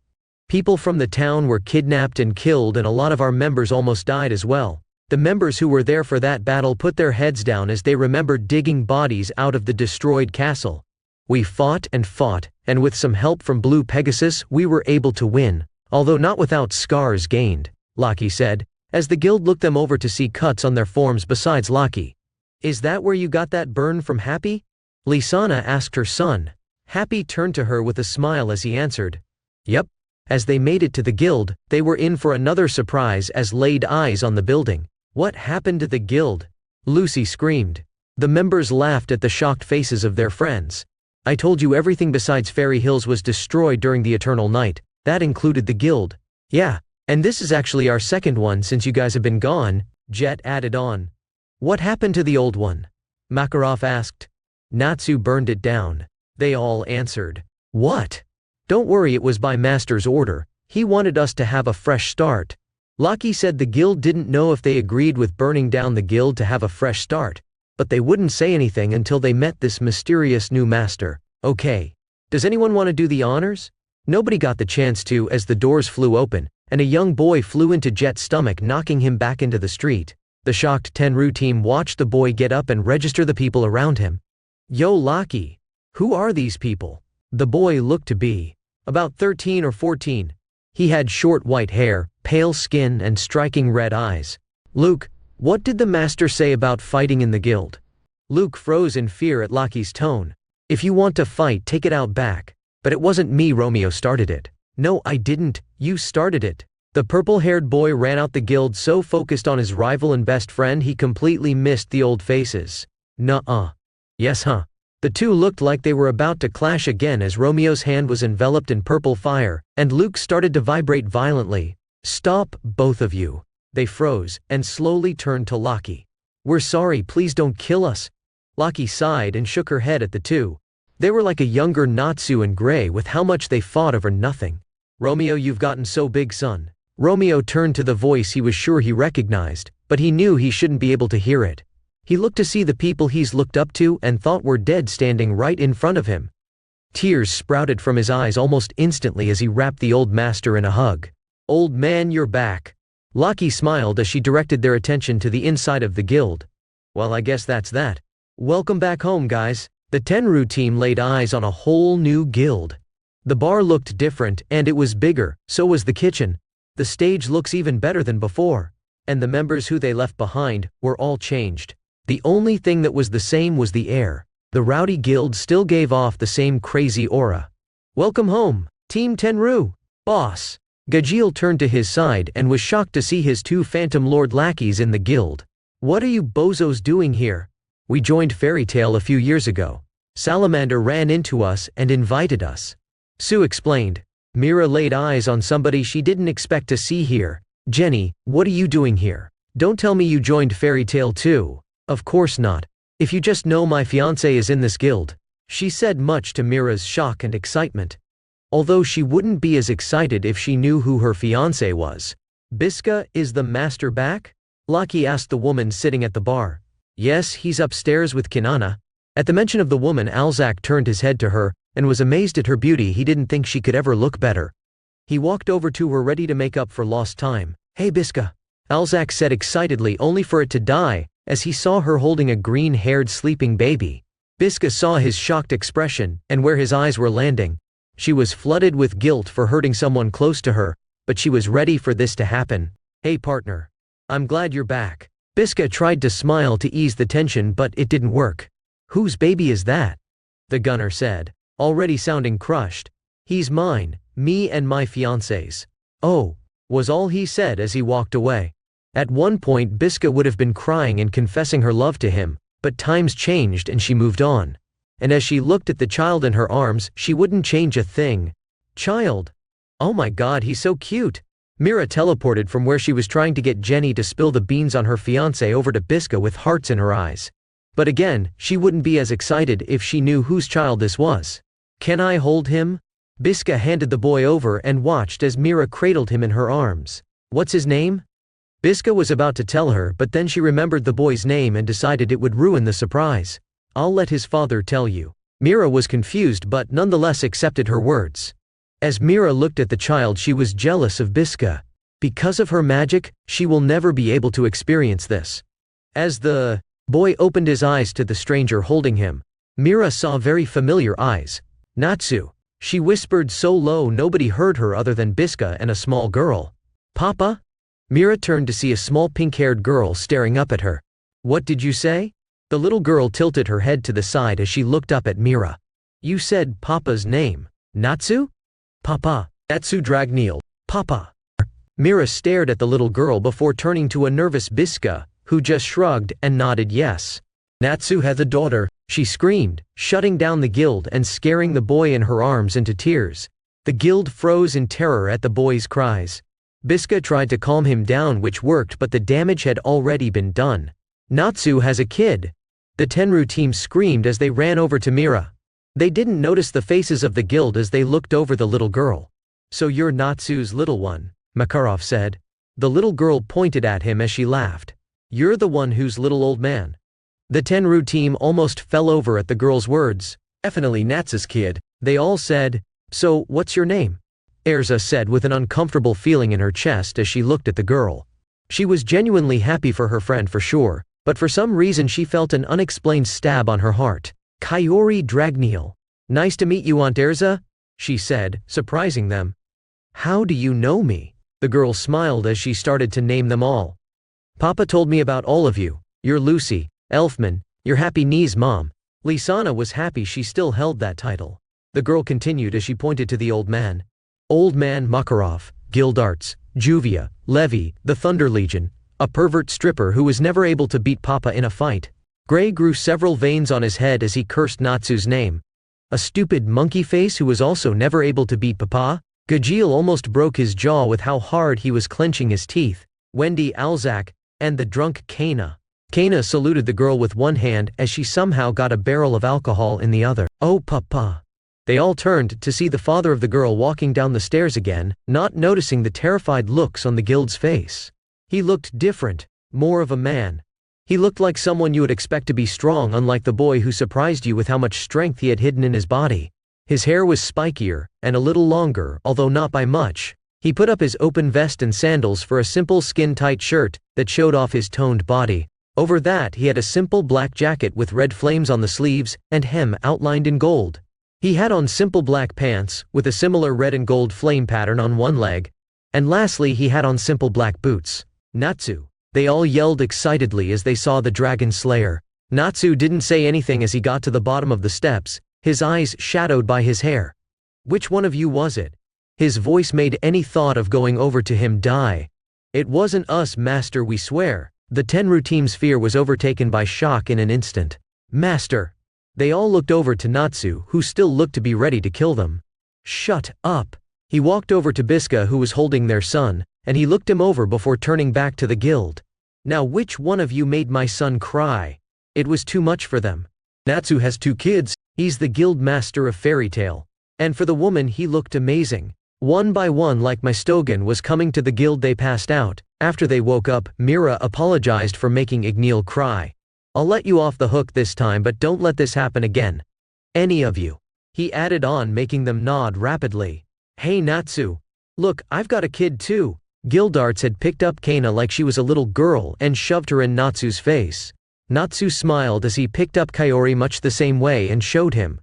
People from the town were kidnapped and killed, and a lot of our members almost died as well. The members who were there for that battle put their heads down as they remembered digging bodies out of the destroyed castle. We fought, and with some help from Blue Pegasus, we were able to win, although not without scars gained, Lucky said, as the guild looked them over to see cuts on their forms besides Lucky. Is that where you got that burn from, Happy? Lisana asked her son. Happy turned to her with a smile as he answered. Yep. As they made it to the guild, they were in for another surprise as laid eyes on the building. What happened to the guild? Lucy screamed. The members laughed at the shocked faces of their friends. I told you everything besides Fairy Hills was destroyed during the Eternal Night. That included the guild. Yeah, and this is actually our second one since you guys have been gone, Jet added on. What happened to the old one? Makarov asked. Natsu burned it down. They all answered. What? Don't worry, it was by Master's order. He wanted us to have a fresh start. Lucky said the guild didn't know if they agreed with burning down the guild to have a fresh start, but they wouldn't say anything until they met this mysterious new master. Okay. Does anyone want to do the honors? Nobody got the chance to as the doors flew open, and a young boy flew into Jet's stomach, knocking him back into the street. The shocked Tenru team watched the boy get up and register the people around him. Yo, Lucky. Who are these people? The boy looked to be about 13 or 14. He had short white hair, pale skin, and striking red eyes. Luke, what did the master say about fighting in the guild? Luke froze in fear at Lucky's tone. If you want to fight, take it out back. But it wasn't me, Romeo started it. No, I didn't, you started it. The purple-haired boy ran out the guild so focused on his rival and best friend he completely missed the old faces. Nuh-uh. Yes huh. The two looked like they were about to clash again as Romeo's hand was enveloped in purple fire, and Luke started to vibrate violently. Stop, both of you. They froze, and slowly turned to Lockie. We're sorry, please don't kill us. Lockie sighed and shook her head at the two. They were like a younger Natsu and Gray with how much they fought over nothing. Romeo, you've gotten so big, son. Romeo turned to the voice he was sure he recognized, but he knew he shouldn't be able to hear it. He looked to see the people he's looked up to and thought were dead standing right in front of him. Tears sprouted from his eyes almost instantly as he wrapped the old master in a hug. Old man, you're back. Lockie smiled as she directed their attention to the inside of the guild. Well, I guess that's that. Welcome back home, guys. The Tenru team laid eyes on a whole new guild. The bar looked different, and it was bigger, so was the kitchen. The stage looks even better than before. And the members who they left behind were all changed. The only thing that was the same was the air. The rowdy guild still gave off the same crazy aura. Welcome home, Team Tenru. Boss. Gajeel turned to his side and was shocked to see his two Phantom Lord lackeys in the guild. What are you bozos doing here? We joined Fairy Tail a few years ago. Salamander ran into us and invited us. Sue explained. Mira laid eyes on somebody she didn't expect to see here. Jenny, what are you doing here? Don't tell me you joined Fairy Tail too. Of course not. If you just know my fiancé is in this guild. She said, much to Mira's shock and excitement. Although she wouldn't be as excited if she knew who her fiancé was. Biska, is the master back? Lockie asked the woman sitting at the bar. Yes, he's upstairs with Kinana. At the mention of the woman, Alzak turned his head to her, and was amazed at her beauty. He didn't think she could ever look better. He walked over to her ready to make up for lost time. Hey Biska. Alzak said excitedly, only for it to die, as he saw her holding a green-haired sleeping baby. Biska saw his shocked expression, and where his eyes were landing. She was flooded with guilt for hurting someone close to her, but she was ready for this to happen. Hey partner. I'm glad you're back. Biska tried to smile to ease the tension, but it didn't work. Whose baby is that? The gunner said, already sounding crushed. He's mine, me and my fiancé's. Oh, was all he said as he walked away. At one point Biska would have been crying and confessing her love to him, but times changed and she moved on. And as she looked at the child in her arms, she wouldn't change a thing. Child. Oh my god, he's so cute. Mira teleported from where she was trying to get Jenny to spill the beans on her fiancé over to Biska with hearts in her eyes. But again, she wouldn't be as excited if she knew whose child this was. Can I hold him? Biska handed the boy over and watched as Mira cradled him in her arms. What's his name? Biska was about to tell her, but then she remembered the boy's name and decided it would ruin the surprise. I'll let his father tell you. Mira was confused but nonetheless accepted her words. As Mira looked at the child, she was jealous of Biska. Because of her magic, she will never be able to experience this. As the boy opened his eyes to the stranger holding him, Mira saw very familiar eyes. Natsu. She whispered so low nobody heard her other than Biska and a small girl. Papa? Mira turned to see a small pink-haired girl staring up at her. What did you say? The little girl tilted her head to the side as she looked up at Mira. You said Papa's name. Natsu? Papa. Natsu Dragneel. Papa. Mira stared at the little girl before turning to a nervous Biska, who just shrugged and nodded yes. Natsu has a daughter, she screamed, shutting down the guild and scaring the boy in her arms into tears. The guild froze in terror at the boy's cries. Biska tried to calm him down, which worked, but the damage had already been done. Natsu has a kid. The Tenru team screamed as they ran over to Mira. They didn't notice the faces of the guild as they looked over the little girl. So you're Natsu's little one, Makarov said. The little girl pointed at him as she laughed. You're the one who's little old man. The Tenru team almost fell over at the girl's words. Definitely Natsu's kid. They all said, so what's your name? Erza said with an uncomfortable feeling in her chest as she looked at the girl. She was genuinely happy for her friend for sure, but for some reason she felt an unexplained stab on her heart. Kaori Dragneel. Nice to meet you, Aunt Erza, she said, surprising them. How do you know me? The girl smiled as she started to name them all. Papa told me about all of you. You're Lucy, Elfman, you're Happy Knee's mom. Lisana was happy she still held that title. The girl continued as she pointed to the old man. Old man Makarov, Guild Arts, Juvia, Levi, the Thunder Legion, a pervert stripper who was never able to beat Papa in a fight. Gray grew several veins on his head as he cursed Natsu's name. A stupid monkey face who was also never able to beat Papa. Gajeel almost broke his jaw with how hard he was clenching his teeth. Wendy Alzak, and the drunk Kana. Kana saluted the girl with one hand as she somehow got a barrel of alcohol in the other. Oh Papa. They all turned to see the father of the girl walking down the stairs again, not noticing the terrified looks on the guild's face. He looked different, more of a man. He looked like someone you would expect to be strong, unlike the boy who surprised you with how much strength he had hidden in his body. His hair was spikier, and a little longer, although not by much. He put up his open vest and sandals for a simple skin-tight shirt that showed off his toned body. Over that he had a simple black jacket with red flames on the sleeves, and hem outlined in gold. He had on simple black pants, with a similar red and gold flame pattern on one leg. And lastly he had on simple black boots. Natsu. They all yelled excitedly as they saw the Dragon Slayer. Natsu didn't say anything as he got to the bottom of the steps, his eyes shadowed by his hair. Which one of you was it? His voice made any thought of going over to him die. It wasn't us, Master, we swear. The Tenru team's fear was overtaken by shock in an instant. Master. They all looked over to Natsu, who still looked to be ready to kill them. Shut up. He walked over to Biska, who was holding their son, and he looked him over before turning back to the guild. Now which one of you made my son cry? It was too much for them. Natsu has 2 kids, he's the guild master of Fairy Tail. And for the woman he looked amazing. One by one, like my Stogan was coming to the guild, they passed out. After they woke up, Mira apologized for making Igneel cry. I'll let you off the hook this time, but don't let this happen again. Any of you. He added on, making them nod rapidly. Hey Natsu. Look, I've got a kid too. Gildarts had picked up Kana like she was a little girl and shoved her in Natsu's face. Natsu smiled as he picked up Kaori much the same way and showed him.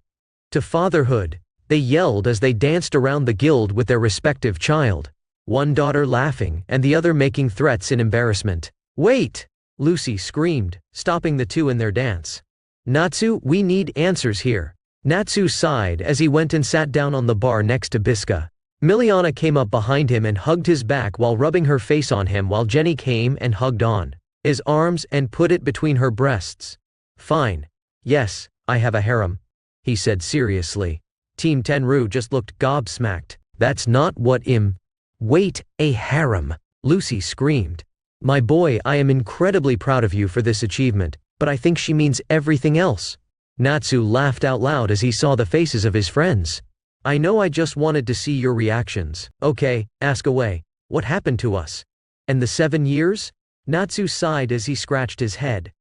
To fatherhood. They yelled as they danced around the guild with their respective child. One daughter laughing and the other making threats in embarrassment. Wait! Lucy screamed, stopping the two in their dance. Natsu, we need answers here. Natsu sighed as he went and sat down on the bar next to Biska. Miliana came up behind him and hugged his back while rubbing her face on him, while Jenny came and hugged on his arms and put it between her breasts. Fine. Yes, I have a harem, he said seriously. Team Tenru just looked gobsmacked. That's not what Wait, a harem, Lucy screamed. My boy, I am incredibly proud of you for this achievement, but I think she means everything else. Natsu laughed out loud as he saw the faces of his friends. I know, I just wanted to see your reactions. Okay, ask away. What happened to us? And the 7 years? Natsu sighed as he scratched his head.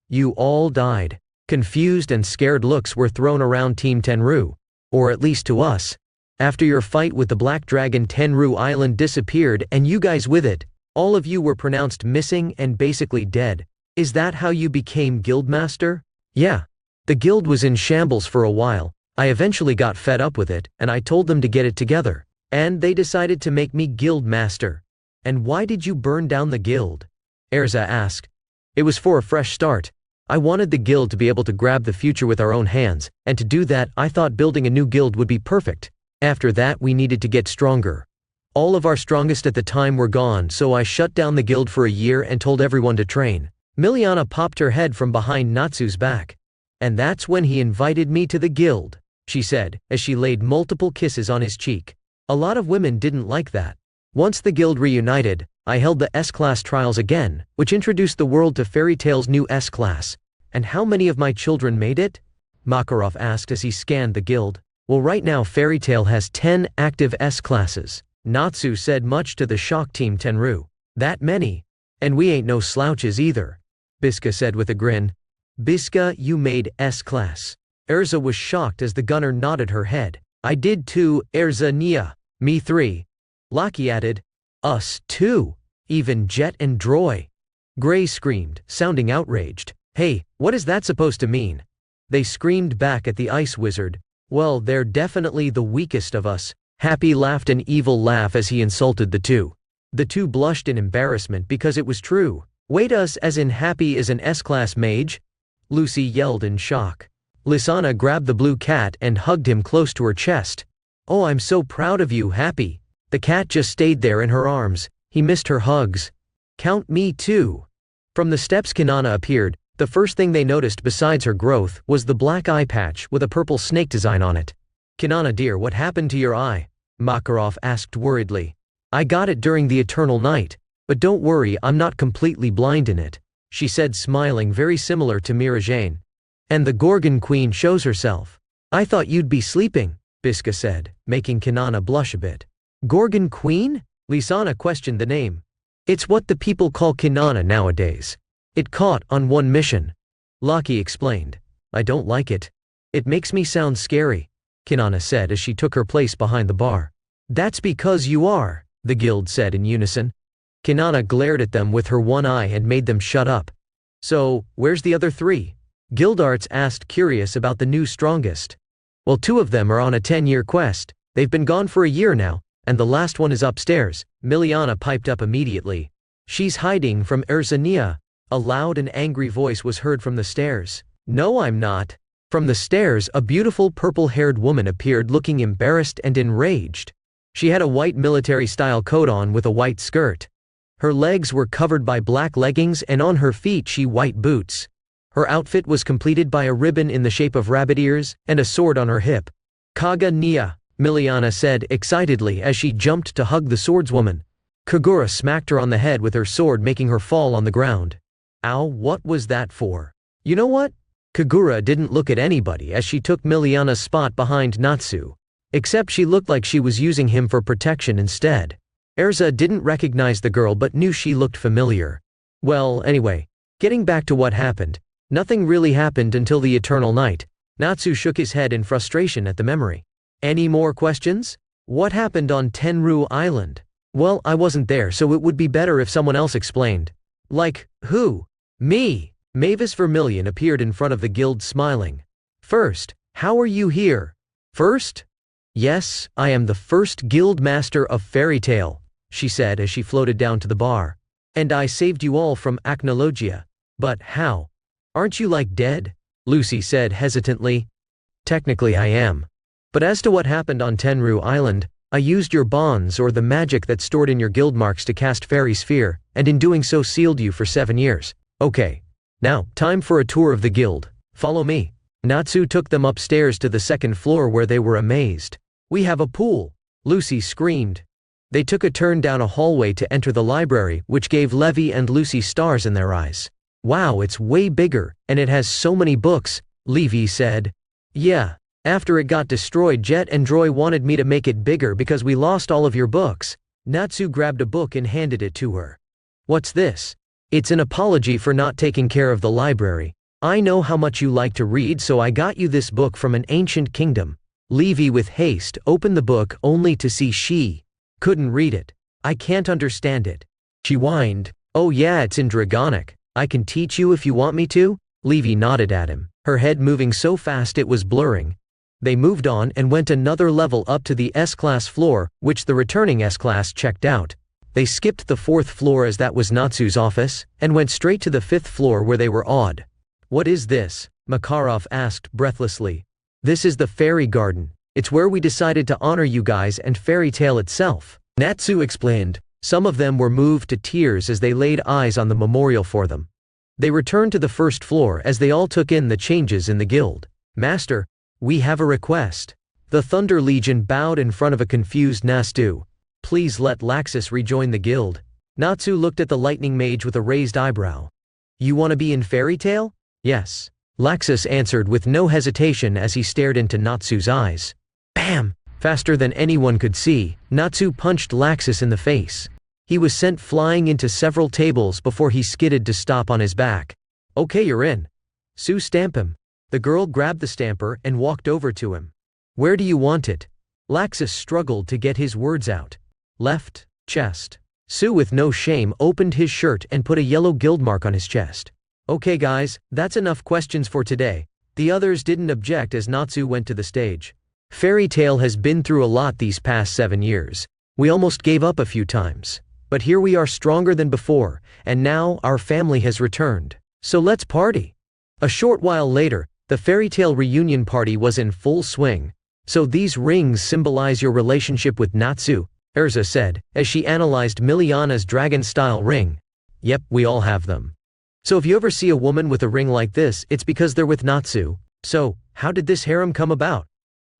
You all died. Confused and scared looks were thrown around Team Tenru. Or at least to us. After your fight with the Black Dragon, Tenru Island disappeared and you guys with it. All of you were pronounced missing and basically dead. Is that how you became Guildmaster? Yeah. The guild was in shambles for a while. I eventually got fed up with it, and I told them to get it together. And they decided to make me Guildmaster. And why did you burn down the guild? Erza asked. It was for a fresh start. I wanted the guild to be able to grab the future with our own hands, and to do that I thought building a new guild would be perfect. After that we needed to get stronger. All of our strongest at the time were gone, so I shut down the guild for a year and told everyone to train. Miliana popped her head from behind Natsu's back. And that's when he invited me to the guild, she said, as she laid multiple kisses on his cheek. A lot of women didn't like that. Once the guild reunited, I held the S-Class trials again, which introduced the world to Fairy Tail's new S-Class. And how many of my children made it? Makarov asked as he scanned the guild. Well, right now Fairy Tail has 10 active S-Classes. Natsu said, much to the shock Team Tenru. That many? And we ain't no slouches either, Biska said with a grin. Biska, you made S-Class. Erza was shocked as the gunner nodded her head. I did too, Erza Nia. Me 3. Laki added. Us too. Even Jet and Droy. Gray screamed, sounding outraged. Hey, what is that supposed to mean? They screamed back at the Ice Wizard. Well, they're definitely the weakest of us. Happy laughed an evil laugh as he insulted the two. The two blushed in embarrassment because it was true. Wait, us as in Happy is an S-Class mage? Lucy yelled in shock. Lisana grabbed the blue cat and hugged him close to her chest. Oh, I'm so proud of you, Happy. The cat just stayed there in her arms, He missed her hugs. Count me too. From the steps Kanana appeared, the first thing they noticed besides her growth was the black eye patch with a purple snake design on it. Kanana dear, what happened to your eye? Makarov asked worriedly. I got it during the eternal night, but don't worry, I'm not completely blind in it, she said, smiling very similar to Mirajane. And the Gorgon Queen shows herself. I thought you'd be sleeping, Biska said, making Kanana blush a bit. Gorgon Queen? Lisana questioned the name. It's what the people call Kanana nowadays. It caught on one mission. Laki explained. I don't like it. It makes me sound scary, Kanana said as she took her place behind the bar. That's because you are, the guild said in unison. Kanana glared at them with her one eye and made them shut up. So, where's the other three? Guildarts asked, curious about the new strongest. Well, 2 of them are on a 10-year quest. They've been gone for a year now, and the last one is upstairs, Miliana piped up immediately. She's hiding from Erzania. A loud and angry voice was heard from the stairs. No, I'm not. From the stairs, a beautiful purple-haired woman appeared, looking embarrassed and enraged. She had a white military-style coat on with a white skirt. Her legs were covered by black leggings and on her feet she white boots. Her outfit was completed by a ribbon in the shape of rabbit ears and a sword on her hip. Kaga Nia, Miliana said excitedly as she jumped to hug the swordswoman. Kagura smacked her on the head with her sword, making her fall on the ground. Ow, what was that for? You know what? Kagura didn't look at anybody as she took Miliana's spot behind Natsu. Except she looked like she was using him for protection instead. Erza didn't recognize the girl but knew she looked familiar. Well, anyway, getting back to what happened. Nothing really happened until the eternal night. Natsu shook his head in frustration at the memory. Any more questions? What happened on Tenru Island? Well, I wasn't there, so it would be better if someone else explained. Like, who? Me. Mavis Vermilion appeared in front of the guild, smiling. First, how are you here? First? Yes, I am the first guild master of Fairy Tail, she said as she floated down to the bar. And I saved you all from Acnologia. But how? Aren't you like dead? Lucy said hesitantly. Technically I am. But as to what happened on Tenru Island, I used your bonds or the magic that's stored in your guild marks to cast Fairy Sphere, and in doing so sealed you for 7 years. Okay. Now, time for a tour of the guild. Follow me. Natsu took them upstairs to the 2nd floor where they were amazed. We have a pool, Lucy screamed. They took a turn down a hallway to enter the library, which gave Levi and Lucy stars in their eyes. Wow, it's way bigger, and it has so many books, Levi said. Yeah. After it got destroyed, Jet and Droy wanted me to make it bigger because we lost all of your books. Natsu grabbed a book and handed it to her. What's this? It's an apology for not taking care of the library. I know how much you like to read, so I got you this book from an ancient kingdom. Levi with haste opened the book only to see she couldn't read it. I can't understand it. She whined. Oh yeah, it's in Dragonic. I can teach you if you want me to? Levi nodded at him, her head moving so fast it was blurring. They moved on and went another level up to the S-Class floor, which the returning S-Class checked out. They skipped the 4th floor as that was Natsu's office, and went straight to the 5th floor where they were awed. What is this? Makarov asked breathlessly. This is the Fairy Garden. It's where we decided to honor you guys and Fairy Tail itself, Natsu explained. Some of them were moved to tears as they laid eyes on the memorial for them. They returned to the 1st floor as they all took in the changes in the guild. Master, we have a request. The Thunder Legion bowed in front of a confused Natsu. Please let Laxus rejoin the guild. Natsu looked at the lightning mage with a raised eyebrow. You want to be in Fairy Tail? Yes. Laxus answered with no hesitation as he stared into Natsu's eyes. Bam! Faster than anyone could see, Natsu punched Laxus in the face. He was sent flying into several tables before he skidded to stop on his back. Okay, you're in. Sue, stamp him. The girl grabbed the stamper and walked over to him. Where do you want it? Laxus struggled to get his words out. Left, chest. Sue with no shame opened his shirt and put a yellow guild mark on his chest. Okay guys, that's enough questions for today. The others didn't object as Natsu went to the stage. Fairy Tail has been through a lot these past 7 years. We almost gave up a few times. But here we are stronger than before, and now our family has returned. So let's party. A short while later, the Fairy Tail reunion party was in full swing. So these rings symbolize your relationship with Natsu, Erza said, as she analyzed Miliana's dragon-style ring. Yep, we all have them. So if you ever see a woman with a ring like this, it's because they're with Natsu. So, how did this harem come about?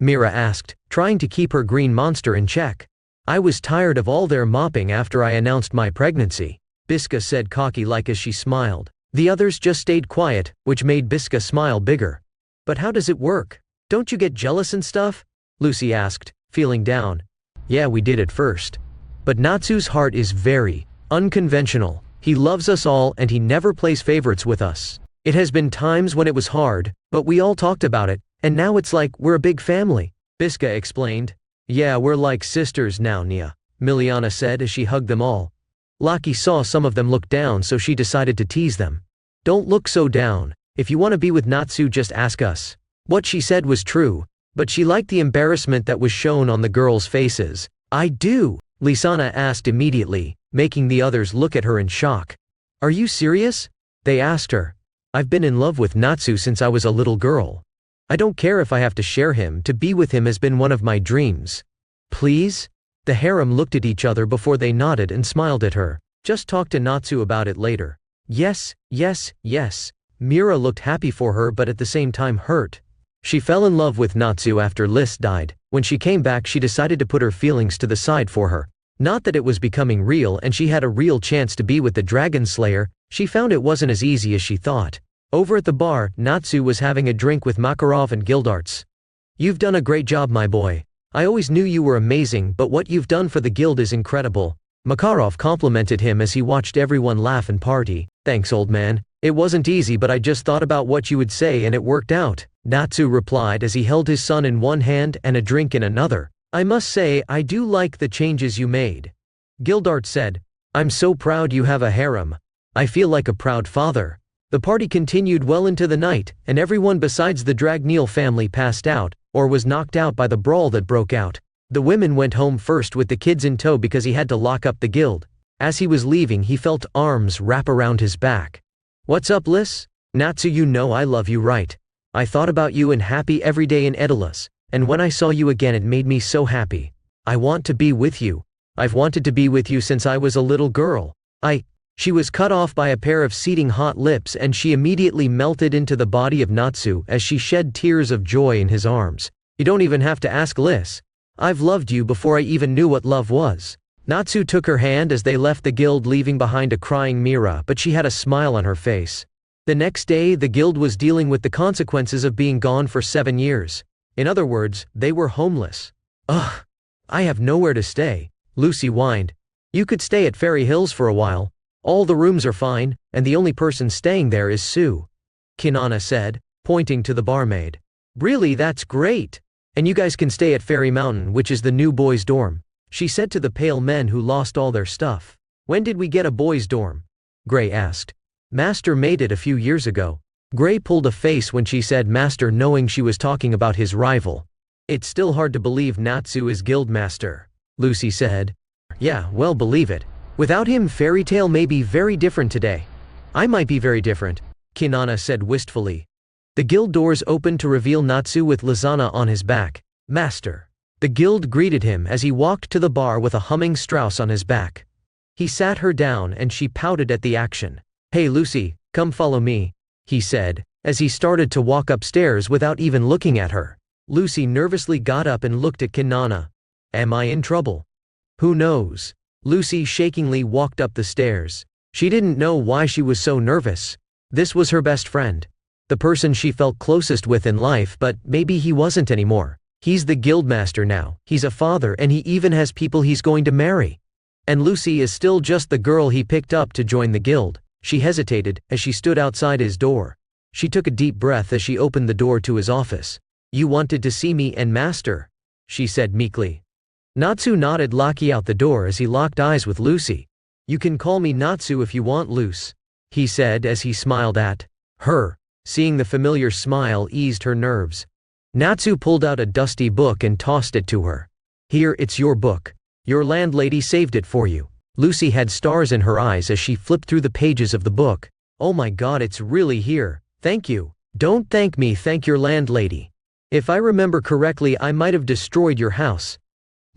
Mira asked, trying to keep her green monster in check. I was tired of all their mopping after I announced my pregnancy, Biska said cocky-like as she smiled. The others just stayed quiet, which made Biska smile bigger. But how does it work? Don't you get jealous and stuff? Lucy asked, feeling down. Yeah, we did at first. But Natsu's heart is very unconventional. He loves us all and he never plays favorites with us. It has been times when it was hard, but we all talked about it, and now it's like we're a big family, Biska explained. Yeah, we're like sisters now, Nia, Miliana said as she hugged them all. Laki saw some of them look down, so she decided to tease them. Don't look so down. If you want to be with Natsu, just ask us. What she said was true, but she liked the embarrassment that was shown on the girls' faces. I do, Lisana asked immediately, making the others look at her in shock. Are you serious? They asked her. I've been in love with Natsu since I was a little girl. I don't care if I have to share him. To be with him has been one of my dreams. Please? The harem looked at each other before they nodded and smiled at her. Just talk to Natsu about it later. Yes, yes, yes. Mira looked happy for her but at the same time hurt. She fell in love with Natsu after Lis died. When she came back, she decided to put her feelings to the side for her. Not that it was becoming real and she had a real chance to be with the Dragon Slayer, she found it wasn't as easy as she thought. Over at the bar, Natsu was having a drink with Makarov and Guildarts. You've done a great job, my boy. I always knew you were amazing, but what you've done for the guild is incredible. Makarov complimented him as he watched everyone laugh and party. Thanks, old man. It wasn't easy, but I just thought about what you would say and it worked out, Natsu replied as he held his son in one hand and a drink in another. I must say, I do like the changes you made. Guildart said, I'm so proud you have a harem. I feel like a proud father. The party continued well into the night, and everyone besides the Dragneel family passed out, or was knocked out by the brawl that broke out. The women went home first with the kids in tow because he had to lock up the guild. As he was leaving, he felt arms wrap around his back. What's up, Liz? Natsu, you know I love you, right? I thought about you and happy every day in Edelas, and when I saw you again it made me so happy. I want to be with you. I've wanted to be with you since I was a little girl. She was cut off by a pair of seething hot lips and she immediately melted into the body of Natsu as she shed tears of joy in his arms. You don't even have to ask, Liz. I've loved you before I even knew what love was. Natsu took her hand as they left the guild, leaving behind a crying Mira, but she had a smile on her face. The next day, the guild was dealing with the consequences of being gone for 7 years. In other words, they were homeless. Ugh. I have nowhere to stay, Lucy whined. You could stay at Fairy Hills for a while. All the rooms are fine, and the only person staying there is Sue, Kinana said, pointing to the barmaid. Really, that's great. And you guys can stay at Fairy Mountain, which is the new boys' dorm, she said to the pale men who lost all their stuff. When did we get a boys' dorm? Gray asked. Master made it a few years ago. Gray pulled a face when she said Master, knowing she was talking about his rival. It's still hard to believe Natsu is guild master, Lucy said. Yeah, well, believe it. Without him, Fairy Tail may be very different today. I might be very different, Kinana said wistfully. The guild doors opened to reveal Natsu with Lizana on his back. Master. The guild greeted him as he walked to the bar with a humming Strauss on his back. He sat her down and she pouted at the action. Hey Lucy, come follow me, he said, as he started to walk upstairs without even looking at her. Lucy nervously got up and looked at Kinana. Am I in trouble? Who knows? Lucy shakingly walked up the stairs. She didn't know why she was so nervous. This was her best friend. The person she felt closest with in life, but maybe he wasn't anymore. He's the guildmaster now, he's a father, and he even has people he's going to marry. And Lucy is still just the girl he picked up to join the guild. She hesitated as she stood outside his door. She took a deep breath as she opened the door to his office. You wanted to see me and Master, she said meekly. Natsu nodded Laki out the door as he locked eyes with Lucy. You can call me Natsu if you want, Luce, he said as he smiled at her. Seeing the familiar smile eased her nerves. Natsu pulled out a dusty book and tossed it to her. Here, it's your book. Your landlady saved it for you. Lucy had stars in her eyes as she flipped through the pages of the book. Oh my God, it's really here. Thank you. Don't thank me, thank your landlady. If I remember correctly, I might have destroyed your house.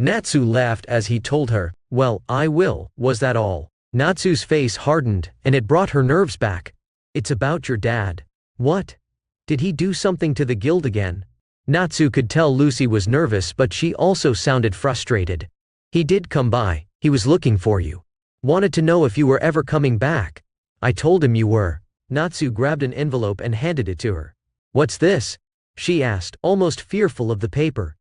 Natsu laughed as he told her, "Well, I will, was that all?" Natsu's face hardened, and it brought her nerves back. "It's about your dad." "What? Did he do something to the guild again?" Natsu could tell Lucy was nervous, but she also sounded frustrated. "He did come by, he was looking for you. Wanted to know if you were ever coming back. I told him you were." Natsu grabbed an envelope and handed it to her. "What's this?" she asked, almost fearful of the paper.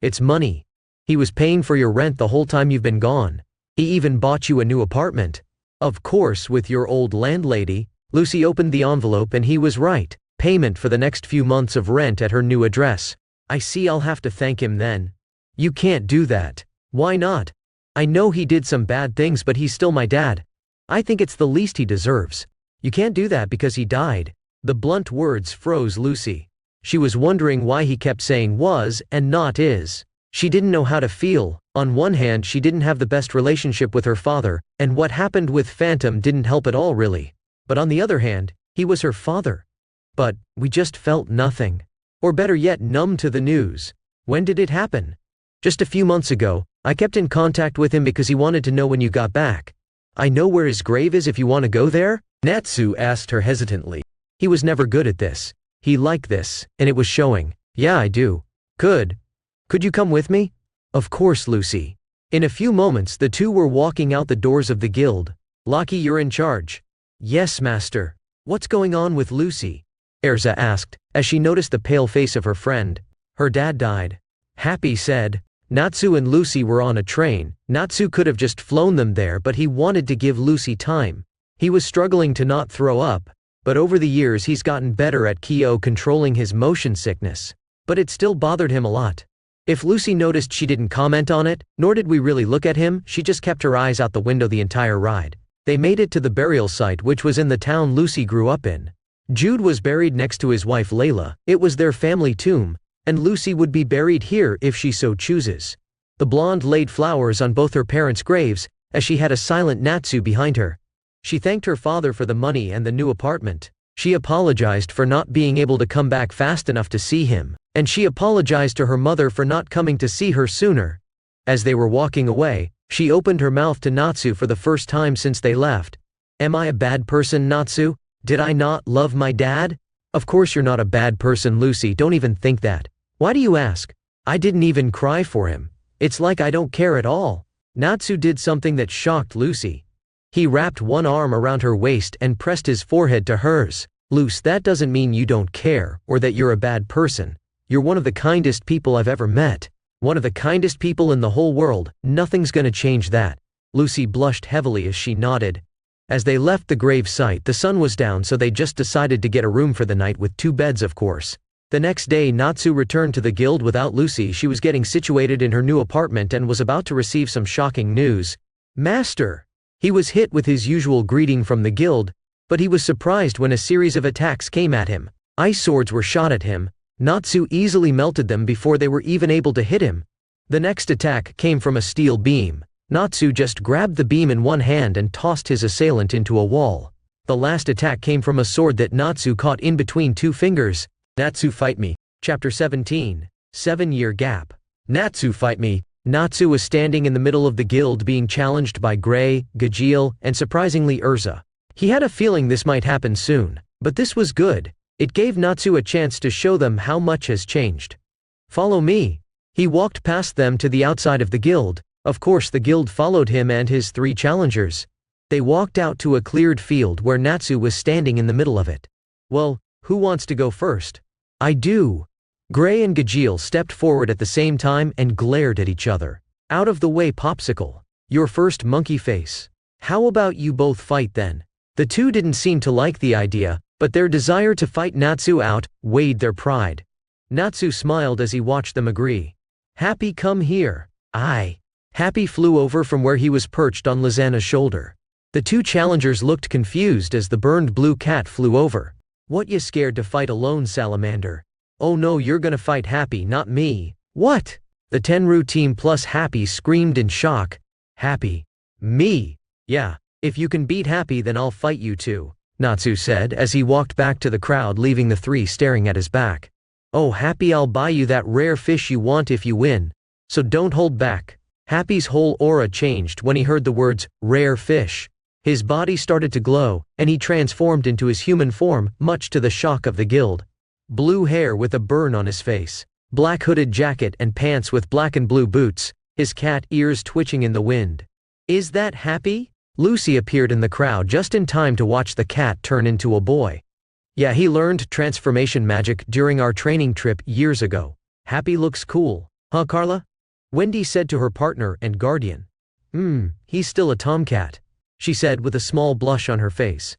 "It's money. He was paying for your rent the whole time you've been gone. He even bought you a new apartment. Of course, with your old landlady." Lucy opened the envelope and he was right. Payment for the next few months of rent at her new address. "I see, I'll have to thank him then." "You can't do that." "Why not? I know he did some bad things, but he's still my dad. I think it's the least he deserves." "You can't do that because he died." The blunt words froze Lucy. She was wondering why he kept saying was and not is. She didn't know how to feel. On one hand, she didn't have the best relationship with her father, and what happened with Phantom didn't help at all really. But on the other hand, he was her father. But we just felt nothing. Or better yet, numb to the news. "When did it happen?" "Just a few months ago. I kept in contact with him because he wanted to know when you got back." "I know where his grave is if you want to go there?" Natsu asked her hesitantly. He was never good at this. He liked this, and it was showing. "Yeah, I do." "Good. Could you come with me?" "Of course, Lucy." In a few moments the two were walking out the doors of the guild. "Lucky you're in charge." "Yes, master." "What's going on with Lucy?" Erza asked, as she noticed the pale face of her friend. "Her dad died." Happy said. Natsu and Lucy were on a train. Natsu could have just flown them there, but he wanted to give Lucy time. He was struggling to not throw up, but over the years he's gotten better at controlling his motion sickness. But it still bothered him a lot. If Lucy noticed, she didn't comment on it, nor did we really look at him. She just kept her eyes out the window the entire ride. They made it to the burial site, which was in the town Lucy grew up in. Jude was buried next to his wife Layla. It was their family tomb, and Lucy would be buried here if she so chooses. The blonde laid flowers on both her parents' graves, as she had a silent Natsu behind her. She thanked her father for the money and the new apartment. She apologized for not being able to come back fast enough to see him, and she apologized to her mother for not coming to see her sooner. As they were walking away, she opened her mouth to Natsu for the first time since they left. "Am I a bad person, Natsu? Did I not love my dad?" "Of course you're not a bad person, Lucy, don't even think that." "Why do you ask?" "I didn't even cry for him. It's like I don't care at all." Natsu did something that shocked Lucy. He wrapped one arm around her waist and pressed his forehead to hers. "Luce, that doesn't mean you don't care, or that you're a bad person. You're one of the kindest people I've ever met. One of the kindest people in the whole world. Nothing's gonna change that." Lucy blushed heavily as she nodded. As they left the grave site, the sun was down, so they just decided to get a room for the night with 2 beds, of course. The next day, Natsu returned to the guild without Lucy. She was getting situated in her new apartment and was about to receive some shocking news. "Master!" He was hit with his usual greeting from the guild, but he was surprised when a series of attacks came at him. Ice swords were shot at him. Natsu easily melted them before they were even able to hit him. The next attack came from a steel beam. Natsu just grabbed the beam in one hand and tossed his assailant into a wall. The last attack came from a sword that Natsu caught in between 2 fingers. Natsu Fight Me. Chapter 17. 7-year gap. Natsu Fight Me. Natsu was standing in the middle of the guild being challenged by Gray, Gajeel, and surprisingly Erza. He had a feeling this might happen soon, but this was good. It gave Natsu a chance to show them how much has changed. "Follow me." He walked past them to the outside of the guild. Of course the guild followed him and his 3 challengers. They walked out to a cleared field where Natsu was standing in the middle of it. "Well, who wants to go first?" "I do." Gray and Gajeel stepped forward at the same time and glared at each other. "Out of the way, Popsicle. You're first, Monkey Face. How about you both fight then?" The 2 didn't seem to like the idea, but their desire to fight Natsu out weighed their pride. Natsu smiled as he watched them agree. "Happy, come here." "Aye." Happy flew over from where he was perched on Lizana's shoulder. The 2 challengers looked confused as the burned blue cat flew over. "What, you scared to fight alone, Salamander?" "Oh no, you're gonna fight Happy, not me." "What?" The Tenru team plus Happy screamed in shock. "Happy? Me? Yeah, if you can beat Happy then I'll fight you too," Natsu said as he walked back to the crowd, leaving the 3 staring at his back. "Oh Happy, I'll buy you that rare fish you want if you win. So don't hold back." Happy's whole aura changed when he heard the words, rare fish. His body started to glow, and he transformed into his human form, much to the shock of the guild. Blue hair with a burn on his face, black hooded jacket and pants with black and blue boots, his cat ears twitching in the wind. Is that Happy? Lucy appeared in the crowd just in time to watch the cat turn into a boy. Yeah, he learned transformation magic during our training trip years ago. Happy looks cool, huh Carla? Wendy said to her partner and guardian. He's still a tomcat, she said with a small blush on her face.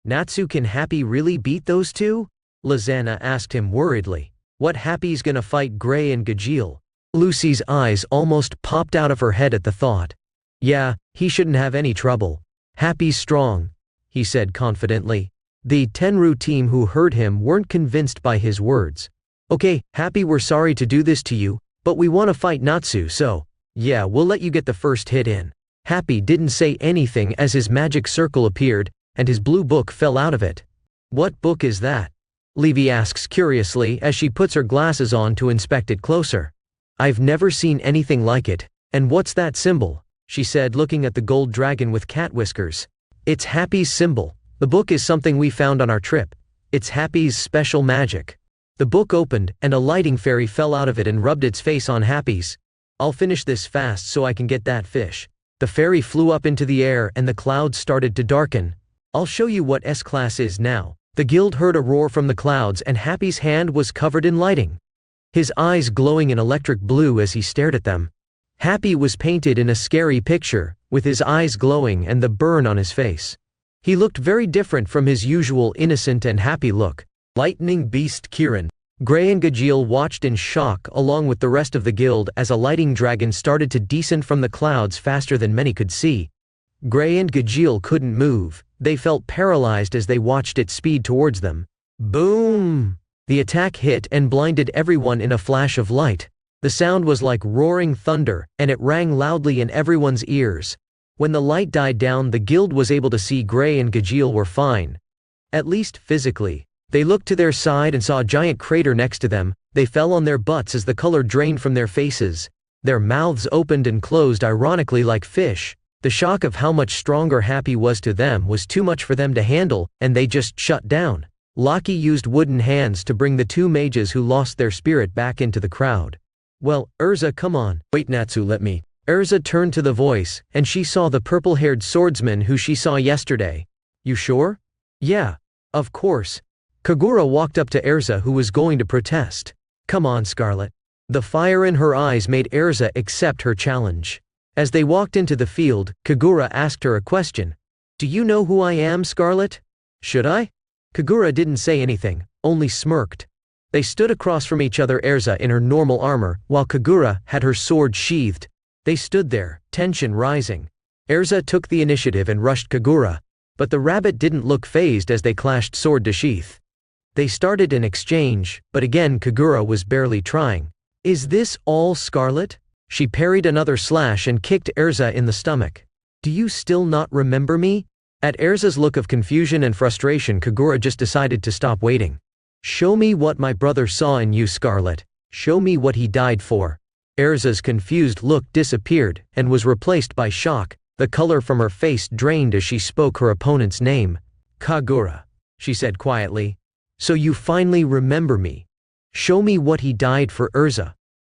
Natsu, can Happy really beat those two? Lizana asked him worriedly. What, Happy's gonna fight Gray and Gajeel? Lucy's eyes almost popped out of her head at the thought. Yeah, he shouldn't have any trouble. Happy's strong, he said confidently. The Tenru team who heard him weren't convinced by his words. Okay, Happy, we're sorry to do this to you, but we want to fight Natsu, so yeah, we'll let you get the first hit in. Happy didn't say anything as his magic circle appeared, and his blue book fell out of it. What book is that? Levy asks curiously as she puts her glasses on to inspect it closer. I've never seen anything like it, and what's that symbol? She said, looking at the gold dragon with cat whiskers. It's Happy's symbol. The book is something we found on our trip. It's Happy's special magic. The book opened, and a lighting fairy fell out of it and rubbed its face on Happy's. I'll finish this fast so I can get that fish. The fairy flew up into the air and the clouds started to darken. I'll show you what S-Class is now. The guild heard a roar from the clouds and Happy's hand was covered in lighting, his eyes glowing in electric blue as he stared at them. Happy was painted in a scary picture, with his eyes glowing and the burn on his face. He looked very different from his usual innocent and happy look. Lightning Beast Kiran. Gray and Gajeel watched in shock along with the rest of the guild as a lighting dragon started to descend from the clouds faster than many could see. Gray and Gajeel couldn't move, they felt paralyzed as they watched it speed towards them. Boom! The attack hit and blinded everyone in a flash of light. The sound was like roaring thunder, and it rang loudly in everyone's ears. When the light died down, the guild was able to see Gray and Gajeel were fine. At least physically. They looked to their side and saw a giant crater next to them. They fell on their butts as the color drained from their faces. Their mouths opened and closed ironically like fish. The shock of how much stronger Happy was to them was too much for them to handle, and they just shut down. Loki used wooden hands to bring the two mages who lost their spirit back into the crowd. Well, Urza, come on. Wait, Natsu, let me. Urza turned to the voice, and she saw the purple-haired swordsman who she saw yesterday. You sure? Yeah, of course. Kagura walked up to Erza, who was going to protest. Come on, Scarlet. The fire in her eyes made Erza accept her challenge. As they walked into the field, Kagura asked her a question. Do you know who I am, Scarlet? Should I? Kagura didn't say anything, only smirked. They stood across from each other, Erza in her normal armor, while Kagura had her sword sheathed. They stood there, tension rising. Erza took the initiative and rushed Kagura, but the rabbit didn't look fazed as they clashed sword to sheath. They started an exchange, but again Kagura was barely trying. Is this all, Scarlet? She parried another slash and kicked Erza in the stomach. Do you still not remember me? At Erza's look of confusion and frustration, Kagura just decided to stop waiting. Show me what my brother saw in you, Scarlet. Show me what he died for. Erza's confused look disappeared and was replaced by shock. The color from her face drained as she spoke her opponent's name. Kagura, she said quietly. So you finally remember me. Show me what he died for, Erza.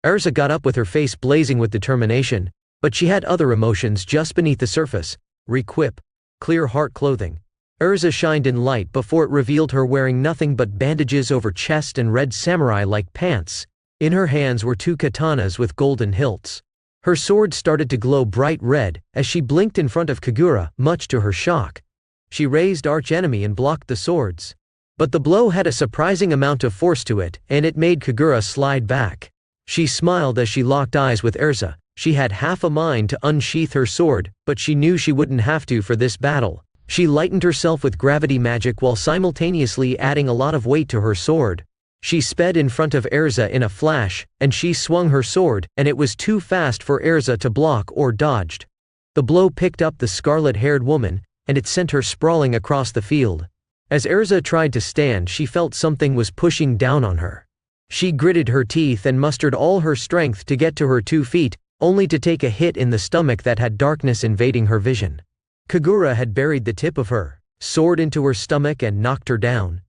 Erza got up with her face blazing with determination, but she had other emotions just beneath the surface. Requip. Clear heart clothing. Erza shined in light before it revealed her wearing nothing but bandages over chest and red samurai-like pants. In her hands were two katanas with golden hilts. Her sword started to glow bright red as she blinked in front of Kagura, much to her shock. She raised archenemy and blocked the swords. But the blow had a surprising amount of force to it, and it made Kagura slide back. She smiled as she locked eyes with Erza. She had half a mind to unsheath her sword, but she knew she wouldn't have to for this battle. She lightened herself with gravity magic while simultaneously adding a lot of weight to her sword. She sped in front of Erza in a flash, and she swung her sword, and it was too fast for Erza to block or dodged. The blow picked up the scarlet-haired woman, and it sent her sprawling across the field. As Erza tried to stand, she felt something was pushing down on her. She gritted her teeth and mustered all her strength to get to her 2 feet, only to take a hit in the stomach that had darkness invading her vision. Kagura had buried the tip of her sword into her stomach and knocked her down.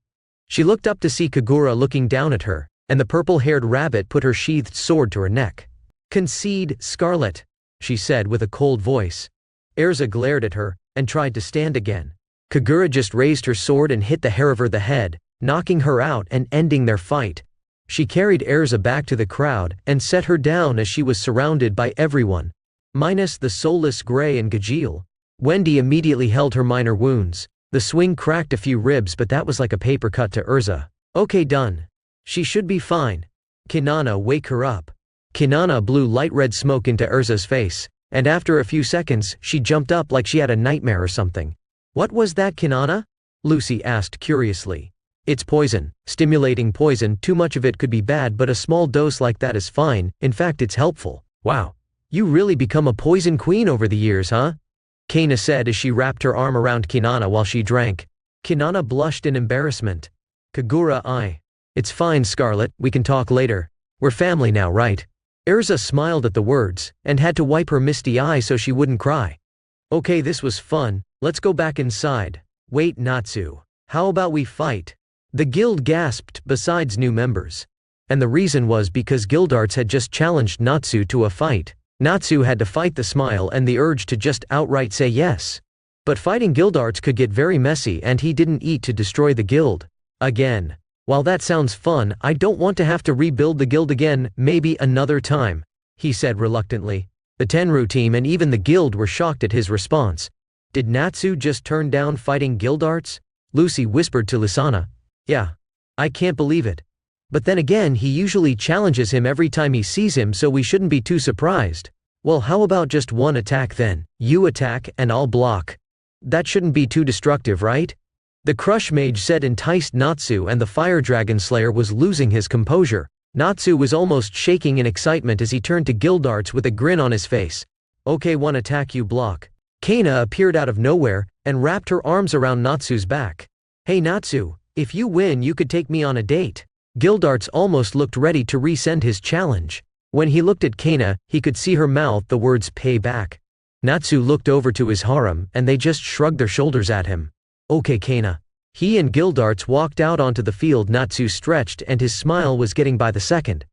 She looked up to see Kagura looking down at her, and the purple-haired rabbit put her sheathed sword to her neck. "Concede, Scarlet," she said with a cold voice. Erza glared at her, and tried to stand again. Kagura just raised her sword and hit the hair over the head, knocking her out and ending their fight. She carried Erza back to the crowd, and set her down as she was surrounded by everyone, minus the soulless Gray and Gajeel. Wendy immediately held her minor wounds. The swing cracked a few ribs, but that was like a paper cut to Erza. "Okay, done. She should be fine. Kinana, wake her up." Kinana blew light red smoke into Erza's face, and after a few seconds, she jumped up like she had a nightmare or something. "What was that, Kinana?" Lucy asked curiously. "It's poison. Stimulating poison. Too much of it could be bad, but a small dose like that is fine. In fact, it's helpful." "Wow. You really become a poison queen over the years, huh?" Kana said as she wrapped her arm around Kinana while she drank. Kinana blushed in embarrassment. Kagura, "It's fine, Scarlet, we can talk later. We're family now, right?" Erza smiled at the words, and had to wipe her misty eye so she wouldn't cry. "Okay, this was fun, let's go back inside." "Wait, Natsu. How about we fight?" The guild gasped, besides new members. And the reason was because Guildarts had just challenged Natsu to a fight. Natsu had to fight the smile and the urge to just outright say yes. But fighting Guildarts could get very messy, and he didn't eat to destroy the guild. Again. "While that sounds fun, I don't want to have to rebuild the guild again, maybe another time," he said reluctantly. The Tenru team and even the guild were shocked at his response. Did Natsu just turn down fighting Guildarts? Lucy whispered to Lisana. "Yeah. I can't believe it. But then again, he usually challenges him every time he sees him, so we shouldn't be too surprised." "Well, how about just one attack then? You attack and I'll block. That shouldn't be too destructive, right?" The Crush Mage said enticed Natsu, and the Fire Dragon Slayer was losing his composure. Natsu was almost shaking in excitement as he turned to Guildarts with a grin on his face. "Okay, one attack, you block." Kana appeared out of nowhere, and wrapped her arms around Natsu's back. "Hey Natsu, if you win you could take me on a date." Guildarts almost looked ready to resend his challenge. When he looked at Kana, he could see her mouth the words "pay back." Natsu looked over to his harem, and they just shrugged their shoulders at him. "Okay, Kana." He and Guildarts walked out onto the field. Natsu stretched, and his smile was getting by the second.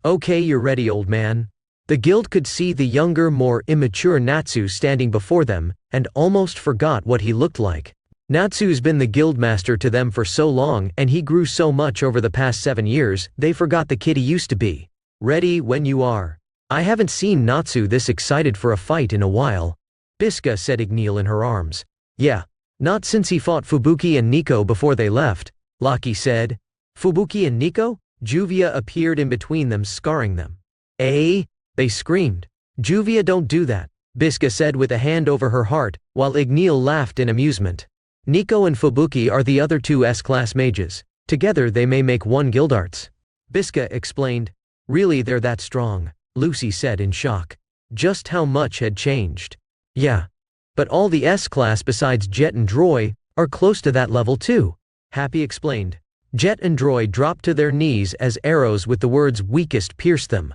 "Okay, you're ready, old man." The guild could see the younger, more immature Natsu standing before them, and almost forgot what he looked like. Natsu's been the guild master to them for so long, and he grew so much over the past 7 years, they forgot the kid he used to be. "Ready when you are." "I haven't seen Natsu this excited for a fight in a while," Biska said, Igneel in her arms. "Yeah. Not since he fought Fubuki and Nico before they left," Laki said. "Fubuki and Nico?" Juvia appeared in between them, scarring them. "Eh?" they screamed. "Juvia, don't do that," Biska said with a hand over her heart, while Igneel laughed in amusement. "Nico and Fubuki are the other two S-class mages. Together they may make one Guildarts," Biska explained. "Really, they're that strong?" Lucy said in shock. Just how much had changed. "Yeah. But all the S-class besides Jet and Droy are close to that level too," Happy explained. Jet and Droy dropped to their knees as arrows with the words "weakest" pierced them.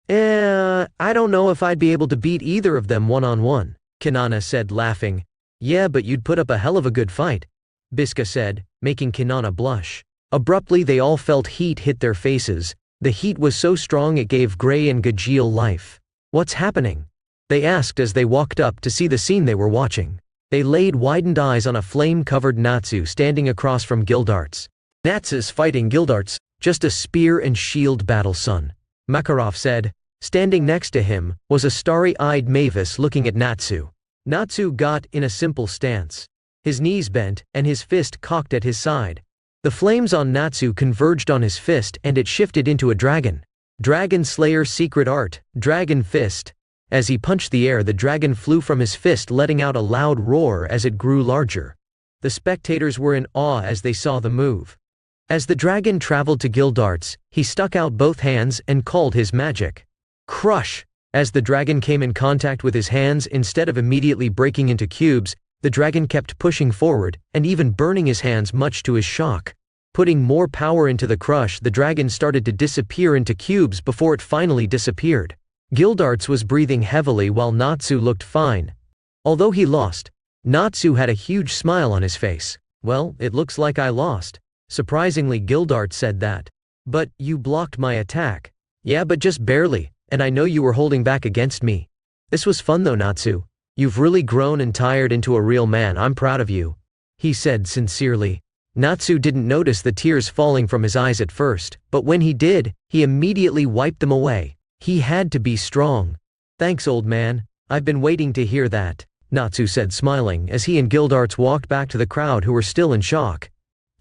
I don't know if I'd be able to beat either of them one-on-one," Kinana said, laughing. "Yeah, but you'd put up a hell of a good fight," Biska said, making Kinana blush. Abruptly they all felt heat hit their faces. The heat was so strong it gave Gray and Gajeel life. "What's happening?" they asked as they walked up to see the scene they were watching. They laid widened eyes on a flame-covered Natsu standing across from Guildarts. "Natsu's fighting Guildarts, just a spear and shield battle, son," Makarov said. Standing next to him was a starry-eyed Mavis looking at Natsu. Natsu got in a simple stance. His knees bent, and his fist cocked at his side. The flames on Natsu converged on his fist, and it shifted into a dragon. Dragon Slayer secret art, Dragon Fist. As he punched the air, the dragon flew from his fist, letting out a loud roar as it grew larger. The spectators were in awe as they saw the move. As the dragon traveled to Guildarts, he stuck out both hands and called his magic. Crush! As the dragon came in contact with his hands, instead of immediately breaking into cubes, the dragon kept pushing forward, and even burning his hands, much to his shock. Putting more power into the crush, the dragon started to disappear into cubes before it finally disappeared. Gildarts was breathing heavily while Natsu looked fine. Although he lost, Natsu had a huge smile on his face. Well, it looks like I lost. Surprisingly, Gildart said that. But you blocked my attack. Yeah, but just barely, and I know you were holding back against me. This was fun though, Natsu. You've really grown and tired into a real man. I'm proud of you, he said sincerely. Natsu didn't notice the tears falling from his eyes at first, but when he did, he immediately wiped them away. He had to be strong. Thanks, old man. I've been waiting to hear that, Natsu said, smiling as he and Gildarts walked back to the crowd who were still in shock.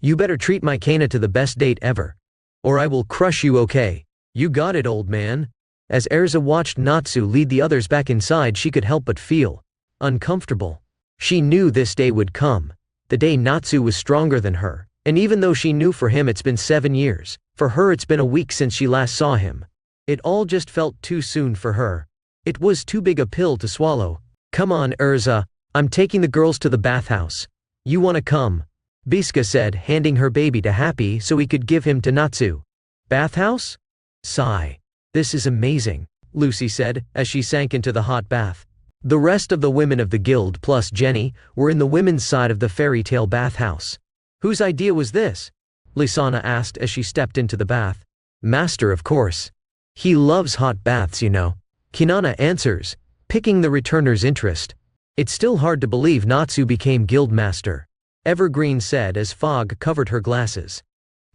You better treat my Kana to the best date ever, or I will crush you, okay? You got it, old man. As Erza watched Natsu lead the others back inside, she could help but feel uncomfortable. She knew this day would come, the day Natsu was stronger than her, and even though she knew for him it's been 7 years, for her it's been a week since she last saw him. It all just felt too soon for her. It was too big a pill to swallow. Come on, Erza, I'm taking the girls to the bathhouse. You wanna come? Biska said, handing her baby to Happy so he could give him to Natsu. Bathhouse? Sigh. This is amazing, Lucy said, as she sank into the hot bath. The rest of the women of the guild plus Jenny were in the women's side of the fairy tale bathhouse. Whose idea was this? Lisana asked as she stepped into the bath. Master, of course. He loves hot baths, you know. Kinana answers, picking the returner's interest. It's still hard to believe Natsu became guild master, Evergreen said as fog covered her glasses.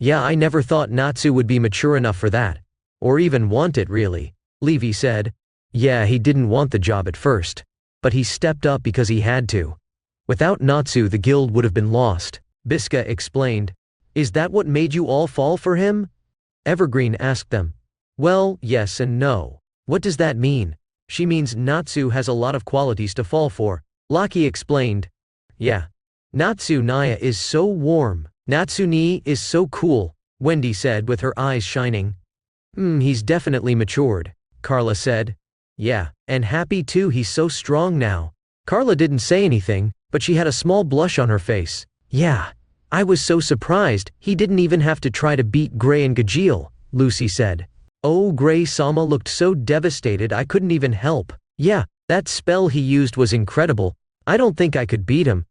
Yeah, I never thought Natsu would be mature enough for that. Or even want it, really, Levy said. Yeah, he didn't want the job at first, but he stepped up because he had to. Without Natsu, the guild would have been lost, Biska explained. Is that what made you all fall for him? Evergreen asked them. Well, yes and no. What does that mean? She means Natsu has a lot of qualities to fall for, Laki explained. Yeah. Natsu Naya is so warm. Natsu Ni is so cool, Wendy said with her eyes shining. He's definitely matured, Carla said. Yeah, and Happy too, he's so strong now. Carla didn't say anything, but she had a small blush on her face. Yeah. I was so surprised, he didn't even have to try to beat Gray and Gajeel, Lucy said. Oh, Gray-sama looked so devastated I couldn't even help. Yeah, that spell he used was incredible. I don't think I could beat him,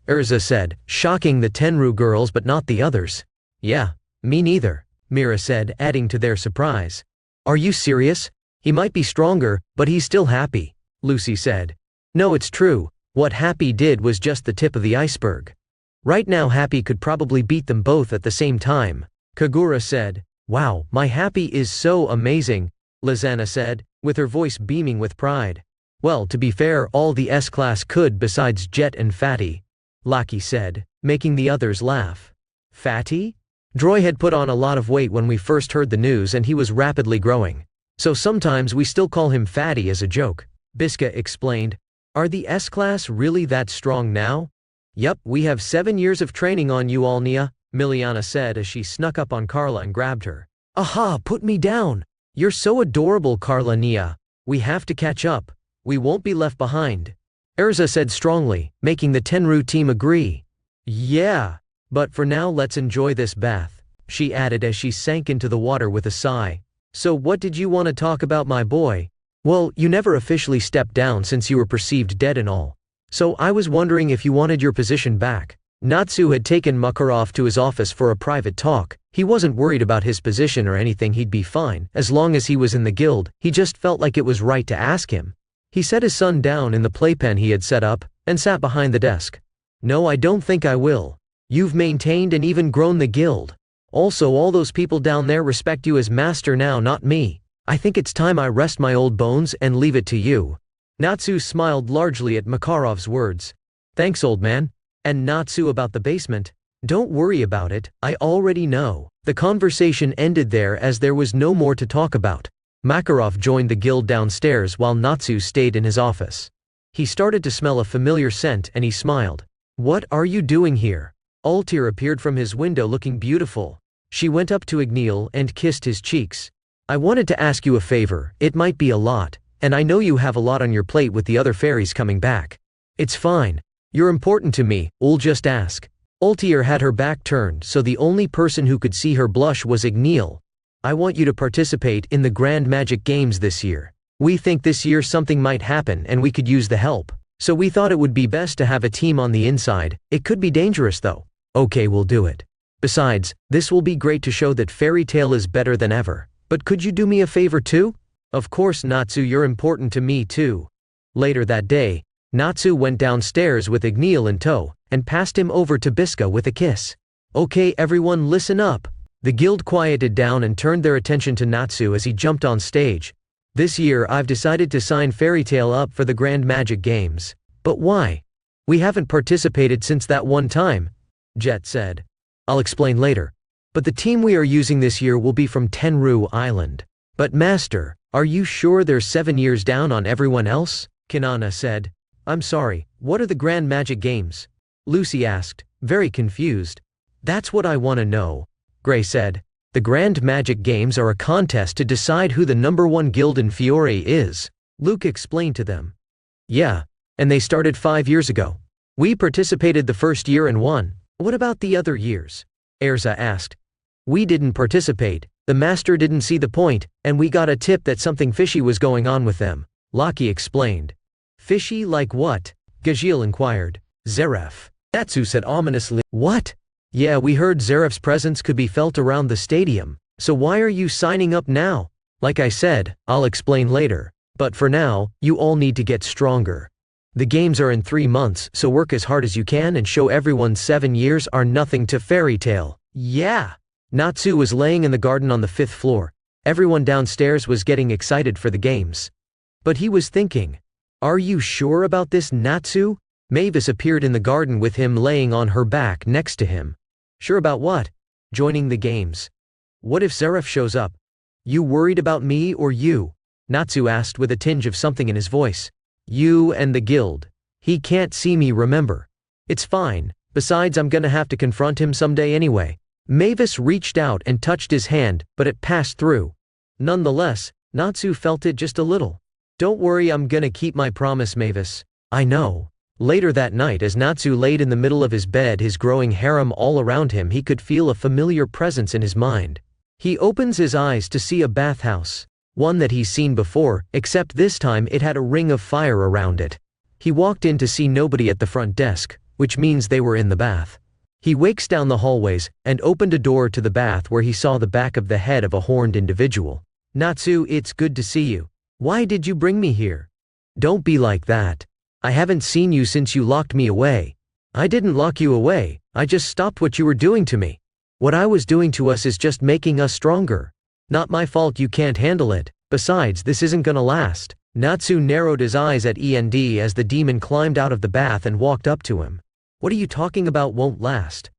Erza said, shocking the Tenru girls but not the others. Yeah, me neither, Mira said, adding to their surprise. Are you serious? He might be stronger, but he's still Happy, Lucy said. No, it's true. What Happy did was just the tip of the iceberg. Right now Happy could probably beat them both at the same time, Kagura said. Wow, my Happy is so amazing, Lizana said, with her voice beaming with pride. Well, to be fair, all the S-class could besides Jet and Fatty, Laki said, making the others laugh. Fatty? Droy had put on a lot of weight when we first heard the news and he was rapidly growing. So sometimes we still call him Fatty as a joke, Biska explained. Are the S-class really that strong now? Yup, we have 7 years of training on you all, Nia, Miliana said as she snuck up on Carla and grabbed her. Aha, put me down. You're so adorable, Carla. Nia. We have to catch up. We won't be left behind, Erza said strongly, making the Tenru team agree. Yeah. But for now let's enjoy this bath, she added as she sank into the water with a sigh. So what did you want to talk about, my boy? Well, you never officially stepped down since you were perceived dead and all. So I was wondering if you wanted your position back. Natsu had taken Makarov to his office for a private talk. He wasn't worried about his position or anything, he'd be fine. As long as he was in the guild, he just felt like it was right to ask him. He set his son down in the playpen he had set up, and sat behind the desk. No, I don't think I will. You've maintained and even grown the guild. Also, all those people down there respect you as master now, not me. I think it's time I rest my old bones and leave it to you. Natsu smiled largely at Makarov's words. Thanks, old man. And Natsu, about the basement? Don't worry about it, I already know. The conversation ended there as there was no more to talk about. Makarov joined the guild downstairs while Natsu stayed in his office. He started to smell a familiar scent and he smiled. What are you doing here? Altair appeared from his window looking beautiful. She went up to Igneel and kissed his cheeks. I wanted to ask you a favor, it might be a lot, and I know you have a lot on your plate with the other fairies coming back. It's fine. You're important to me, I'll just ask. Altair had her back turned so the only person who could see her blush was Igneel. I want you to participate in the Grand Magic Games this year. We think this year something might happen and we could use the help. So we thought it would be best to have a team on the inside. It could be dangerous though. Okay, we'll do it. Besides, this will be great to show that Fairy Tail is better than ever. But could you do me a favor too? Of course Natsu, you're important to me too. Later that day, Natsu went downstairs with Igneel in tow, and passed him over to Biska with a kiss. Okay everyone, listen up. The guild quieted down and turned their attention to Natsu as he jumped on stage. This year I've decided to sign Fairy Tail up for the Grand Magic Games. But why? We haven't participated since that one time, Jet said. I'll explain later. But the team we are using this year will be from Tenru Island. But Master, are you sure they're 7 years down on everyone else? Kinana said. I'm sorry, what are the Grand Magic Games? Lucy asked, very confused. That's what I want to know, Gray said. The Grand Magic Games are a contest to decide who the #1 guild in Fiore is, Luke explained to them. Yeah, and they started 5 years ago. We participated the first year and won. What about the other years? Erza asked. We didn't participate, the master didn't see the point, and we got a tip that something fishy was going on with them, Laki explained. Fishy like what? Gajil inquired. Zeref. Natsu said ominously. What? Yeah, we heard Zeref's presence could be felt around the stadium, so why are you signing up now? Like I said, I'll explain later, but for now, you all need to get stronger. The games are in 3 months, so work as hard as you can and show everyone 7 years are nothing to Fairy Tail. Yeah! Natsu was laying in the garden on the 5th floor. Everyone downstairs was getting excited for the games. But he was thinking, are you sure about this, Natsu? Mavis appeared in the garden with him laying on her back next to him. Sure about what? Joining the games. What if Zeref shows up? You worried about me or you? Natsu asked with a tinge of something in his voice. You and the guild. He can't see me, remember. It's fine, besides I'm gonna have to confront him someday anyway. Mavis reached out and touched his hand, but it passed through. Nonetheless, Natsu felt it just a little. Don't worry, I'm gonna keep my promise, Mavis. I know. Later that night, as Natsu laid in the middle of his bed, his growing harem all around him, he could feel a familiar presence in his mind. He opens his eyes to see a bathhouse. One that he's seen before, except this time it had a ring of fire around it. He walked in to see nobody at the front desk, which means they were in the bath. He wakes down the hallways, and opened a door to the bath where he saw the back of the head of a horned individual. Natsu, it's good to see you. Why did you bring me here? Don't be like that. I haven't seen you since you locked me away. I didn't lock you away, I just stopped what you were doing to me. What I was doing to us is just making us stronger. Not my fault you can't handle it, besides this isn't gonna last. Natsu narrowed his eyes at END as the demon climbed out of the bath and walked up to him. What are you talking about won't last?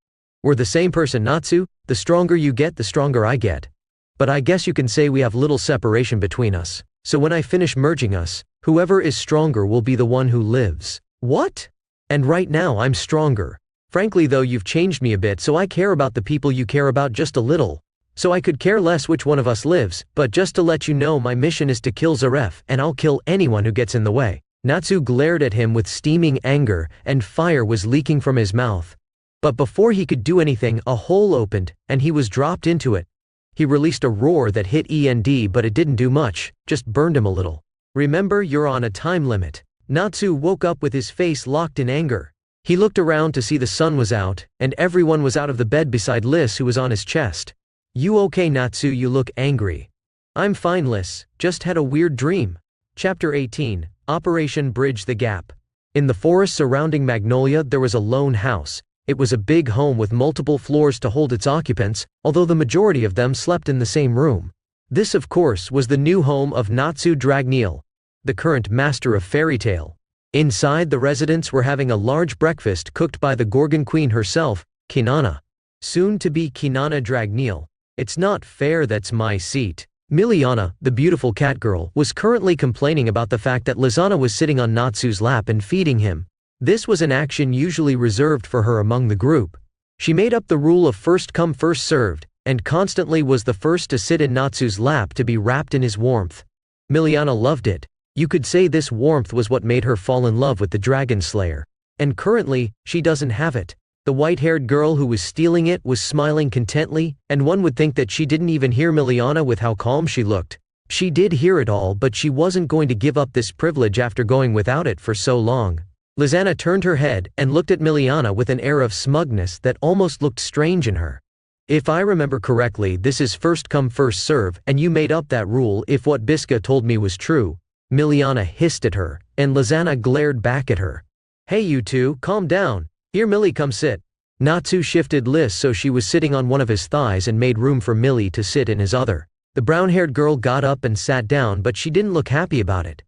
We're the same person, Natsu, the stronger you get the stronger I get. But I guess you can say we have little separation between us, so when I finish merging us, whoever is stronger will be the one who lives. What? And right now I'm stronger. Frankly though, you've changed me a bit, so I care about the people you care about just a little. So I could care less which one of us lives, but just to let you know, my mission is to kill Zeref, and I'll kill anyone who gets in the way. Natsu glared at him with steaming anger, and fire was leaking from his mouth. But before he could do anything, a hole opened, and he was dropped into it. He released a roar that hit END, but it didn't do much, just burned him a little. Remember, you're on a time limit. Natsu woke up with his face locked in anger. He looked around to see the sun was out, and everyone was out of the bed beside Liz, who was on his chest. You okay, Natsu? You look angry. I'm fine, Liz, just had a weird dream. Chapter 18, Operation Bridge the Gap. In the forest surrounding Magnolia there was a lone house. It was a big home with multiple floors to hold its occupants, although the majority of them slept in the same room. This, of course, was the new home of Natsu Dragneel, the current master of Fairy Tail. Inside, the residents were having a large breakfast cooked by the Gorgon Queen herself, Kinana. Soon to be Kinana Dragneel. It's not fair, that's my seat. Miliana, the beautiful cat girl, was currently complaining about the fact that Lizana was sitting on Natsu's lap and feeding him. This was an action usually reserved for her among the group. She made up the rule of first come first served, and constantly was the first to sit in Natsu's lap to be wrapped in his warmth. Miliana loved it. You could say this warmth was what made her fall in love with the Dragon Slayer. And currently, she doesn't have it. The white-haired girl who was stealing it was smiling contently, and one would think that she didn't even hear Miliana with how calm she looked. She did hear it all, but she wasn't going to give up this privilege after going without it for so long. Lizana turned her head and looked at Miliana with an air of smugness that almost looked strange in her. If I remember correctly, this is first come first serve, and you made up that rule if what Biska told me was true. Miliana hissed at her, and Lizana glared back at her. Hey you two, calm down. Here Millie, come sit. Natsu shifted Liz so she was sitting on one of his thighs and made room for Millie to sit in his other. The brown-haired girl got up and sat down, but she didn't look happy about it.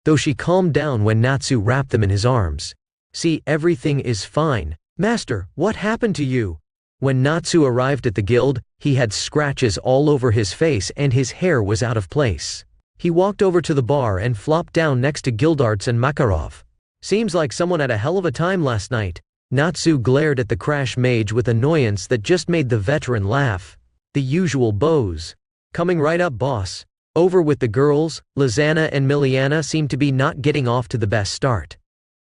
Though she calmed down when Natsu wrapped them in his arms. See, everything is fine. Master, what happened to you? When Natsu arrived at the guild, he had scratches all over his face and his hair was out of place. He walked over to the bar and flopped down next to Gildarts and Makarov. Seems like someone had a hell of a time last night. Natsu glared at the crash mage with annoyance that just made the veteran laugh. The usual bows. Coming right up, boss. Over with the girls. Lizana and Miliana seemed to be not getting off to the best start.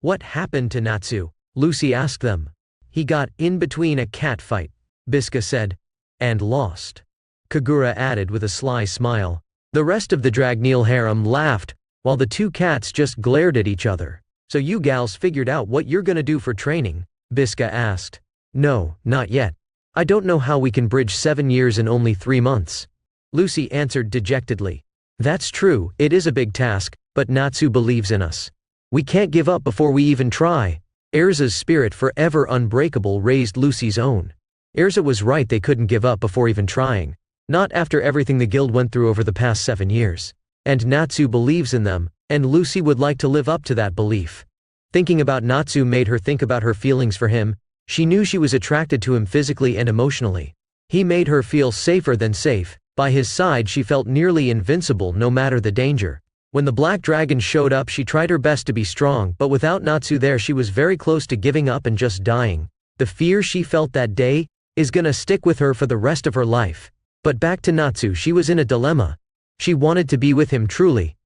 What happened to Natsu? Lucy asked them. He got in between a cat fight, Biska said. And lost. Kagura added with a sly smile. The rest of the Dragneel harem laughed, while the two cats just glared at each other. So you gals figured out what you're gonna do for training? Biska asked. No, not yet. I don't know how we can bridge 7 years in only 3 months. Lucy answered dejectedly. That's true, it is a big task, but Natsu believes in us. We can't give up before we even try. Erza's spirit, forever unbreakable, raised Lucy's own. Erza was right, they couldn't give up before even trying. Not after everything the guild went through over the past 7 years. And Natsu believes in them, and Lucy would like to live up to that belief. Thinking about Natsu made her think about her feelings for him. She knew she was attracted to him physically and emotionally. He made her feel safer than safe. By his side she felt nearly invincible no matter the danger. When the black dragon showed up, she tried her best to be strong, but without Natsu there she was very close to giving up and just dying. The fear she felt that day is gonna stick with her for the rest of her life. But back to Natsu, she was in a dilemma. She wanted to be with him truly.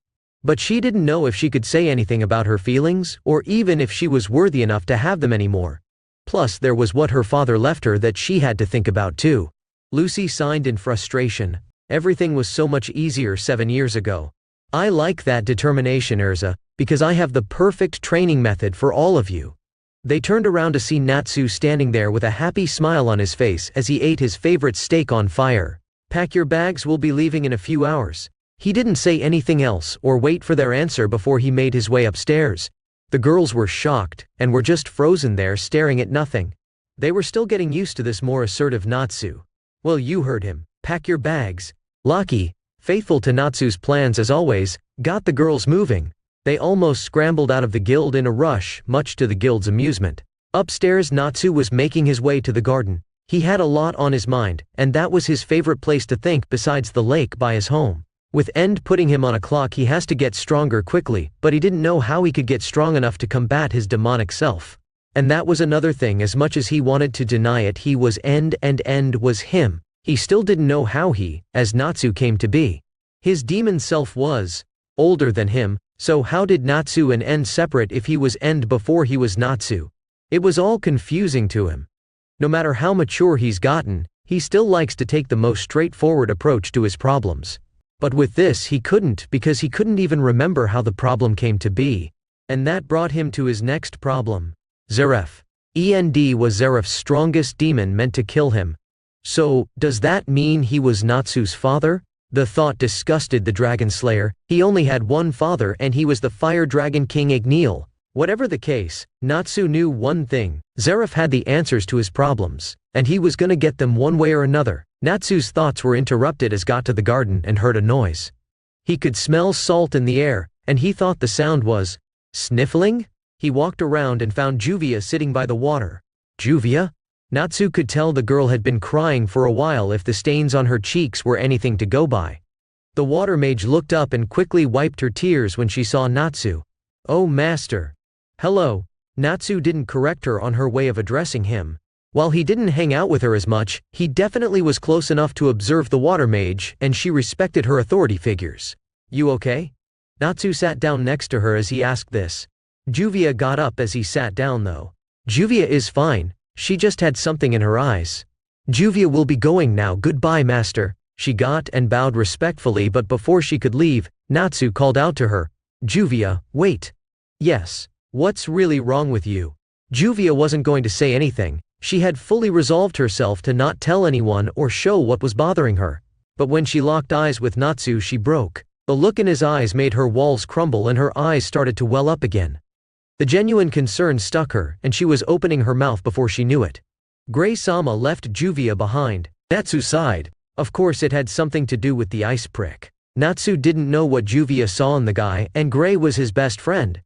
But she didn't know if she could say anything about her feelings, or even if she was worthy enough to have them anymore. Plus there was what her father left her that she had to think about too. Lucy sighed in frustration. Everything was so much easier 7 years ago. I like that determination, Erza, because I have the perfect training method for all of you. They turned around to see Natsu standing there with a happy smile on his face as he ate his favorite steak on fire. Pack your bags, we'll be leaving in a few hours. He didn't say anything else or wait for their answer before he made his way upstairs. The girls were shocked and were just frozen there staring at nothing. They were still getting used to this more assertive Natsu. Well, you heard him. Pack your bags. Laki, faithful to Natsu's plans as always, got the girls moving. They almost scrambled out of the guild in a rush, much to the guild's amusement. Upstairs, Natsu was making his way to the garden. He had a lot on his mind, and that was his favorite place to think besides the lake by his home. With End putting him on a clock, he has to get stronger quickly, but he didn't know how he could get strong enough to combat his demonic self. And that was another thing. As much as he wanted to deny it, he was End and End was him. He still didn't know how he, as Natsu, came to be. His demon self was older than him, so how did Natsu and End separate if he was End before he was Natsu? It was all confusing to him. No matter how mature he's gotten, he still likes to take the most straightforward approach to his problems. But with this he couldn't, because he couldn't even remember how the problem came to be. And that brought him to his next problem. Zeref. End was Zeref's strongest demon, meant to kill him. So, does that mean he was Natsu's father? The thought disgusted the Dragon Slayer. He only had one father, and he was the Fire Dragon King Igneel. Whatever the case, Natsu knew one thing. Zeref had the answers to his problems, and he was gonna get them one way or another. Natsu's thoughts were interrupted as got to the garden and heard a noise. He could smell salt in the air, and he thought the sound was sniffling? He walked around and found Juvia sitting by the water. Juvia? Natsu could tell the girl had been crying for a while if the stains on her cheeks were anything to go by. The water mage looked up and quickly wiped her tears when she saw Natsu. Oh, master. Hello. Natsu didn't correct her on her way of addressing him. While he didn't hang out with her as much, he definitely was close enough to observe the water mage, and she respected her authority figures. You okay? Natsu sat down next to her as he asked this. Juvia got up as he sat down though. Juvia is fine. She just had something in her eyes. Juvia will be going now. Goodbye, master. She got and bowed respectfully, but before she could leave, Natsu called out to her, "Juvia, wait." "Yes. What's really wrong with you?" Juvia wasn't going to say anything. She had fully resolved herself to not tell anyone or show what was bothering her. But when she locked eyes with Natsu, she broke. The look in his eyes made her walls crumble and her eyes started to well up again. The genuine concern stuck her, and she was opening her mouth before she knew it. Gray-sama left Juvia behind. Natsu sighed. Of course it had something to do with the ice prick. Natsu didn't know what Juvia saw in the guy, and Gray was his best friend.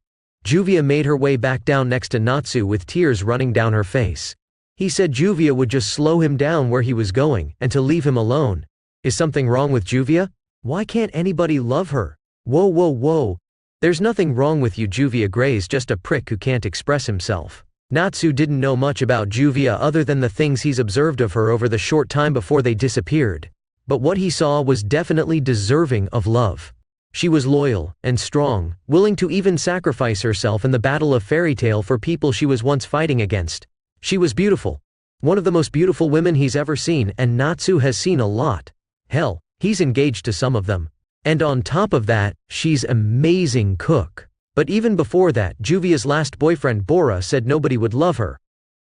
Juvia made her way back down next to Natsu with tears running down her face. He said Juvia would just slow him down where he was going, and to leave him alone. Is something wrong with Juvia? Why can't anybody love her? Whoa whoa whoa. There's nothing wrong with you, Juvia. Gray's just a prick who can't express himself. Natsu didn't know much about Juvia other than the things he's observed of her over the short time before they disappeared. But what he saw was definitely deserving of love. She was loyal and strong, willing to even sacrifice herself in the battle of Fairy Tail for people she was once fighting against. She was beautiful. One of the most beautiful women he's ever seen, and Natsu has seen a lot. Hell, he's engaged to some of them. And on top of that, she's amazing cook. But even before that, Juvia's last boyfriend Bora said nobody would love her.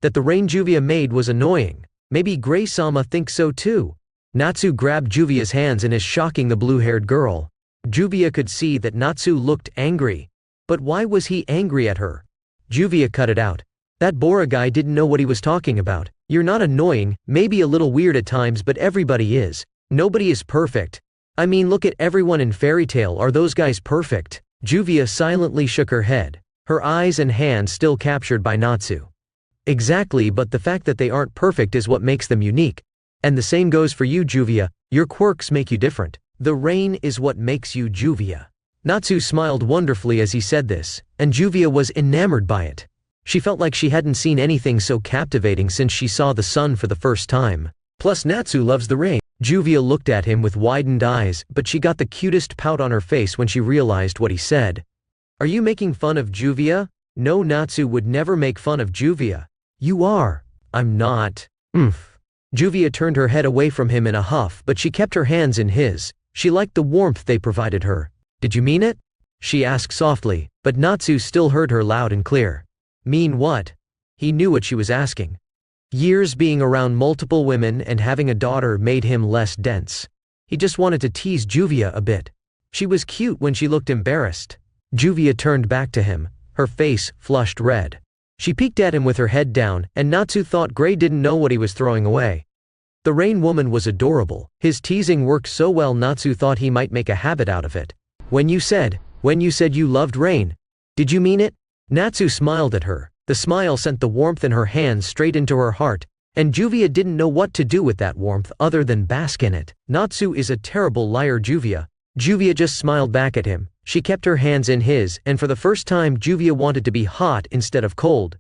That the rain Juvia made was annoying. Maybe Gray-sama thinks so too. Natsu grabbed Juvia's hands and is shocking the blue-haired girl. Juvia could see that Natsu looked angry. But why was he angry at her? Juvia cut it out. That Bora guy didn't know what he was talking about. You're not annoying, maybe a little weird at times, but everybody is. Nobody is perfect. I mean, look at everyone in Fairy Tail. Are those guys perfect? Juvia silently shook her head, her eyes and hands still captured by Natsu. Exactly, but the fact that they aren't perfect is what makes them unique. And the same goes for you, Juvia. Your quirks make you different. The rain is what makes you Juvia. Natsu smiled wonderfully as he said this, and Juvia was enamored by it. She felt like she hadn't seen anything so captivating since she saw the sun for the first time. Plus Natsu loves the rain. Juvia looked at him with widened eyes, but she got the cutest pout on her face when she realized what he said. Are you making fun of Juvia? No, Natsu would never make fun of Juvia. You are. I'm not. Juvia turned her head away from him in a huff, but she kept her hands in his. She liked the warmth they provided her. Did you mean it? She asked softly, but Natsu still heard her loud and clear. Mean what? He knew what she was asking. Years being around multiple women and having a daughter made him less dense. He just wanted to tease Juvia a bit. She was cute when she looked embarrassed. Juvia turned back to him, her face flushed red. She peeked at him with her head down, and Natsu thought Gray didn't know what he was throwing away. The rain woman was adorable. His teasing worked so well Natsu thought he might make a habit out of it. When you said you loved rain, did you mean it? Natsu smiled at her. The smile sent the warmth in her hands straight into her heart, and Juvia didn't know what to do with that warmth other than bask in it. Natsu is a terrible liar, Juvia. Juvia just smiled back at him. She kept her hands in his, and for the first time Juvia wanted to be hot instead of cold.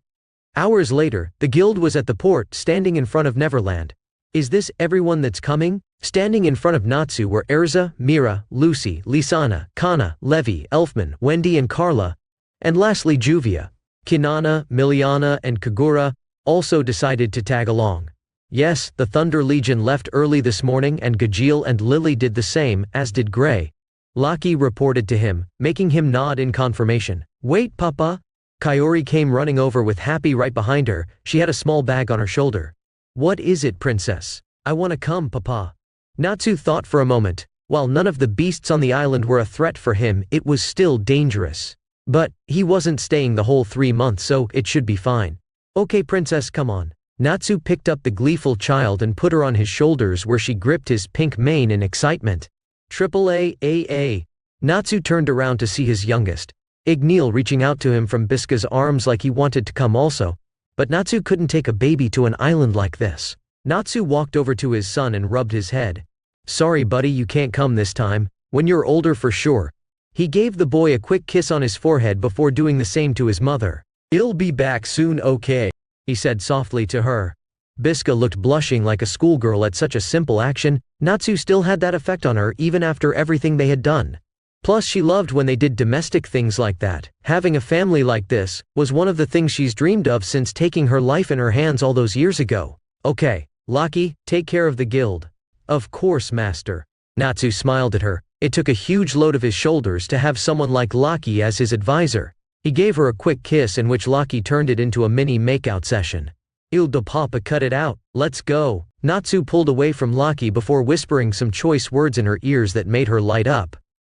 Hours later, the guild was at the port, standing in front of Neverland. Is this everyone that's coming? Standing in front of Natsu were Erza, Mira, Lucy, Lisana, Kana, Levi, Elfman, Wendy and Carla, and lastly Juvia. Kinana, Miliana and Kagura also decided to tag along. Yes, the Thunder Legion left early this morning and Gajeel and Lily did the same, as did Gray. Laki reported to him, making him nod in confirmation. Wait, Papa? Kaori came running over with Happy right behind her. She had a small bag on her shoulder. What is it, Princess? I want to come, Papa. Natsu thought for a moment. While none of the beasts on the island were a threat for him, it was still dangerous. But he wasn't staying the whole 3 months, so it should be fine. Okay, Princess, come on. Natsu picked up the gleeful child and put her on his shoulders where she gripped his pink mane in excitement. AAA. Natsu turned around to see his youngest, Igneel, reaching out to him from Biska's arms like he wanted to come also. But Natsu couldn't take a baby to an island like this. Natsu walked over to his son and rubbed his head. Sorry buddy, you can't come this time. When you're older for sure. He gave the boy a quick kiss on his forehead before doing the same to his mother. I'll be back soon, okay? He said softly to her. Biska looked blushing like a schoolgirl at such a simple action. Natsu still had that effect on her even after everything they had done. Plus she loved when they did domestic things like that. Having a family like this was one of the things she's dreamed of since taking her life in her hands all those years ago. Okay, Laki, take care of the guild. Of course, master. Natsu smiled at her. It took a huge load of his shoulders to have someone like Laki as his advisor. He gave her a quick kiss in which Laki turned it into a mini makeout session. Il de papa, cut it out, let's go. Natsu pulled away from Laki before whispering some choice words in her ears that made her light up.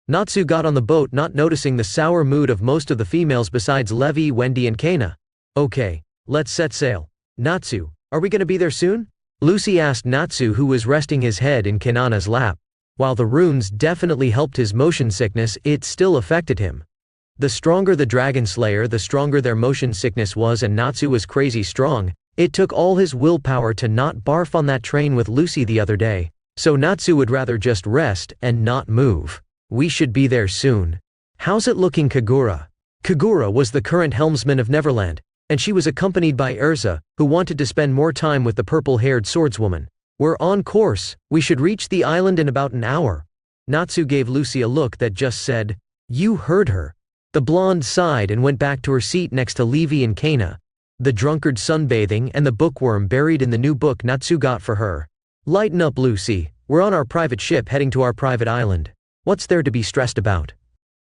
Natsu got on the boat, not noticing the sour mood of most of the females besides Levi, Wendy and Kana. Okay, let's set sail. Natsu, are we gonna be there soon? Lucy asked Natsu, who was resting his head in Kanana's lap. While the runes definitely helped his motion sickness, it still affected him. The stronger the Dragon Slayer, the stronger their motion sickness was, and Natsu was crazy strong. It took all his willpower to not barf on that train with Lucy the other day, so Natsu would rather just rest and not move. We should be there soon. How's it looking, Kagura? Kagura was the current helmsman of Neverland, and she was accompanied by Erza, who wanted to spend more time with the purple-haired swordswoman. We're on course, we should reach the island in about an hour. Natsu gave Lucy a look that just said, "You heard her." The blonde sighed and went back to her seat next to Levi and Kana, the drunkard sunbathing and the bookworm buried in the new book Natsu got for her. Lighten up, Lucy, we're on our private ship heading to our private island. What's there to be stressed about?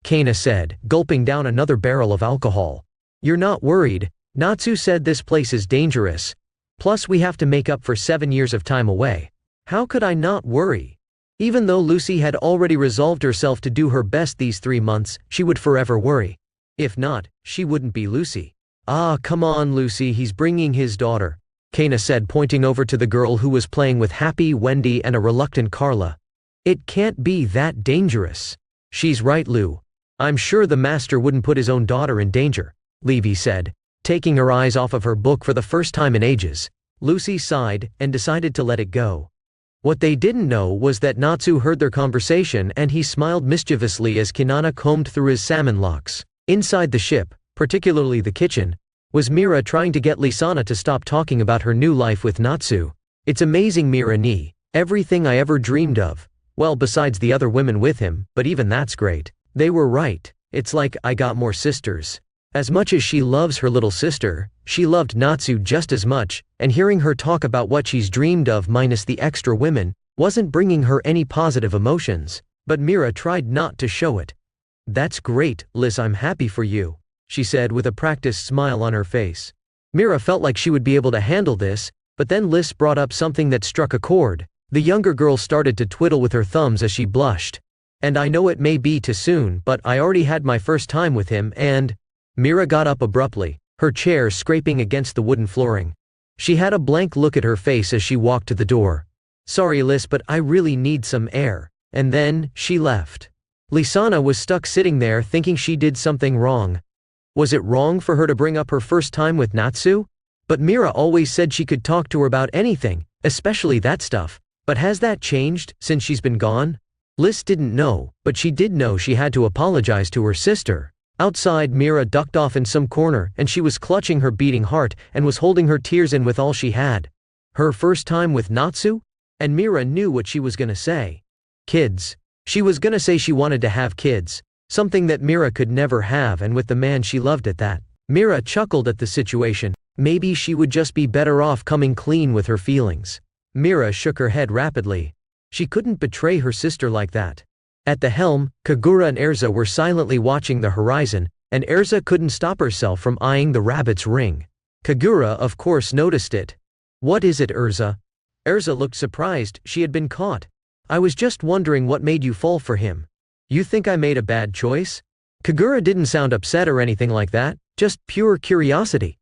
Kana said, gulping down another barrel of alcohol. You're not worried? Natsu said, this place is dangerous. Plus we have to make up for 7 years of time away. How could I not worry? Even though Lucy had already resolved herself to do her best these 3 months, she would forever worry. If not, she wouldn't be Lucy. Ah, come on, Lucy, he's bringing his daughter, Kana said, pointing over to the girl who was playing with Happy, Wendy and a reluctant Carla. It can't be that dangerous. She's right, Lou. I'm sure the master wouldn't put his own daughter in danger, Levi said, taking her eyes off of her book for the first time in ages. Lucy sighed and decided to let it go. What they didn't know was that Natsu heard their conversation, and he smiled mischievously as Kanana combed through his salmon locks. Inside the ship, particularly the kitchen, was Mira trying to get Lisana to stop talking about her new life with Natsu. It's amazing, Mira ni. Everything I ever dreamed of. Well, besides the other women with him, but even that's great. They were right. It's like I got more sisters. As much as she loves her little sister, she loved Natsu just as much, and hearing her talk about what she's dreamed of minus the extra women wasn't bringing her any positive emotions, but Mira tried not to show it. That's great, Liz, I'm happy for you, she said with a practiced smile on her face. Mira felt like she would be able to handle this, but then Liz brought up something that struck a chord. The younger girl started to twiddle with her thumbs as she blushed. And I know it may be too soon, but I already had my first time with him and… Mira got up abruptly, her chair scraping against the wooden flooring. She had a blank look at her face as she walked to the door. Sorry, Liz, but I really need some air. And then, she left. Lisana was stuck sitting there thinking she did something wrong. Was it wrong for her to bring up her first time with Natsu? But Mira always said she could talk to her about anything, especially that stuff. But has that changed since she's been gone? Liz didn't know, but she did know she had to apologize to her sister. Outside, Mira ducked off in some corner, and she was clutching her beating heart and was holding her tears in with all she had. Her first time with Natsu? And Mira knew what she was gonna say. Kids. She was gonna say she wanted to have kids. Something that Mira could never have, and with the man she loved at that. Mira chuckled at the situation. Maybe she would just be better off coming clean with her feelings. Mira shook her head rapidly. She couldn't betray her sister like that. At the helm, Kagura and Erza were silently watching the horizon, and Erza couldn't stop herself from eyeing the rabbit's ring. Kagura, of course, noticed it. What is it, Erza? Erza looked surprised. She had been caught. I was just wondering what made you fall for him. You think I made a bad choice? Kagura didn't sound upset or anything like that, just pure curiosity.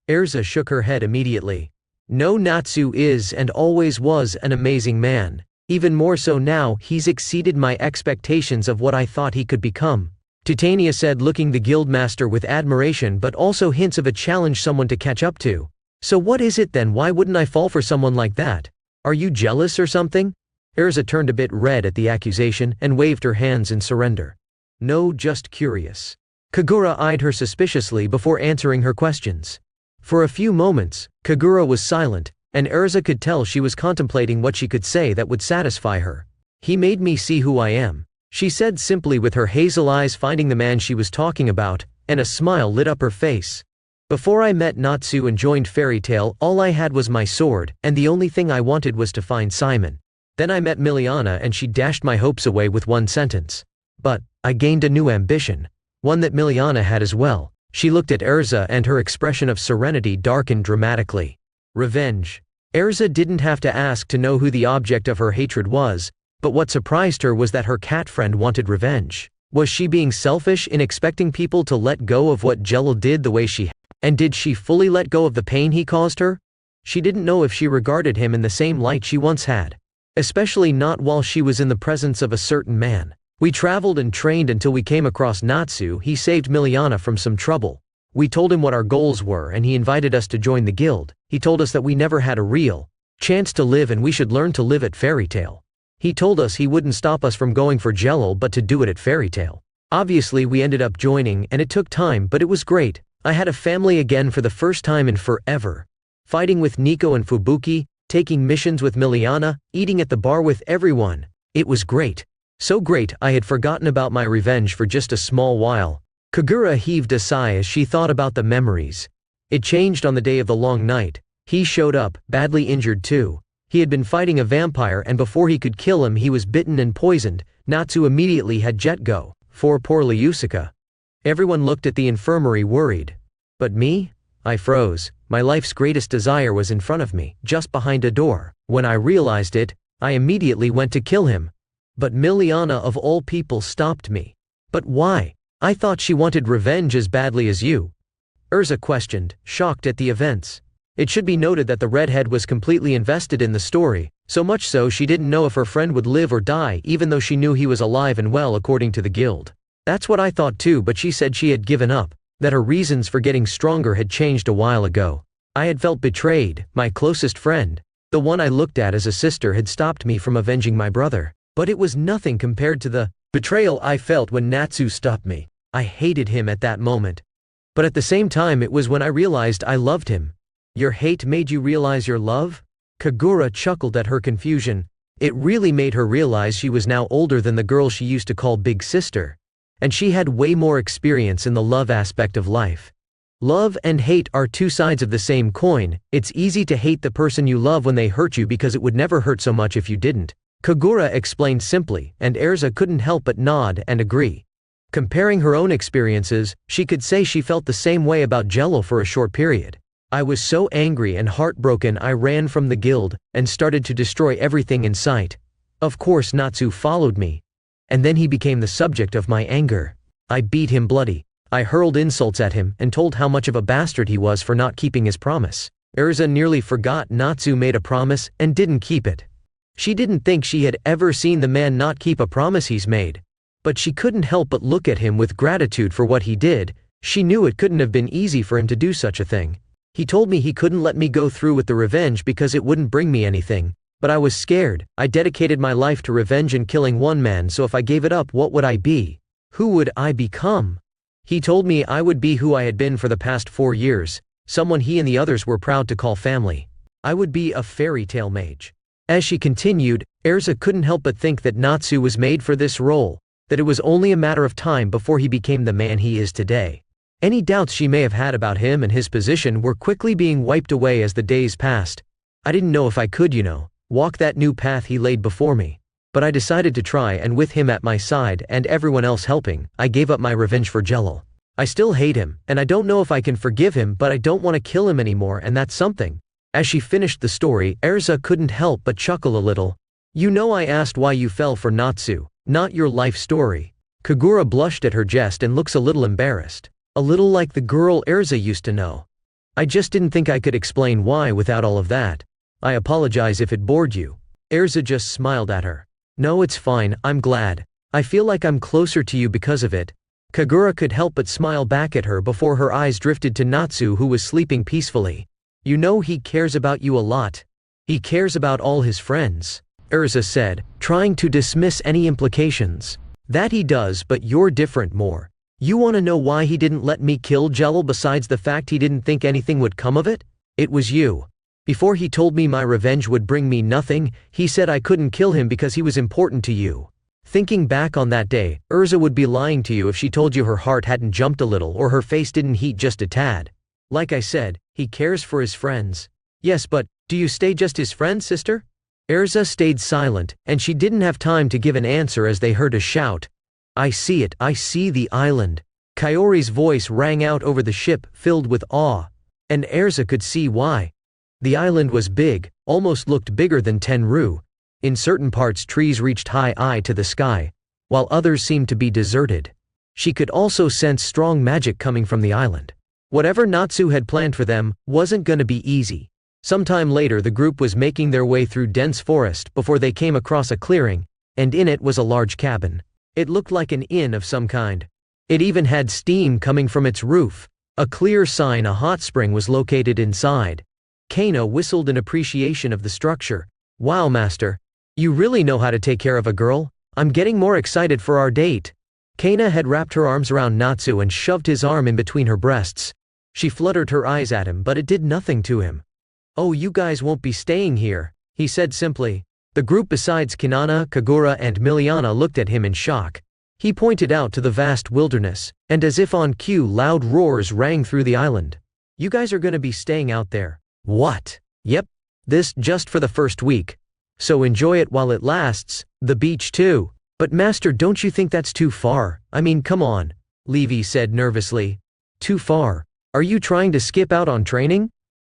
Erza shook her head immediately. No, Natsu is and always was an amazing man. Even more so now, he's exceeded my expectations of what I thought he could become. Titania said, looking the guild master with admiration but also hints of a challenge, someone to catch up to. So what is it then? Why wouldn't I fall for someone like that? Are you jealous or something? Erza turned a bit red at the accusation and waved her hands in surrender. No, just curious. Kagura eyed her suspiciously before answering her questions. For a few moments, Kagura was silent, and Erza could tell she was contemplating what she could say that would satisfy her. He made me see who I am, she said simply, with her hazel eyes finding the man she was talking about, and a smile lit up her face. Before I met Natsu and joined Fairy Tail, all I had was my sword, and the only thing I wanted was to find Simon. Then I met Miliana and she dashed my hopes away with one sentence. But I gained a new ambition. One that Miliana had as well. She looked at Erza and her expression of serenity darkened dramatically. Revenge. Erza didn't have to ask to know who the object of her hatred was, but what surprised her was that her cat friend wanted revenge. Was she being selfish in expecting people to let go of what Jello did the way she had? And did she fully let go of the pain he caused her? She didn't know if she regarded him in the same light she once had. Especially not while she was in the presence of a certain man. We traveled and trained until we came across Natsu. He saved Miliana from some trouble. We told him what our goals were and he invited us to join the guild. He told us that we never had a real chance to live and we should learn to live at Fairy Tail. He told us he wouldn't stop us from going for Jello but to do it at Fairy Tail. Obviously we ended up joining and it took time but it was great. I had a family again for the first time in forever. Fighting with Nico and Fubuki, taking missions with Miliana, eating at the bar with everyone. It was great. So great I had forgotten about my revenge for just a small while. Kagura heaved a sigh as she thought about the memories. It changed on the day of the long night. He showed up, badly injured too. He had been fighting a vampire and before he could kill him he was bitten and poisoned. Natsu immediately had Jet go for poor Ryusuke. Everyone looked at the infirmary worried. But me? I froze. My life's greatest desire was in front of me, just behind a door. When I realized it, I immediately went to kill him. But Miliana of all people stopped me. But why? I thought she wanted revenge as badly as you. Erza questioned, shocked at the events. It should be noted that the redhead was completely invested in the story, so much so she didn't know if her friend would live or die even though she knew he was alive and well according to the guild. That's what I thought too, but she said she had given up, that her reasons for getting stronger had changed a while ago. I had felt betrayed. My closest friend, the one I looked at as a sister, had stopped me from avenging my brother. But it was nothing compared to the betrayal I felt when Natsu stopped me. I hated him at that moment. But at the same time it was when I realized I loved him. Your hate made you realize your love? Kagura chuckled at her confusion. It really made her realize she was now older than the girl she used to call big sister. And she had way more experience in the love aspect of life. Love and hate are two sides of the same coin. It's easy to hate the person you love when they hurt you because it would never hurt so much if you didn't. Kagura explained simply, and Erza couldn't help but nod and agree. Comparing her own experiences, she could say she felt the same way about Jello for a short period. I was so angry and heartbroken I ran from the guild, and started to destroy everything in sight. Of course Natsu followed me. And then he became the subject of my anger. I beat him bloody. I hurled insults at him and told how much of a bastard he was for not keeping his promise. Erza nearly forgot Natsu made a promise and didn't keep it. She didn't think she had ever seen the man not keep a promise he's made. But she couldn't help but look at him with gratitude for what he did. She knew it couldn't have been easy for him to do such a thing. He told me he couldn't let me go through with the revenge because it wouldn't bring me anything. But I was scared. I dedicated my life to revenge and killing one man, so if I gave it up, what would I be? Who would I become? He told me I would be who I had been for the past 4 years, someone he and the others were proud to call family. I would be a fairy tale mage. As she continued, Erza couldn't help but think that Natsu was made for this role, that it was only a matter of time before he became the man he is today. Any doubts she may have had about him and his position were quickly being wiped away as the days passed. I didn't know if I could, walk that new path he laid before me. But I decided to try, and with him at my side and everyone else helping, I gave up my revenge for Jello. I still hate him, and I don't know if I can forgive him, but I don't want to kill him anymore, and that's something. As she finished the story, Erza couldn't help but chuckle a little. I asked why you fell for Natsu, not your life story. Kagura blushed at her jest and looks a little embarrassed. A little like the girl Erza used to know. I just didn't think I could explain why without all of that. I apologize if it bored you. Erza just smiled at her. No, it's fine, I'm glad. I feel like I'm closer to you because of it. Kagura could help but smile back at her before her eyes drifted to Natsu, who was sleeping peacefully. He cares about you a lot. He cares about all his friends, Erza said, trying to dismiss any implications. That he does, but you're different more. You want to know why he didn't let me kill Jello besides the fact he didn't think anything would come of it? It was you. Before he told me my revenge would bring me nothing, he said I couldn't kill him because he was important to you. Thinking back on that day, Erza would be lying to you if she told you her heart hadn't jumped a little or her face didn't heat just a tad. Like I said, he cares for his friends. Yes, but do you stay just his friend, sister? Erza stayed silent, and she didn't have time to give an answer as they heard a shout. I see it, I see the island. Kaori's voice rang out over the ship, filled with awe. And Erza could see why. The island was big, almost looked bigger than Tenru. In certain parts trees reached high to the sky, while others seemed to be deserted. She could also sense strong magic coming from the island. Whatever Natsu had planned for them wasn't gonna be easy. Sometime later the group was making their way through dense forest before they came across a clearing, and in it was a large cabin. It looked like an inn of some kind. It even had steam coming from its roof, a clear sign a hot spring was located inside. Kana whistled in appreciation of the structure. Wow, master. You really know how to take care of a girl. I'm getting more excited for our date. Kana had wrapped her arms around Natsu and shoved his arm in between her breasts. She fluttered her eyes at him, but it did nothing to him. Oh, you guys won't be staying here, he said simply. The group besides Kinana, Kagura and Miliana looked at him in shock. He pointed out to the vast wilderness, and as if on cue loud roars rang through the island. You guys are gonna be staying out there. What? Yep. This just for the first week. So enjoy it while it lasts, the beach too. But master, don't you think that's too far? I mean, come on, Levy said nervously. Too far? Are you trying to skip out on training?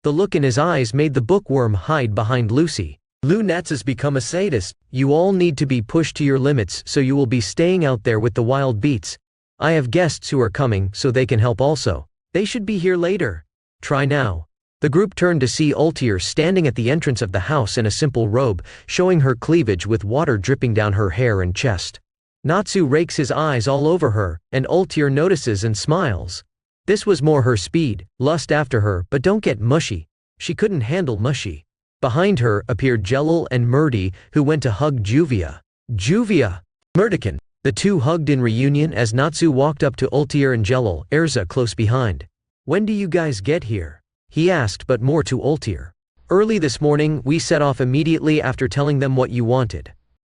The look in his eyes made the bookworm hide behind Lucy. Natsu's become a sadist. You all need to be pushed to your limits, so you will be staying out there with the wild beasts. I have guests who are coming, so they can help also. They should be here later. Try now. The group turned to see Ultir standing at the entrance of the house in a simple robe, showing her cleavage with water dripping down her hair and chest. Natsu rakes his eyes all over her, and Ultir notices and smiles. This was more her speed, lust after her, but don't get mushy. She couldn't handle mushy. Behind her appeared Jelil and Murdy, who went to hug Juvia. Juvia! Murdican! The two hugged in reunion as Natsu walked up to Ultir and Jelil, Erza close behind. When do you guys get here? He asked, but more to Ultir. Early this morning, we set off immediately after telling them what you wanted.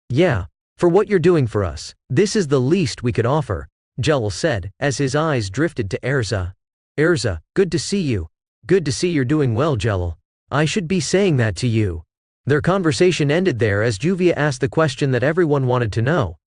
Yeah, for what you're doing for us, this is the least we could offer, Jelil said, as his eyes drifted to Erza. Erza, good to see you. Good to see you're doing well, Jelil. I should be saying that to you. Their conversation ended there as Juvia asked the question that everyone wanted to know.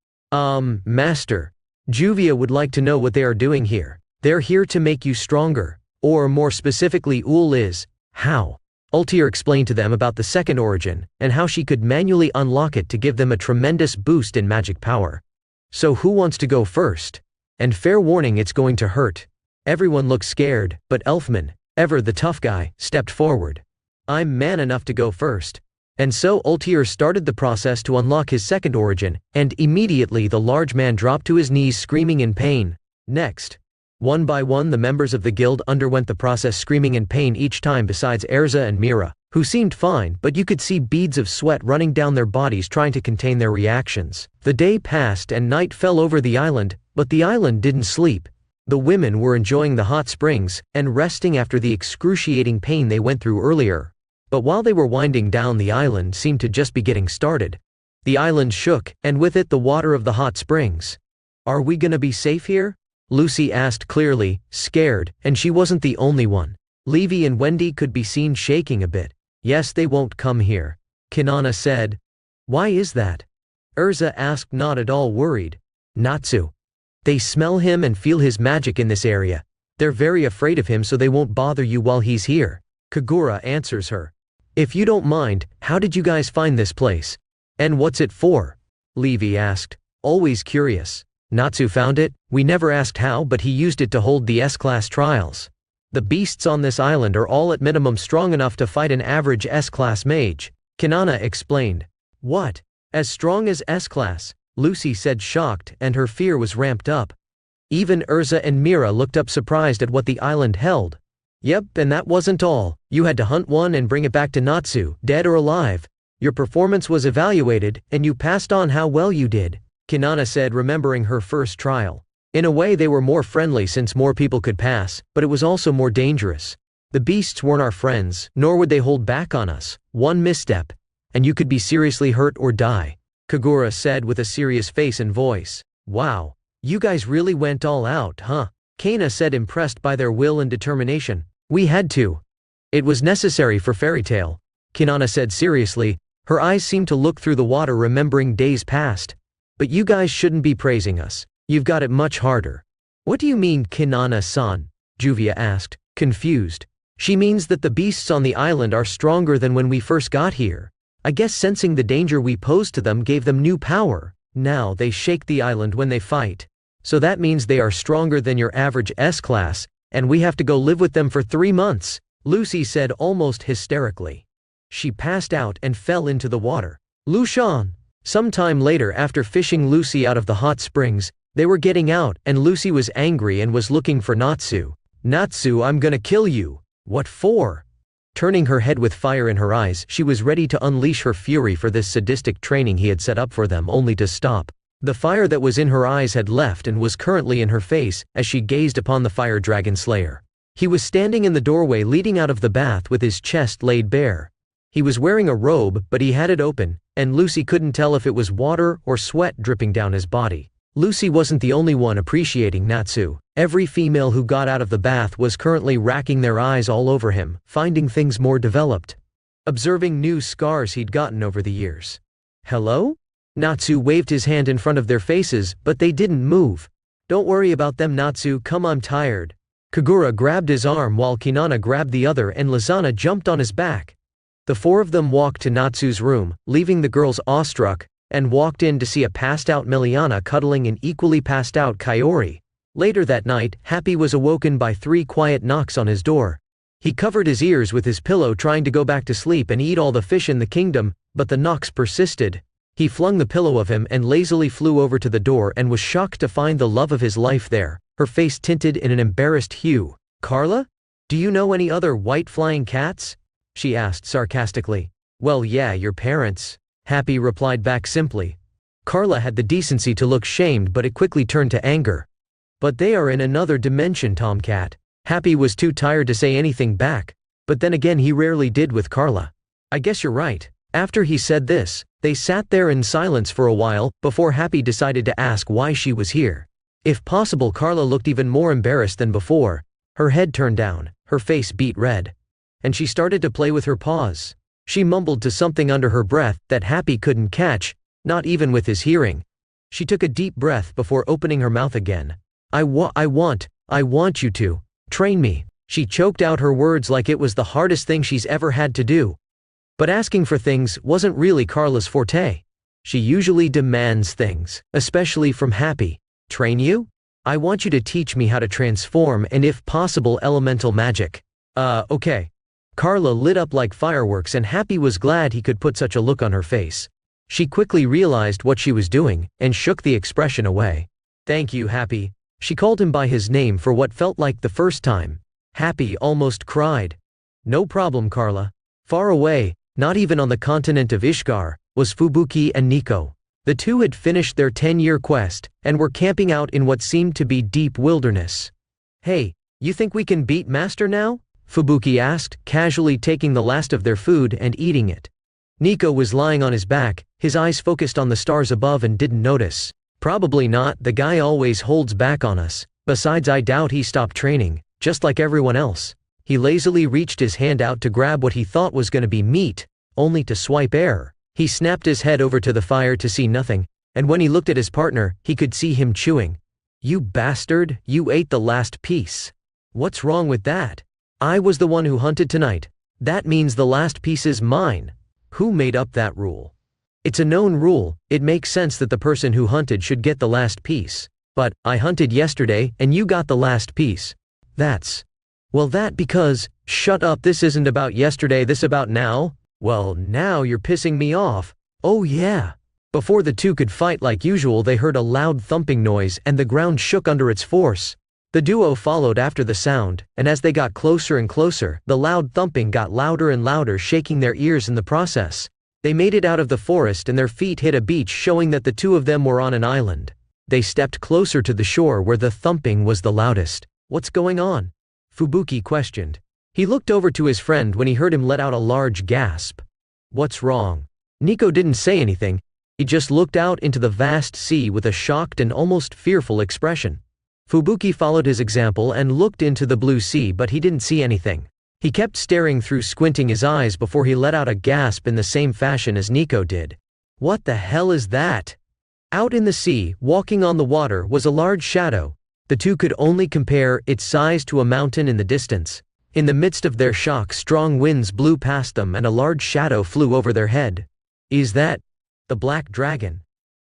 Master. Juvia would like to know what they are doing here. They're here to make you stronger. Or more specifically, Ul is. How? Ultir explained to them about the second origin, and how she could manually unlock it to give them a tremendous boost in magic power. So who wants to go first? And fair warning, it's going to hurt. Everyone looked scared, but Elfman, ever the tough guy, stepped forward. I'm man enough to go first. And so Ultir started the process to unlock his second origin, and immediately the large man dropped to his knees screaming in pain. Next. One by one the members of the guild underwent the process screaming in pain each time besides Erza and Mira, who seemed fine, but you could see beads of sweat running down their bodies trying to contain their reactions. The day passed and night fell over the island, but the island didn't sleep. The women were enjoying the hot springs, and resting after the excruciating pain they went through earlier. But while they were winding down, the island seemed to just be getting started. The island shook, and with it the water of the hot springs. Are we gonna be safe here? Lucy asked clearly, scared, and she wasn't the only one. Levy and Wendy could be seen shaking a bit. Yes, they won't come here. Kinana said. Why is that? Erza asked, not at all worried. Natsu. They smell him and feel his magic in this area. They're very afraid of him, so they won't bother you while he's here. Kagura answers her. If you don't mind, how did you guys find this place? And what's it for? Levy asked, always curious. Natsu found it. We never asked how, but he used it to hold the S-class trials. The beasts on this island are all at minimum strong enough to fight an average S-class mage. Kinana explained. What? As strong as S-class? Lucy said, shocked, and her fear was ramped up. Even Erza and Mira looked up surprised at what the island held. Yep, and that wasn't all. You had to hunt one and bring it back to Natsu, dead or alive. Your performance was evaluated, and you passed on how well you did, Kinana said, remembering her first trial. In a way they were more friendly since more people could pass, but it was also more dangerous. The beasts weren't our friends, nor would they hold back on us. One misstep, and you could be seriously hurt or die, Kagura said with a serious face and voice. Wow. You guys really went all out, huh? Kana said, impressed by their will and determination. We had to. It was necessary for Fairy Tail, Kinana said seriously. Her eyes seemed to look through the water, remembering days past. But you guys shouldn't be praising us. You've got it much harder. What do you mean, Kinana-san? Juvia asked, confused. She means that the beasts on the island are stronger than when we first got here. I guess sensing the danger we posed to them gave them new power. Now they shake the island when they fight. So that means they are stronger than your average S-class, and we have to go live with them for 3 months, Lucy said almost hysterically. She passed out and fell into the water. Lushan! Sometime later, after fishing Lucy out of the hot springs, they were getting out and Lucy was angry and was looking for Natsu. Natsu, I'm gonna kill you. What for? Turning her head with fire in her eyes, she was ready to unleash her fury for this sadistic training he had set up for them, only to stop. The fire that was in her eyes had left and was currently in her face as she gazed upon the fire dragon slayer. He was standing in the doorway leading out of the bath with his chest laid bare. He was wearing a robe, but he had it open, and Lucy couldn't tell if it was water or sweat dripping down his body. Lucy wasn't the only one appreciating Natsu. Every female who got out of the bath was currently racking their eyes all over him, finding things more developed, observing new scars he'd gotten over the years. Hello? Natsu waved his hand in front of their faces, but they didn't move. Don't worry about them, Natsu, come, I'm tired. Kagura grabbed his arm while Kinana grabbed the other and Lizana jumped on his back. The 4 of them walked to Natsu's room, leaving the girls awestruck, and walked in to see a passed-out Miliana cuddling an equally passed-out Kaori. Later that night, Happy was awoken by 3 quiet knocks on his door. He covered his ears with his pillow trying to go back to sleep and eat all the fish in the kingdom, but the knocks persisted. He flung the pillow of him and lazily flew over to the door and was shocked to find the love of his life there, her face tinted in an embarrassed hue. Carla? Do you know any other white flying cats? She asked sarcastically. Well, yeah, your parents. Happy replied back simply. Carla had the decency to look shamed, but it quickly turned to anger. But they are in another dimension, Tomcat. Happy was too tired to say anything back, but then again he rarely did with Carla. I guess you're right. After he said this, they sat there in silence for a while, before Happy decided to ask why she was here. If possible, Carla looked even more embarrassed than before. Her head turned down, her face beet red. And she started to play with her paws. She mumbled to something under her breath that Happy couldn't catch, not even with his hearing. She took a deep breath before opening her mouth again. I want you to train me. She choked out her words like it was the hardest thing she's ever had to do. But asking for things wasn't really Carla's forte. She usually demands things, especially from Happy. Train you? I want you to teach me how to transform and, if possible, elemental magic. Okay. Carla lit up like fireworks and Happy was glad he could put such a look on her face. She quickly realized what she was doing and shook the expression away. Thank you, Happy. She called him by his name for what felt like the first time. Happy almost cried. No problem, Carla. Far away, not even on the continent of Ishgar, was Fubuki and Nico. The 2 had finished their 10-year quest and were camping out in what seemed to be deep wilderness. Hey, you think we can beat Master now? Fubuki asked, casually taking the last of their food and eating it. Nico was lying on his back, his eyes focused on the stars above and didn't notice. Probably not, the guy always holds back on us. Besides, I doubt he stopped training, just like everyone else. He lazily reached his hand out to grab what he thought was going to be meat, only to swipe air. He snapped his head over to the fire to see nothing, and when he looked at his partner, he could see him chewing. You bastard, you ate the last piece. What's wrong with that? I was the one who hunted tonight. That means the last piece is mine. Who made up that rule? It's a known rule. It makes sense that the person who hunted should get the last piece. But I hunted yesterday and you got the last piece. Because, shut up, this isn't about yesterday, this about now? Well, now you're pissing me off. Oh yeah. Before the 2 could fight like usual, they heard a loud thumping noise and the ground shook under its force. The duo followed after the sound, and as they got closer and closer, the loud thumping got louder and louder, shaking their ears in the process. They made it out of the forest and their feet hit a beach, showing that the 2 of them were on an island. They stepped closer to the shore where the thumping was the loudest. What's going on? Fubuki questioned. He looked over to his friend when he heard him let out a large gasp. What's wrong? Nico didn't say anything. He just looked out into the vast sea with a shocked and almost fearful expression. Fubuki followed his example and looked into the blue sea, but he didn't see anything. He kept staring through, squinting his eyes before he let out a gasp in the same fashion as Nico did. What the hell is that? Out in the sea, walking on the water, was a large shadow. The two could only compare its size to a mountain in the distance. In the midst of their shock, strong winds blew past them and a large shadow flew over their head. Is that the black dragon?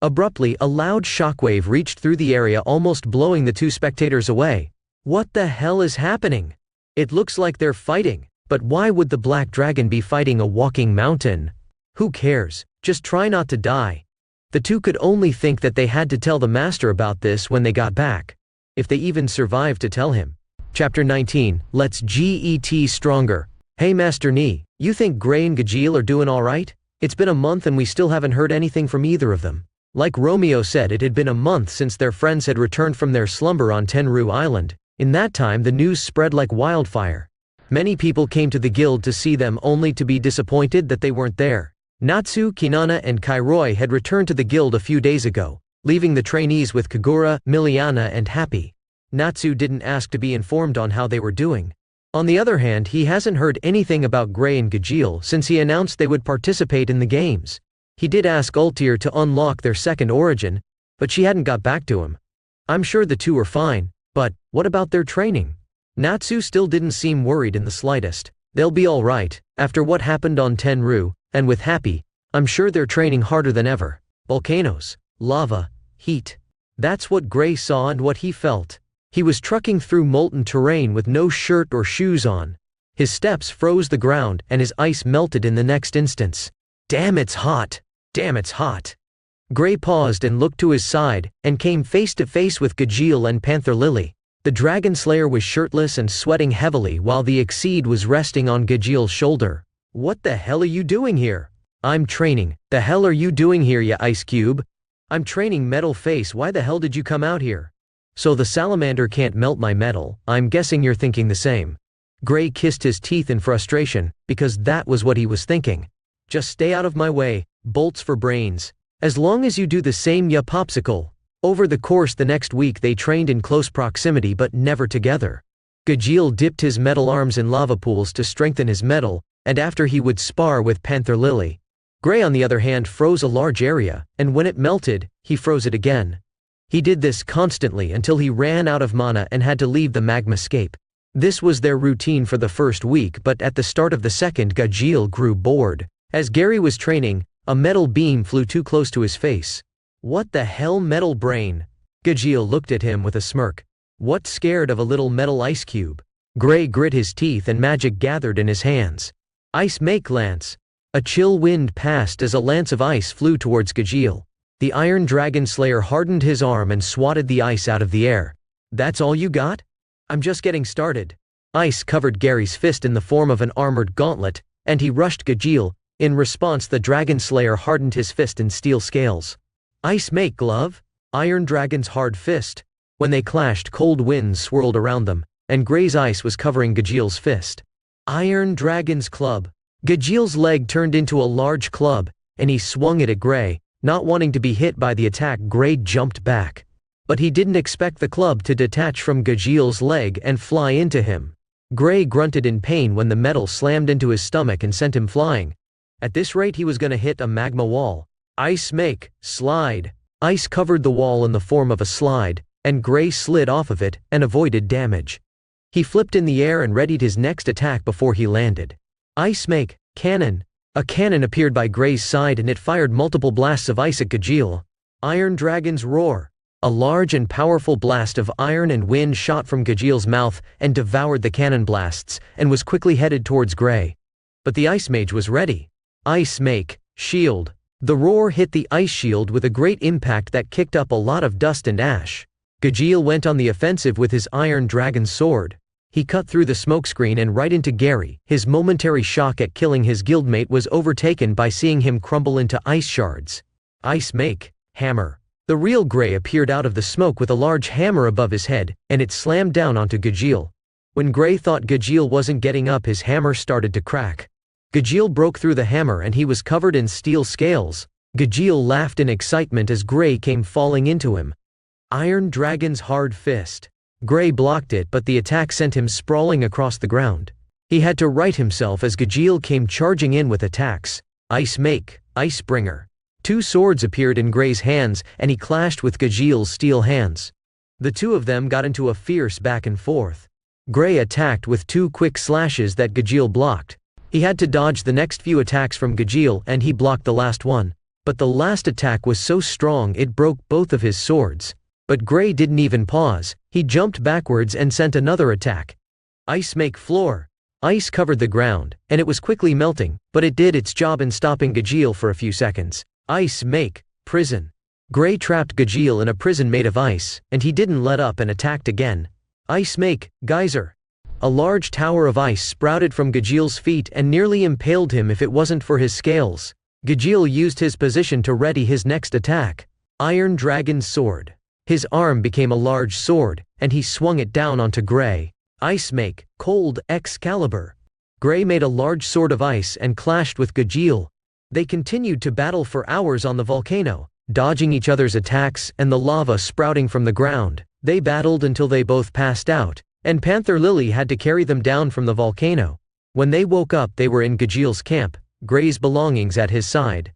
Abruptly, a loud shockwave reached through the area, almost blowing the two spectators away. What the hell is happening? It looks like they're fighting, but why would the black dragon be fighting a walking mountain? Who cares? Just try not to die. The two could only think that they had to tell the master about this when they got back. If they even survived to tell him. Chapter 19, Let's Get Stronger. Hey Master Ni, you think Gray and Gajeel are doing alright? It's been a month and we still haven't heard anything from either of them. Like Romeo said, it had been a month since their friends had returned from their slumber on Tenru Island. In that time, the news spread like wildfire. Many people came to the guild to see them, only to be disappointed that they weren't there. Natsu, Kinana and Kairoi had returned to the guild a few days ago, leaving the trainees with Kagura, Miliana and Happy. Natsu didn't ask to be informed on how they were doing. On the other hand, he hasn't heard anything about Gray and Gajeel since he announced they would participate in the games. He did ask Ultir to unlock their second origin, but she hadn't got back to him. I'm sure the two are fine, but what about their training? Natsu still didn't seem worried in the slightest. They'll be alright. After what happened on Tenru, and with Happy, I'm sure they're training harder than ever. Volcanoes, lava, heat. That's what Gray saw and what he felt. He was trucking through molten terrain with no shirt or shoes on. His steps froze the ground and his ice melted in the next instance. Damn, it's hot. Damn, it's hot. Gray paused and looked to his side, and came face to face with Gajeel and Panther Lily. The Dragon Slayer was shirtless and sweating heavily while the Exceed was resting on Gajeel's shoulder. What the hell are you doing here? I'm training. The hell are you doing here, ya Ice Cube? I'm training, Metal Face. Why the hell did you come out here? So the salamander can't melt my metal. I'm guessing you're thinking the same. Gray kissed his teeth in frustration, because that was what he was thinking. Just stay out of my way, bolts for brains. As long as you do the same, ya Popsicle. Over the course the next week they trained in close proximity but never together. Gajeel dipped his metal arms in lava pools to strengthen his metal, and after he would spar with Panther Lily. Gray on the other hand froze a large area, and when it melted, he froze it again. He did this constantly until he ran out of mana and had to leave the magma scape. This was their routine for the first week, but at the start of the second, Gajeel grew bored. As Gary was training, a metal beam flew too close to his face. What the hell, metal brain? Gajeel looked at him with a smirk. What, scared of a little metal ice cube? Gray grit his teeth and magic gathered in his hands. Ice make lance. A chill wind passed as a lance of ice flew towards Gajeel. The Iron Dragon Slayer hardened his arm and swatted the ice out of the air. That's all you got? I'm just getting started. Ice covered Gary's fist in the form of an armored gauntlet, and he rushed Gajeel. In response, the Dragon Slayer hardened his fist in steel scales. Ice make glove? Iron Dragon's hard fist. When they clashed, cold winds swirled around them, and Gray's ice was covering Gajeel's fist. Iron Dragon's club. Gajeel's leg turned into a large club, and he swung it at Gray. Not wanting to be hit by the attack, Gray jumped back. But he didn't expect the club to detach from Gajeel's leg and fly into him. Gray grunted in pain when the metal slammed into his stomach and sent him flying. At this rate he was gonna hit a magma wall. Ice make, slide. Ice covered the wall in the form of a slide, and Gray slid off of it and avoided damage. He flipped in the air and readied his next attack before he landed. Ice make, cannon. A cannon appeared by Gray's side and it fired multiple blasts of ice at Gajeel. Iron Dragon's roar. A large and powerful blast of iron and wind shot from Gajeel's mouth and devoured the cannon blasts, and was quickly headed towards Gray. But the Ice Mage was ready. Ice make, shield. The roar hit the ice shield with a great impact that kicked up a lot of dust and ash. Gajeel went on the offensive with his Iron Dragon's sword. He cut through the smokescreen and right into Gary. His momentary shock at killing his guildmate was overtaken by seeing him crumble into ice shards. Ice make, hammer. The real Gray appeared out of the smoke with a large hammer above his head, and it slammed down onto Gajeel. When Gray thought Gajeel wasn't getting up, his hammer started to crack. Gajeel broke through the hammer and he was covered in steel scales. Gajeel laughed in excitement as Gray came falling into him. Iron Dragon's hard fist. Gray blocked it, but the attack sent him sprawling across the ground. He had to right himself as Gajeel came charging in with attacks. Ice Make, Ice Bringer. Two swords appeared in Gray's hands, and he clashed with Gajeel's steel hands. The two of them got into a fierce back and forth. Gray attacked with two quick slashes that Gajeel blocked. He had to dodge the next few attacks from Gajeel, and he blocked the last one. But the last attack was so strong it broke both of his swords. But Gray didn't even pause. He jumped backwards and sent another attack. Ice Make Floor. Ice covered the ground, and it was quickly melting, but it did its job in stopping Gajeel for a few seconds. Ice Make Prison. Gray trapped Gajeel in a prison made of ice, and he didn't let up and attacked again. Ice Make Geyser. A large tower of ice sprouted from Gajeel's feet and nearly impaled him if it wasn't for his scales. Gajeel used his position to ready his next attack. Iron Dragon's Sword. His arm became a large sword, and he swung it down onto Gray. Ice Make Cold Excalibur. Gray made a large sword of ice and clashed with Gajeel. They continued to battle for hours on the volcano, dodging each other's attacks and the lava sprouting from the ground. They battled until they both passed out, and Panther Lily had to carry them down from the volcano. When they woke up, they were in Gajeel's camp, Gray's belongings at his side.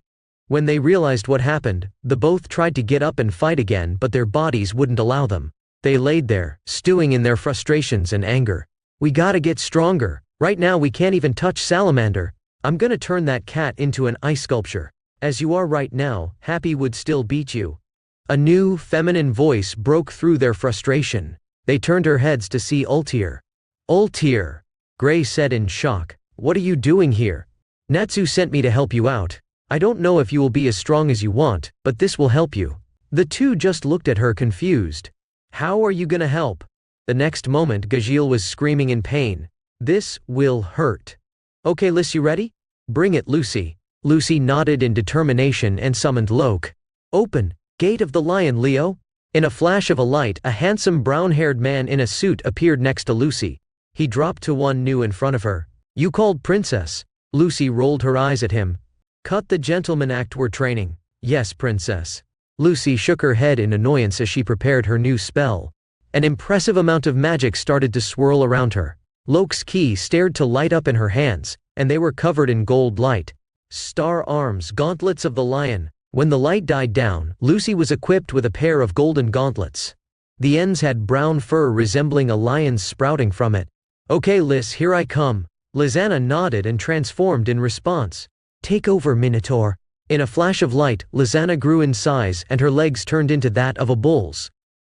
When they realized what happened, the both tried to get up and fight again, but their bodies wouldn't allow them. They laid there, stewing in their frustrations and anger. We gotta get stronger. Right now we can't even touch Salamander. I'm gonna turn that cat into an ice sculpture. As you are right now, Happy would still beat you. A new, feminine voice broke through their frustration. They turned their heads to see Ultir. Ultir, Gray said in shock. What are you doing here? Natsu sent me to help you out. I don't know if you will be as strong as you want, but this will help you. The two just looked at her confused. How are you gonna help? The next moment Gajeel was screaming in pain. This will hurt. Okay, Liz, you ready? Bring it, Lucy. Lucy nodded in determination and summoned Loke. Open, Gate of the Lion, Leo. In a flash of a light, a handsome brown-haired man in a suit appeared next to Lucy. He dropped to one knee in front of her. You called Princess. Lucy rolled her eyes at him. Cut the gentleman act we're training. Yes, Princess. Lucy shook her head in annoyance as she prepared her new spell. An impressive amount of magic started to swirl around her. Loke's key stared to light up in her hands, and they were covered in gold light. Star arms, gauntlets of the lion. When the light died down, Lucy was equipped with a pair of golden gauntlets. The ends had brown fur resembling a lion's sprouting from it. Okay, Liz, here I come. Lizanna nodded and transformed in response. Take over, Minotaur. In a flash of light, Lizanna grew in size and her legs turned into that of a bull's.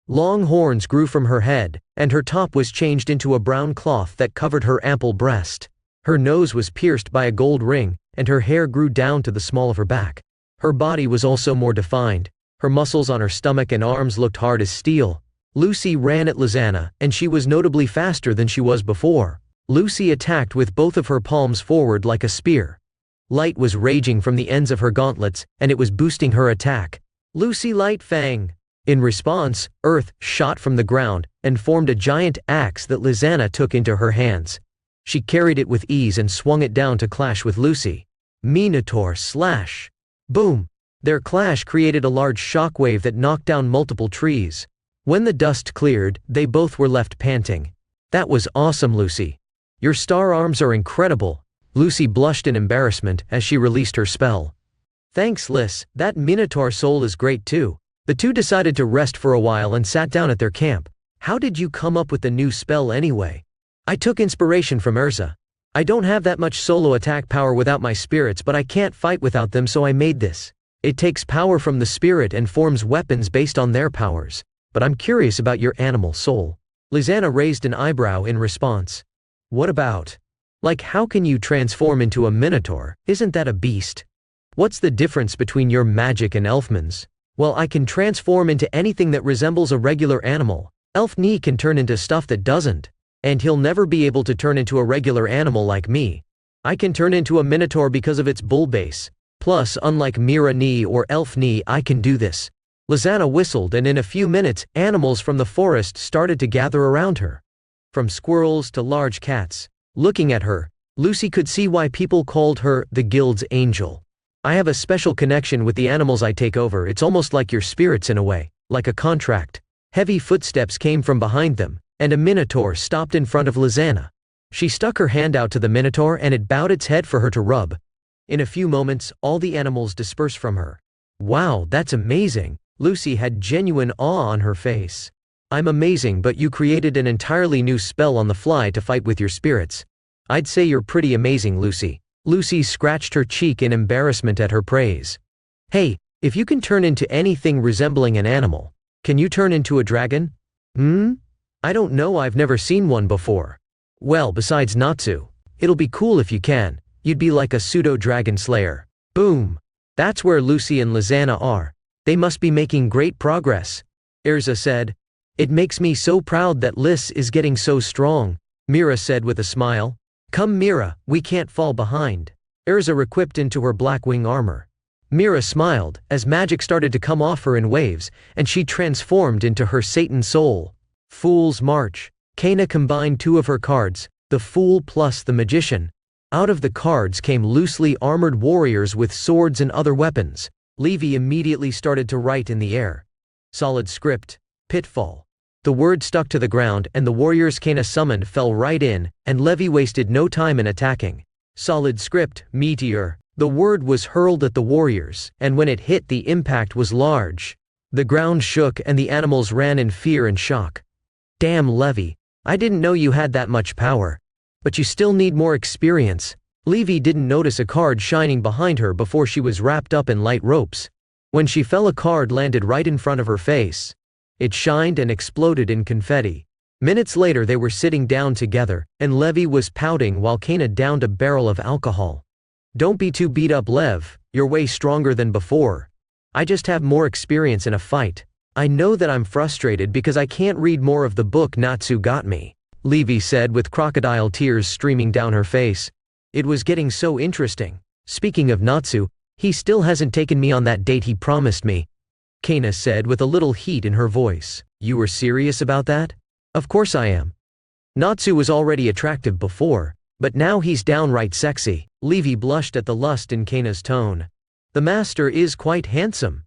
Long horns grew from her head, and her top was changed into a brown cloth that covered her ample breast. Her nose was pierced by a gold ring, and her hair grew down to the small of her back. Her body was also more defined. Her muscles on her stomach and arms looked hard as steel. Lucy ran at Lizanna, and she was notably faster than she was before. Lucy attacked with both of her palms forward like a spear. Light was raging from the ends of her gauntlets, and it was boosting her attack. Lucy Light Fang! In response, earth shot from the ground and formed a giant axe that Lizanna took into her hands. She carried it with ease and swung it down to clash with Lucy. Minotaur Slash! Boom! Their clash created a large shockwave that knocked down multiple trees. When the dust cleared, they both were left panting. That was awesome, Lucy. Your star arms are incredible. Lucy blushed in embarrassment as she released her spell. Thanks, Liz, that Minotaur soul is great too. The two decided to rest for a while and sat down at their camp. How did you come up with the new spell anyway? I took inspiration from Urza. I don't have that much solo attack power without my spirits, but I can't fight without them, so I made this. It takes power from the spirit and forms weapons based on their powers. But I'm curious about your animal soul. Lizanna raised an eyebrow in response. What about? Like, how can you transform into a minotaur? Isn't that a beast? What's the difference between your magic and Elfman's? Well, I can transform into anything that resembles a regular animal. Elfni can turn into stuff that doesn't. And he'll never be able to turn into a regular animal like me. I can turn into a minotaur because of its bull base. Plus, unlike Mira Ni or Elfni, I can do this. Lizanna whistled, and in a few minutes, animals from the forest started to gather around her. From squirrels to large cats. Looking at her, Lucy could see why people called her the guild's angel. I have a special connection with the animals I take over. It's almost like your spirits in a way, like a contract. Heavy footsteps came from behind them, and a minotaur stopped in front of Lizanna. She stuck her hand out to the minotaur and it bowed its head for her to rub. In a few moments, all the animals dispersed from her. Wow, that's amazing. Lucy had genuine awe on her face. I'm amazing, but you created an entirely new spell on the fly to fight with your spirits. I'd say you're pretty amazing, Lucy. Lucy scratched her cheek in embarrassment at her praise. Hey, if you can turn into anything resembling an animal, can you turn into a dragon? I don't know, I've never seen one before. Well, besides Natsu, it'll be cool if you can. You'd be like a pseudo-dragon slayer. Boom. That's where Lucy and Lizana are. They must be making great progress. Erza said. It makes me so proud that Liz is getting so strong, Mira said with a smile. Come Mira, we can't fall behind. Erza equipped into her black wing armor. Mira smiled, as magic started to come off her in waves, and she transformed into her Satan soul. Fool's March. Kana combined two of her cards, the Fool plus the Magician. Out of the cards came loosely armored warriors with swords and other weapons. Levy immediately started to write in the air. Solid script. Pitfall. The word stuck to the ground and the warriors Kana summoned fell right in, and Levy wasted no time in attacking. Solid script. Meteor. The word was hurled at the warriors, and when it hit, the impact was large. The ground shook and the animals ran in fear and shock. Damn, Levy. I didn't know you had that much power. But you still need more experience. Levy didn't notice a card shining behind her before she was wrapped up in light ropes. When she fell, a card landed right in front of her face. It shined and exploded in confetti. Minutes later they were sitting down together, and Levy was pouting while Kana downed a barrel of alcohol. Don't be too beat up, Lev, you're way stronger than before. I just have more experience in a fight. I know that I'm frustrated because I can't read more of the book Natsu got me, Levy said with crocodile tears streaming down her face. It was getting so interesting. Speaking of Natsu, he still hasn't taken me on that date he promised me, Kana said with a little heat in her voice. You were serious about that? Of course I am. Natsu was already attractive before, but now he's downright sexy. Levy blushed at the lust in Kana's tone. The master is quite handsome.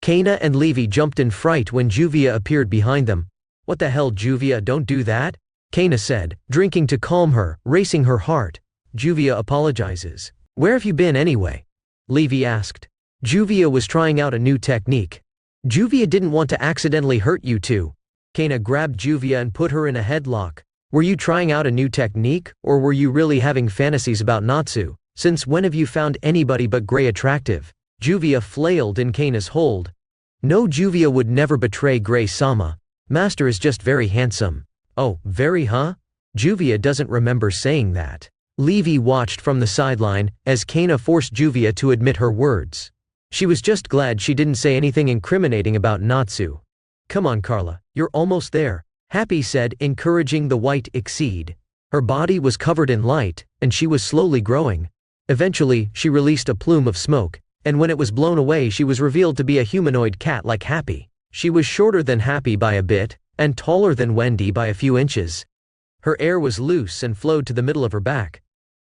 Kana and Levy jumped in fright when Juvia appeared behind them. What the hell, Juvia, don't do that, Kana said, drinking to calm her, racing her heart. Juvia apologizes. Where have you been anyway? Levy asked. Juvia was trying out a new technique. Juvia didn't want to accidentally hurt you two. Kana grabbed Juvia and put her in a headlock. Were you trying out a new technique, or were you really having fantasies about Natsu? Since when have you found anybody but Gray attractive? Juvia flailed in Kana's hold. No, Juvia would never betray Gray-sama. Master is just very handsome. Oh, very, huh? Juvia doesn't remember saying that. Levy watched from the sideline as Kana forced Juvia to admit her words. She was just glad she didn't say anything incriminating about Natsu. Come on, Carla, you're almost there, Happy said, encouraging the white exceed. Her body was covered in light, and she was slowly growing. Eventually, she released a plume of smoke, and when it was blown away, she was revealed to be a humanoid cat like Happy. She was shorter than Happy by a bit, and taller than Wendy by a few inches. Her hair was loose and flowed to the middle of her back.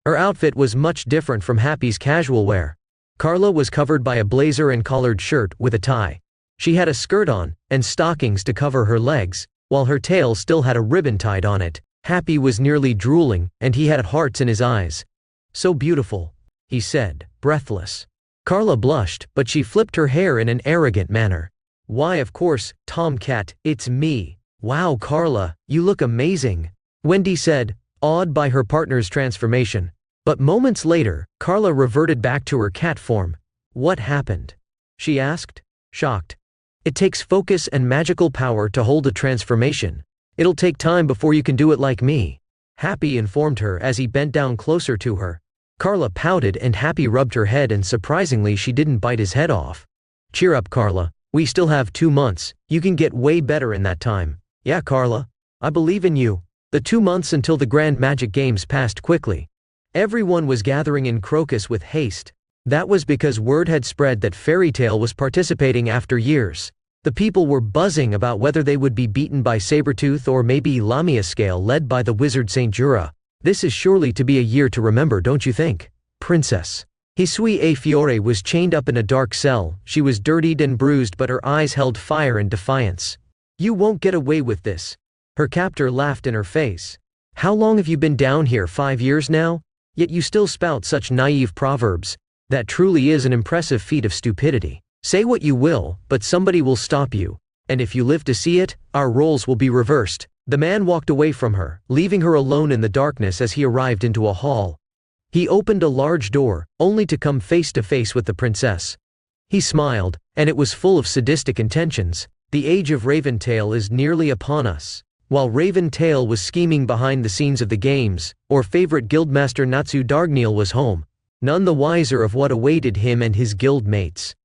Her outfit was much different from Happy's casual wear. Carla was covered by a blazer and collared shirt with a tie. She had a skirt on, and stockings to cover her legs, while her tail still had a ribbon tied on it. Happy was nearly drooling, and he had hearts in his eyes. So beautiful, he said, breathless. Carla blushed, but she flipped her hair in an arrogant manner. Why, of course, Tomcat, it's me. Wow, Carla, you look amazing, Wendy said, awed by her partner's transformation. But moments later, Carla reverted back to her cat form. What happened? She asked, shocked. It takes focus and magical power to hold a transformation. It'll take time before you can do it like me, Happy informed her as he bent down closer to her. Carla pouted and Happy rubbed her head, and surprisingly she didn't bite his head off. Cheer up, Carla. We still have 2 months. You can get way better in that time. Yeah, Carla. I believe in you. The 2 months until the Grand Magic Games passed quickly. Everyone was gathering in Crocus with haste. That was because word had spread that Fairy Tail was participating after years. The people were buzzing about whether they would be beaten by Sabretooth or maybe Lamia Scale led by the wizard Saint Jura. This is surely to be a year to remember, don't you think? Princess Hisui A. Fiore was chained up in a dark cell. She was dirtied and bruised, but her eyes held fire and defiance. You won't get away with this. Her captor laughed in her face. How long have you been down here? 5 years now? Yet you still spout such naive proverbs. That truly is an impressive feat of stupidity. Say what you will, but somebody will stop you. And if you live to see it, our roles will be reversed. The man walked away from her, leaving her alone in the darkness as he arrived into a hall. He opened a large door, only to come face to face with the princess. He smiled, and it was full of sadistic intentions. The age of Raventail is nearly upon us. While Raventail was scheming behind the scenes of the games, our favorite guildmaster Natsu Dargneil was home, none the wiser of what awaited him and his guild mates.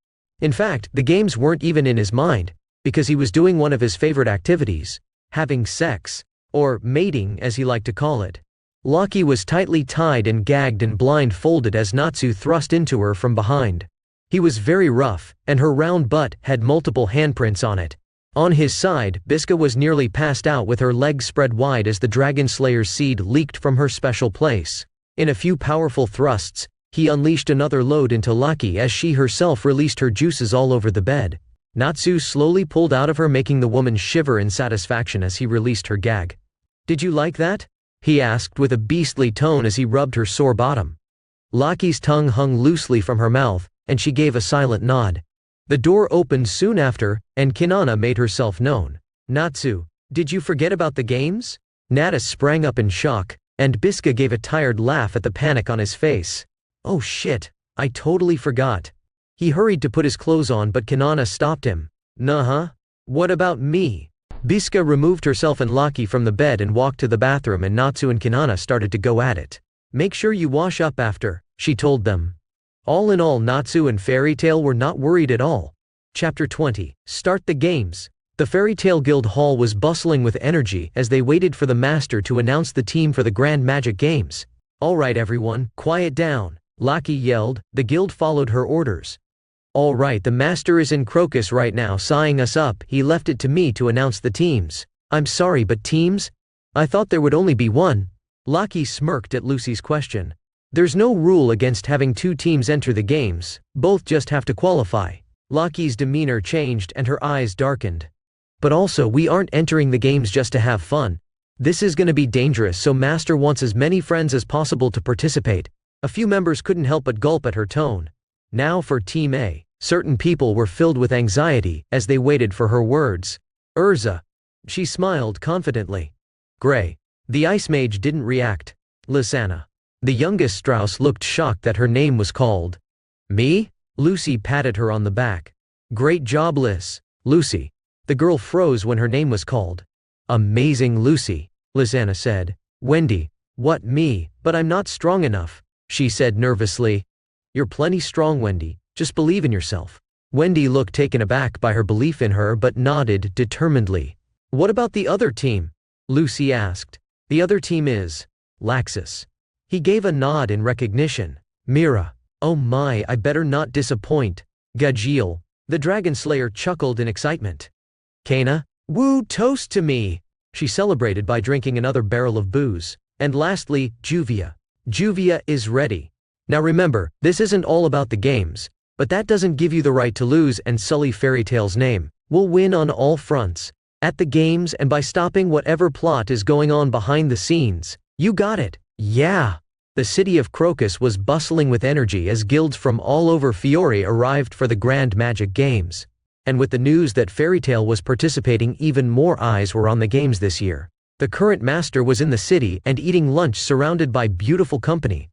In fact, the games weren't even in his mind, because he was doing one of his favorite activities, having sex, or mating as he liked to call it. Laki was tightly tied and gagged and blindfolded as Natsu thrust into her from behind. He was very rough, and her round butt had multiple handprints on it. On his side, Biska was nearly passed out with her legs spread wide as the Dragon Slayer's seed leaked from her special place. In a few powerful thrusts, he unleashed another load into Laki as she herself released her juices all over the bed. Natsu slowly pulled out of her, making the woman shiver in satisfaction as he released her gag. "Did you like that?" he asked with a beastly tone as he rubbed her sore bottom. Laki's tongue hung loosely from her mouth, and she gave a silent nod. The door opened soon after, and Kinana made herself known. "Natsu, did you forget about the games?" Nata sprang up in shock, and Biska gave a tired laugh at the panic on his face. "Oh shit, I totally forgot." He hurried to put his clothes on, but Kinana stopped him. "Nuh-huh. What about me?" Biska removed herself and Laki from the bed and walked to the bathroom, and Natsu and Kinana started to go at it. "Make sure you wash up after," she told them. All in all, Natsu and Fairy Tail were not worried at all. Chapter 20. Start the games. The Fairy Tail Guild Hall was bustling with energy as they waited for the master to announce the team for the Grand Magic Games. "All right everyone, quiet down," Laki yelled. The guild followed her orders. "All right, the master is in Crocus right now signing us up. He left it to me to announce the teams." "I'm sorry, but teams? I thought there would only be one." Laki smirked at Lucy's question. "There's no rule against having 2 teams enter the games, both just have to qualify." Laki's demeanor changed and her eyes darkened. "But also, we aren't entering the games just to have fun. This is gonna be dangerous, so Master wants as many friends as possible to participate." A few members couldn't help but gulp at her tone. Now for Team A. Certain people were filled with anxiety as they waited for her words. "Urza." She smiled confidently. "Gray." The Ice Mage didn't react. "Lysana." The youngest Strauss looked shocked that her name was called. "Me?" Lucy patted her on the back. "Great job, Lys." "Lucy." The girl froze when her name was called. "Amazing, Lucy," Lysana said. "Wendy." "What, me? But I'm not strong enough," she said nervously. "You're plenty strong, Wendy. Just believe in yourself." Wendy looked taken aback by her belief in her but nodded determinedly. "What about the other team?" Lucy asked. "The other team is Laxus." He gave a nod in recognition. "Mira." "Oh my, I better not disappoint." "Gajiel." The Dragon Slayer chuckled in excitement. "Kana." "Woo, toast to me." She celebrated by drinking another barrel of booze. And lastly, Juvia. Juvia is ready. Now remember, this isn't all about the games, but that doesn't give you the right to lose and sully Fairy Tail's name. We'll win on all fronts. At the games and by stopping whatever plot is going on behind the scenes. You got it. Yeah. The city of Crocus was bustling with energy as guilds from all over Fiore arrived for the Grand Magic Games. And with the news that Fairy Tail was participating, even more eyes were on the games this year. The current master was in the city and eating lunch surrounded by beautiful company.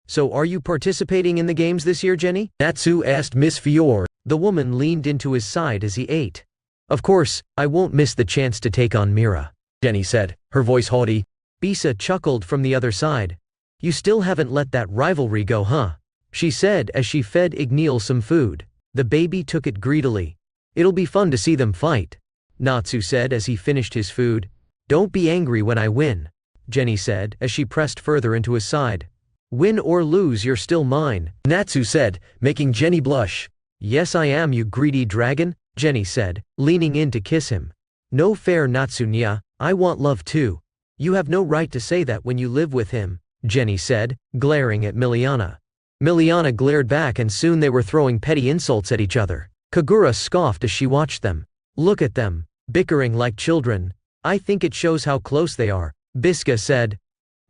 "So are you participating in the games this year, Jenny?" Natsu asked Miss Fiore. The woman leaned into his side as he ate. "Of course, I won't miss the chance to take on Mira," Jenny said, her voice haughty. Bisa chuckled from the other side. "You still haven't let that rivalry go, huh?" she said as she fed Igneel some food. The baby took it greedily. "It'll be fun to see them fight," Natsu said as he finished his food. "Don't be angry when I win," Jenny said as she pressed further into his side. "Win or lose, you're still mine," Natsu said, making Jenny blush. "Yes, I am, you greedy dragon," Jenny said, leaning in to kiss him. "No fair, Natsunya, I want love too." "You have no right to say that when you live with him," Jenny said, glaring at Miliana. Miliana glared back and soon they were throwing petty insults at each other. Kagura scoffed as she watched them. "Look at them, bickering like children. I think it shows how close they are," Biska said.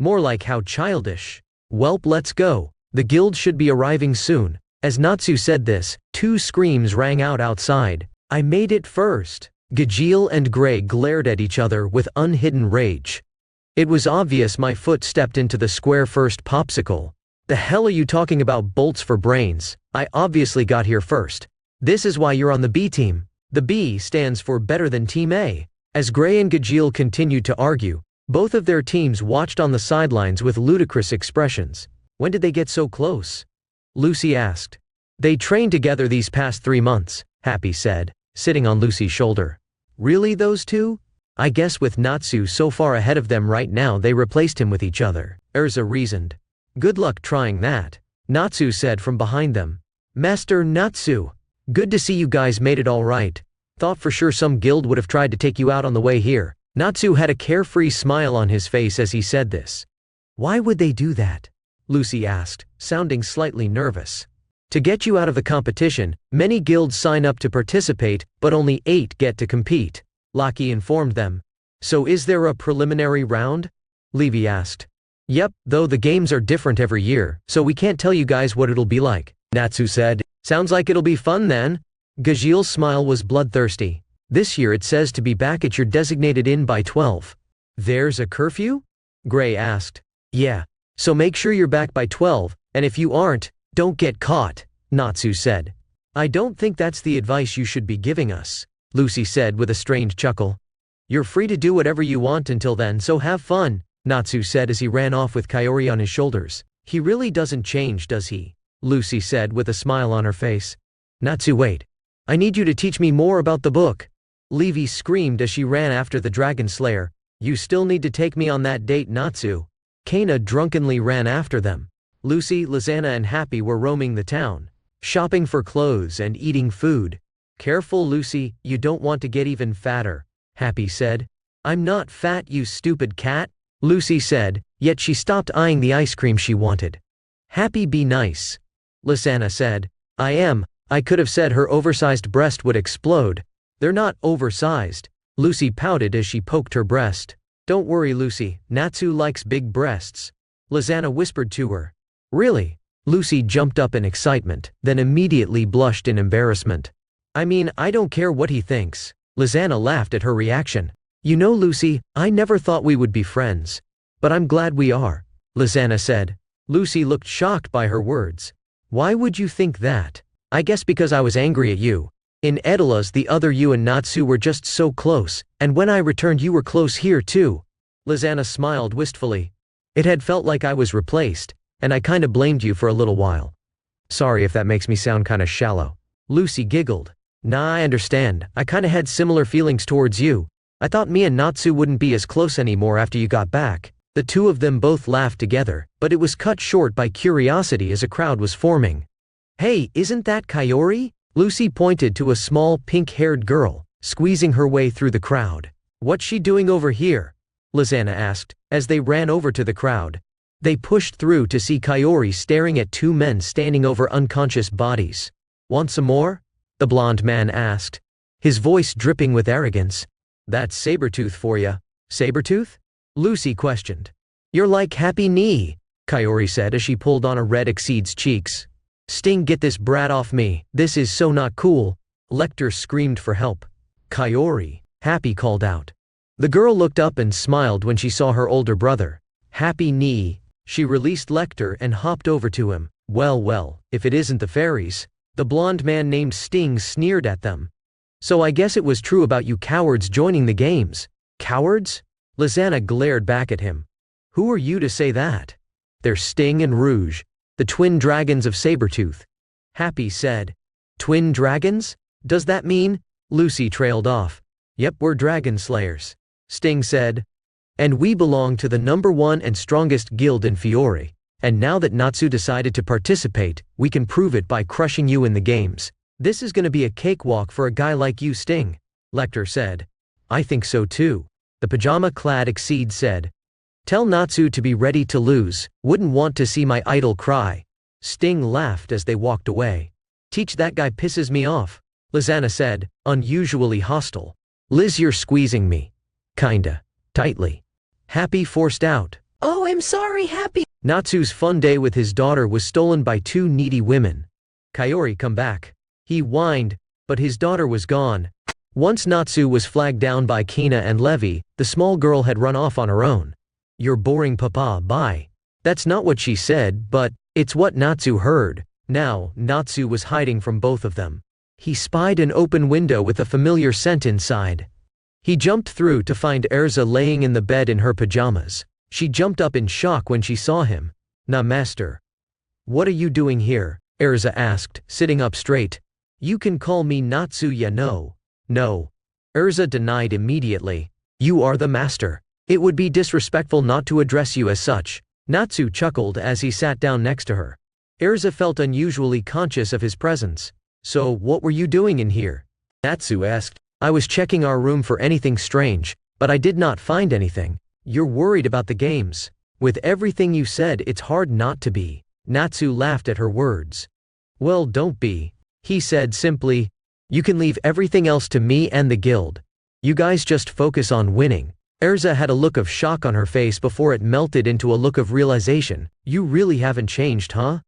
More like how childish. Welp, let's go. The guild should be arriving soon. As Natsu said this, 2 screams rang out outside. I made it first. Gajeel and Gray glared at each other with unhidden rage. It was obvious my foot stepped into the square first, popsicle. The hell are you talking about, bolts for brains? I obviously got here first. This is why you're on the B team. The B stands for better than Team A. As Gray and Gajeel continued to argue, both of their teams watched on the sidelines with ludicrous expressions. When did they get so close? Lucy asked. They trained together these past 3 months, Happy said, sitting on Lucy's shoulder. Really, those two? I guess with Natsu so far ahead of them right now, they replaced him with each other, Erza reasoned. Good luck trying that, Natsu said from behind them. Master Natsu, good to see you guys made it all right. Thought for sure some guild would have tried to take you out on the way here. Natsu had a carefree smile on his face as he said this. Why would they do that? Lucy asked, sounding slightly nervous. To get you out of the competition, many guilds sign up to participate, but only 8 get to compete, Laki informed them. So is there a preliminary round? Levy asked. Yep, though the games are different every year, so we can't tell you guys what it'll be like, Natsu said. Sounds like it'll be fun then. Gajeel's smile was bloodthirsty. This year it says to be back at your designated inn by 12. There's a curfew? Gray asked. Yeah. So make sure you're back by 12, and if you aren't, don't get caught, Natsu said. I don't think that's the advice you should be giving us, Lucy said with a strained chuckle. You're free to do whatever you want until then, so have fun, Natsu said as he ran off with Kaori on his shoulders. He really doesn't change, does he? Lucy said with a smile on her face. Natsu, wait. I need you to teach me more about the book. Levy screamed as she ran after the Dragon Slayer. You still need to take me on that date, Natsu. Kana drunkenly ran after them. Lucy, Lizana and Happy were roaming the town, shopping for clothes and eating food. Careful, Lucy, you don't want to get even fatter, Happy said. I'm not fat, you stupid cat, Lucy said, yet she stopped eyeing the ice cream she wanted. Happy, be nice, Lizana said. I am. I could have said her oversized breast would explode. They're not oversized, Lucy pouted as she poked her breast. Don't worry, Lucy, Natsu likes big breasts, Lizana whispered to her. Really? Lucy jumped up in excitement, then immediately blushed in embarrassment. I mean, I don't care what he thinks. Lizana laughed at her reaction. You know, Lucy, I never thought we would be friends. But I'm glad we are, Lizana said. Lucy looked shocked by her words. Why would you think that? I guess because I was angry at you. In Edelas, the other you and Natsu were just so close, and when I returned you were close here too. Lizana smiled wistfully. It had felt like I was replaced, and I kinda blamed you for a little while. Sorry if that makes me sound kinda shallow. Lucy giggled. Nah, I understand. I kinda had similar feelings towards you. I thought me and Natsu wouldn't be as close anymore after you got back. The two of them both laughed together, but it was cut short by curiosity as a crowd was forming. Hey, isn't that Kaori? Lucy pointed to a small pink-haired girl, squeezing her way through the crowd. What's she doing over here? Lizana asked, as they ran over to the crowd. They pushed through to see Kaori staring at 2 men standing over unconscious bodies. Want some more? The blonde man asked, his voice dripping with arrogance. That's Sabretooth for ya. Sabretooth? Lucy questioned. You're like Happy Knee, Kaori said as she pulled on a red Exceed's cheeks. Sting, get this brat off me, this is so not cool. Lecter screamed for help. Kaori, Happy called out. The girl looked up and smiled when she saw her older brother. Happy Knee. She released Lecter and hopped over to him. Well, if it isn't the fairies. The blonde man named Sting sneered at them. So I guess it was true about you cowards joining the games. Cowards? Lizana glared back at him. Who are you to say that? They're Sting and Rouge, the twin dragons of Sabretooth. Happy said. Twin dragons? Does that mean? Lucy trailed off. Yep, we're dragon slayers, Sting said. And we belong to the #1 and strongest guild in Fiore. And now that Natsu decided to participate, we can prove it by crushing you in the games. This is gonna be a cakewalk for a guy like you, Sting, Lecter said. I think so too, the pajama-clad Exceed said. Tell Natsu to be ready to lose, wouldn't want to see my idol cry. Sting laughed as they walked away. Teach that guy pisses me off, Lizana said, unusually hostile. Liz, you're squeezing me. Kinda. Tightly. Happy forced out. Oh, I'm sorry, Happy. Natsu's fun day with his daughter was stolen by two needy women. Kaori, come back. He whined, but his daughter was gone. Once Natsu was flagged down by Kina and Levi, the small girl had run off on her own. You're boring, papa, bye. That's not what she said, but it's what Natsu heard. Now, Natsu was hiding from both of them. He spied an open window with a familiar scent inside. He jumped through to find Erza laying in the bed in her pajamas. She jumped up in shock when she saw him. "Nah, master. What are you doing here?" Erza asked, sitting up straight. "You can call me Natsu, ya know." "No." Erza denied immediately. "You are the master. It would be disrespectful not to address you as such." Natsu chuckled as he sat down next to her. Erza felt unusually conscious of his presence. "So, what were you doing in here?" Natsu asked. "I was checking our room for anything strange, but I did not find anything." "You're worried about the games. With everything you said, it's hard not to be." Natsu laughed at her words. "Well, don't be," he said simply. "You can leave everything else to me and the guild. You guys just focus on winning." Erza had a look of shock on her face before it melted into a look of realization. "You really haven't changed, huh?"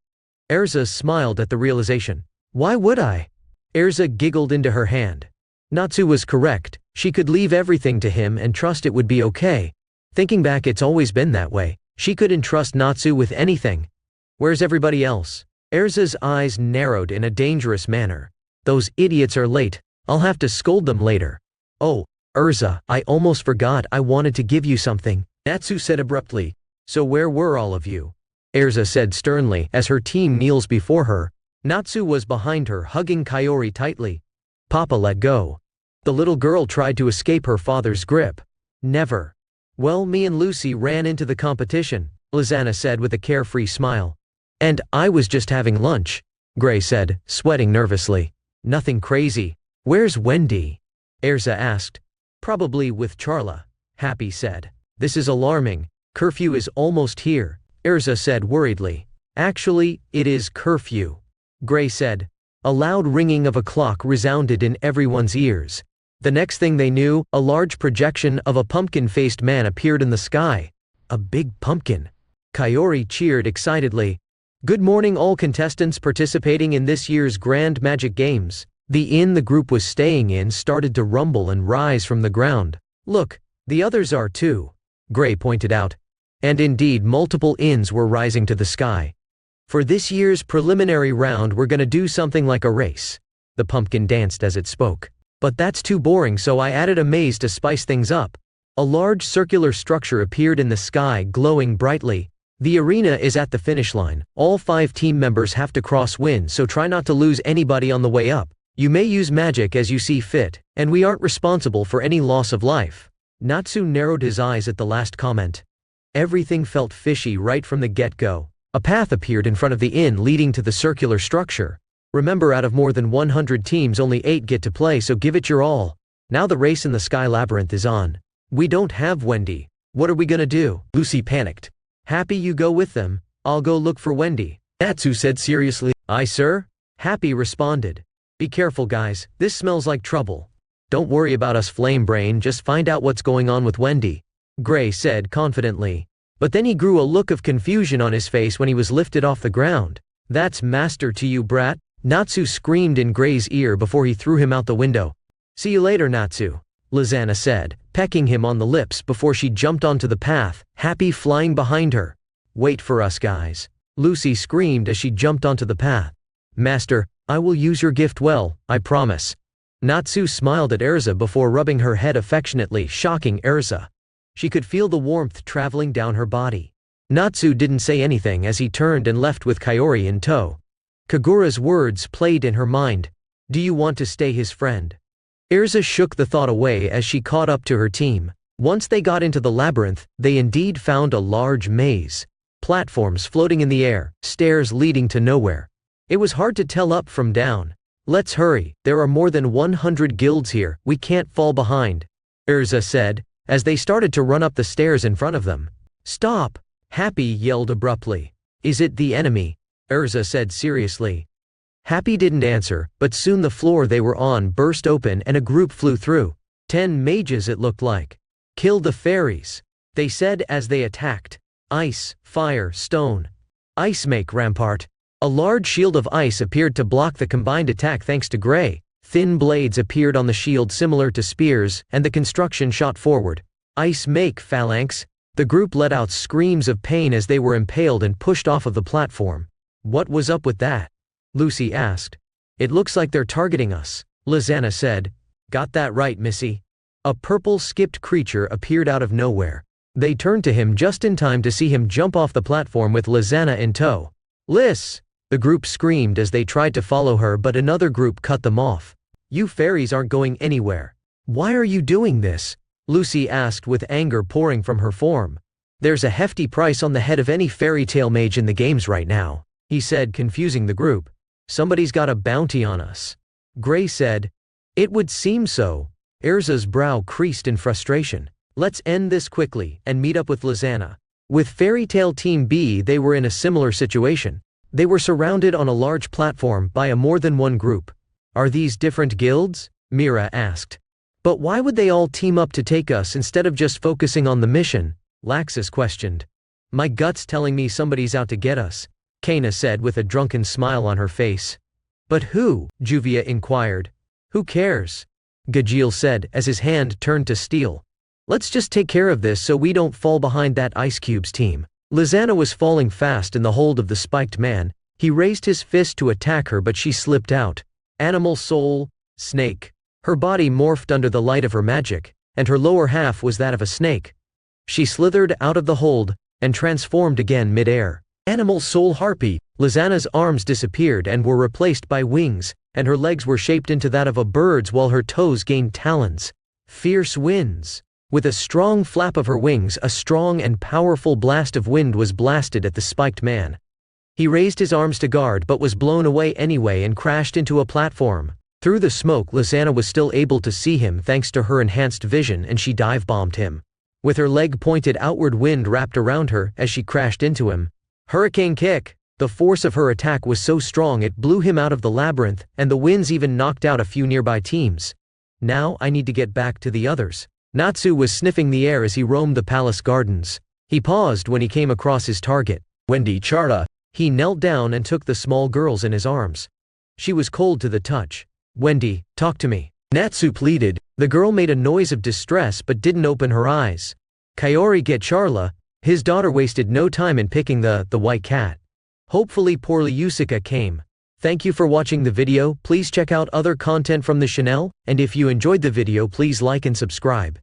Erza smiled at the realization. "Why would I?" Erza giggled into her hand. Natsu was correct. She could leave everything to him and trust it would be okay. Thinking back, it's always been that way. She could entrust Natsu with anything. "Where's everybody else?" Erza's eyes narrowed in a dangerous manner. "Those idiots are late. I'll have to scold them later." "Oh, Erza, I almost forgot, I wanted to give you something," Natsu said abruptly. "So where were all of you?" Erza said sternly as her team kneels before her. Natsu was behind her, hugging Kaori tightly. "Papa, let go." The little girl tried to escape her father's grip. "Never." "Well, me and Lucy ran into the competition," Lizana said with a carefree smile. "And I was just having lunch," Gray said, sweating nervously. "Nothing crazy." "Where's Wendy?" Erza asked. "Probably with Charla," Happy said. "This is alarming. Curfew is almost here," Erza said worriedly. "Actually, it is curfew," Gray said. A loud ringing of a clock resounded in everyone's ears. The next thing they knew, a large projection of a pumpkin-faced man appeared in the sky. A big pumpkin. Kaori cheered excitedly. "Good morning, all contestants participating in this year's Grand Magic Games." The inn the group was staying in started to rumble and rise from the ground. "Look, the others are too," Gray pointed out. And indeed, multiple inns were rising to the sky. "For this year's preliminary round, we're gonna do something like a race." The pumpkin danced as it spoke. "But that's too boring, so I added a maze to spice things up." A large circular structure appeared in the sky, glowing brightly. "The arena is at the finish line. All 5 team members have to cross wind, so try not to lose anybody on the way up. You may use magic as you see fit, and we aren't responsible for any loss of life." Natsu narrowed his eyes at the last comment. Everything felt fishy right from the get-go. A path appeared in front of the inn leading to the circular structure. "Remember, out of more than 100 teams, only 8 get to play, so give it your all. Now the race in the Sky Labyrinth is on." "We don't have Wendy. What are we gonna do?" Lucy panicked. "Happy, you go with them. I'll go look for Wendy," Natsu said seriously. "Aye, sir," Happy responded. "Be careful, guys, this smells like trouble." "Don't worry about us, Flame Brain, just find out what's going on with Wendy," Gray said confidently. But then he grew a look of confusion on his face when he was lifted off the ground. "That's master to you, brat," Natsu screamed in Gray's ear before he threw him out the window. "See you later, Natsu," Lizana said, pecking him on the lips before she jumped onto the path, Happy flying behind her. "Wait for us, guys," Lucy screamed as she jumped onto the path. "Master, I will use your gift well, I promise." Natsu smiled at Erza before rubbing her head affectionately, shocking Erza. She could feel the warmth traveling down her body. Natsu didn't say anything as he turned and left with Kaori in tow. Kagura's words played in her mind. "Do you want to stay his friend?" Erza shook the thought away as she caught up to her team. Once they got into the labyrinth, they indeed found a large maze. Platforms floating in the air, stairs leading to nowhere. It was hard to tell up from down. "Let's hurry, there are more than 100 guilds here, we can't fall behind," Erza said, as they started to run up the stairs in front of them. "Stop!" Happy yelled abruptly. "Is it the enemy?" Erza said seriously. Happy didn't answer, but soon the floor they were on burst open and a group flew through. 10 mages it looked like. "Kill the fairies," they said as they attacked. Ice, fire, stone. Ice make rampart. A large shield of ice appeared to block the combined attack thanks to Gray. Thin blades appeared on the shield similar to spears, and the construction shot forward. Ice make phalanx. The group let out screams of pain as they were impaled and pushed off of the platform. What was up with that? Lucy asked. It looks like they're targeting us, Lizana said. Got that right, Missy. A purple skipped creature appeared out of nowhere. They turned to him just in time to see him jump off the platform with Lizana in tow. Liz! The group screamed as they tried to follow her, but another group cut them off. You fairies aren't going anywhere. Why are you doing this? Lucy asked with anger pouring from her form. There's a hefty price on the head of any fairy tale mage in the games right now, he said, confusing the group. Somebody's got a bounty on us. Gray said. It would seem so. Erza's brow creased in frustration. Let's end this quickly and meet up with Lizana. With Fairy Tale Team B, they were in a similar situation. They were surrounded on a large platform by a more than one group. Are these different guilds? Mira asked. But why would they all team up to take us instead of just focusing on the mission? Laxus questioned. My gut's telling me somebody's out to get us, Kana said with a drunken smile on her face. But who? Juvia inquired. Who cares? Gajeel said as his hand turned to steel. Let's just take care of this so we don't fall behind that Ice Cube's team. Lizana was falling fast in the hold of the spiked man. He raised his fist to attack her, but she slipped out. Animal soul, snake. Her body morphed under the light of her magic, and her lower half was that of a snake. She slithered out of the hold and transformed again mid-air. Animal soul harpy. Lizana's arms disappeared and were replaced by wings, and her legs were shaped into that of a bird's while her toes gained talons. Fierce winds. With a strong flap of her wings, a strong and powerful blast of wind was blasted at the spiked man. He raised his arms to guard but was blown away anyway and crashed into a platform. Through the smoke, Lizana was still able to see him thanks to her enhanced vision, and she dive-bombed him. With her leg pointed outward, wind wrapped around her as she crashed into him. Hurricane kick! The force of her attack was so strong it blew him out of the labyrinth, and the winds even knocked out a few nearby teams. Now I need to get back to the others. Natsu was sniffing the air as he roamed the palace gardens. He paused when he came across his target, Wendy Charla. He knelt down and took the small girls in his arms. She was cold to the touch. Wendy, talk to me. Natsu pleaded. The girl made a noise of distress but didn't open her eyes. Kaori, get Charla. His daughter wasted no time in picking the white cat. Hopefully poor Yusuka came. Thank you for watching the video. Please check out other content from the channel, and if you enjoyed the video, please like and subscribe.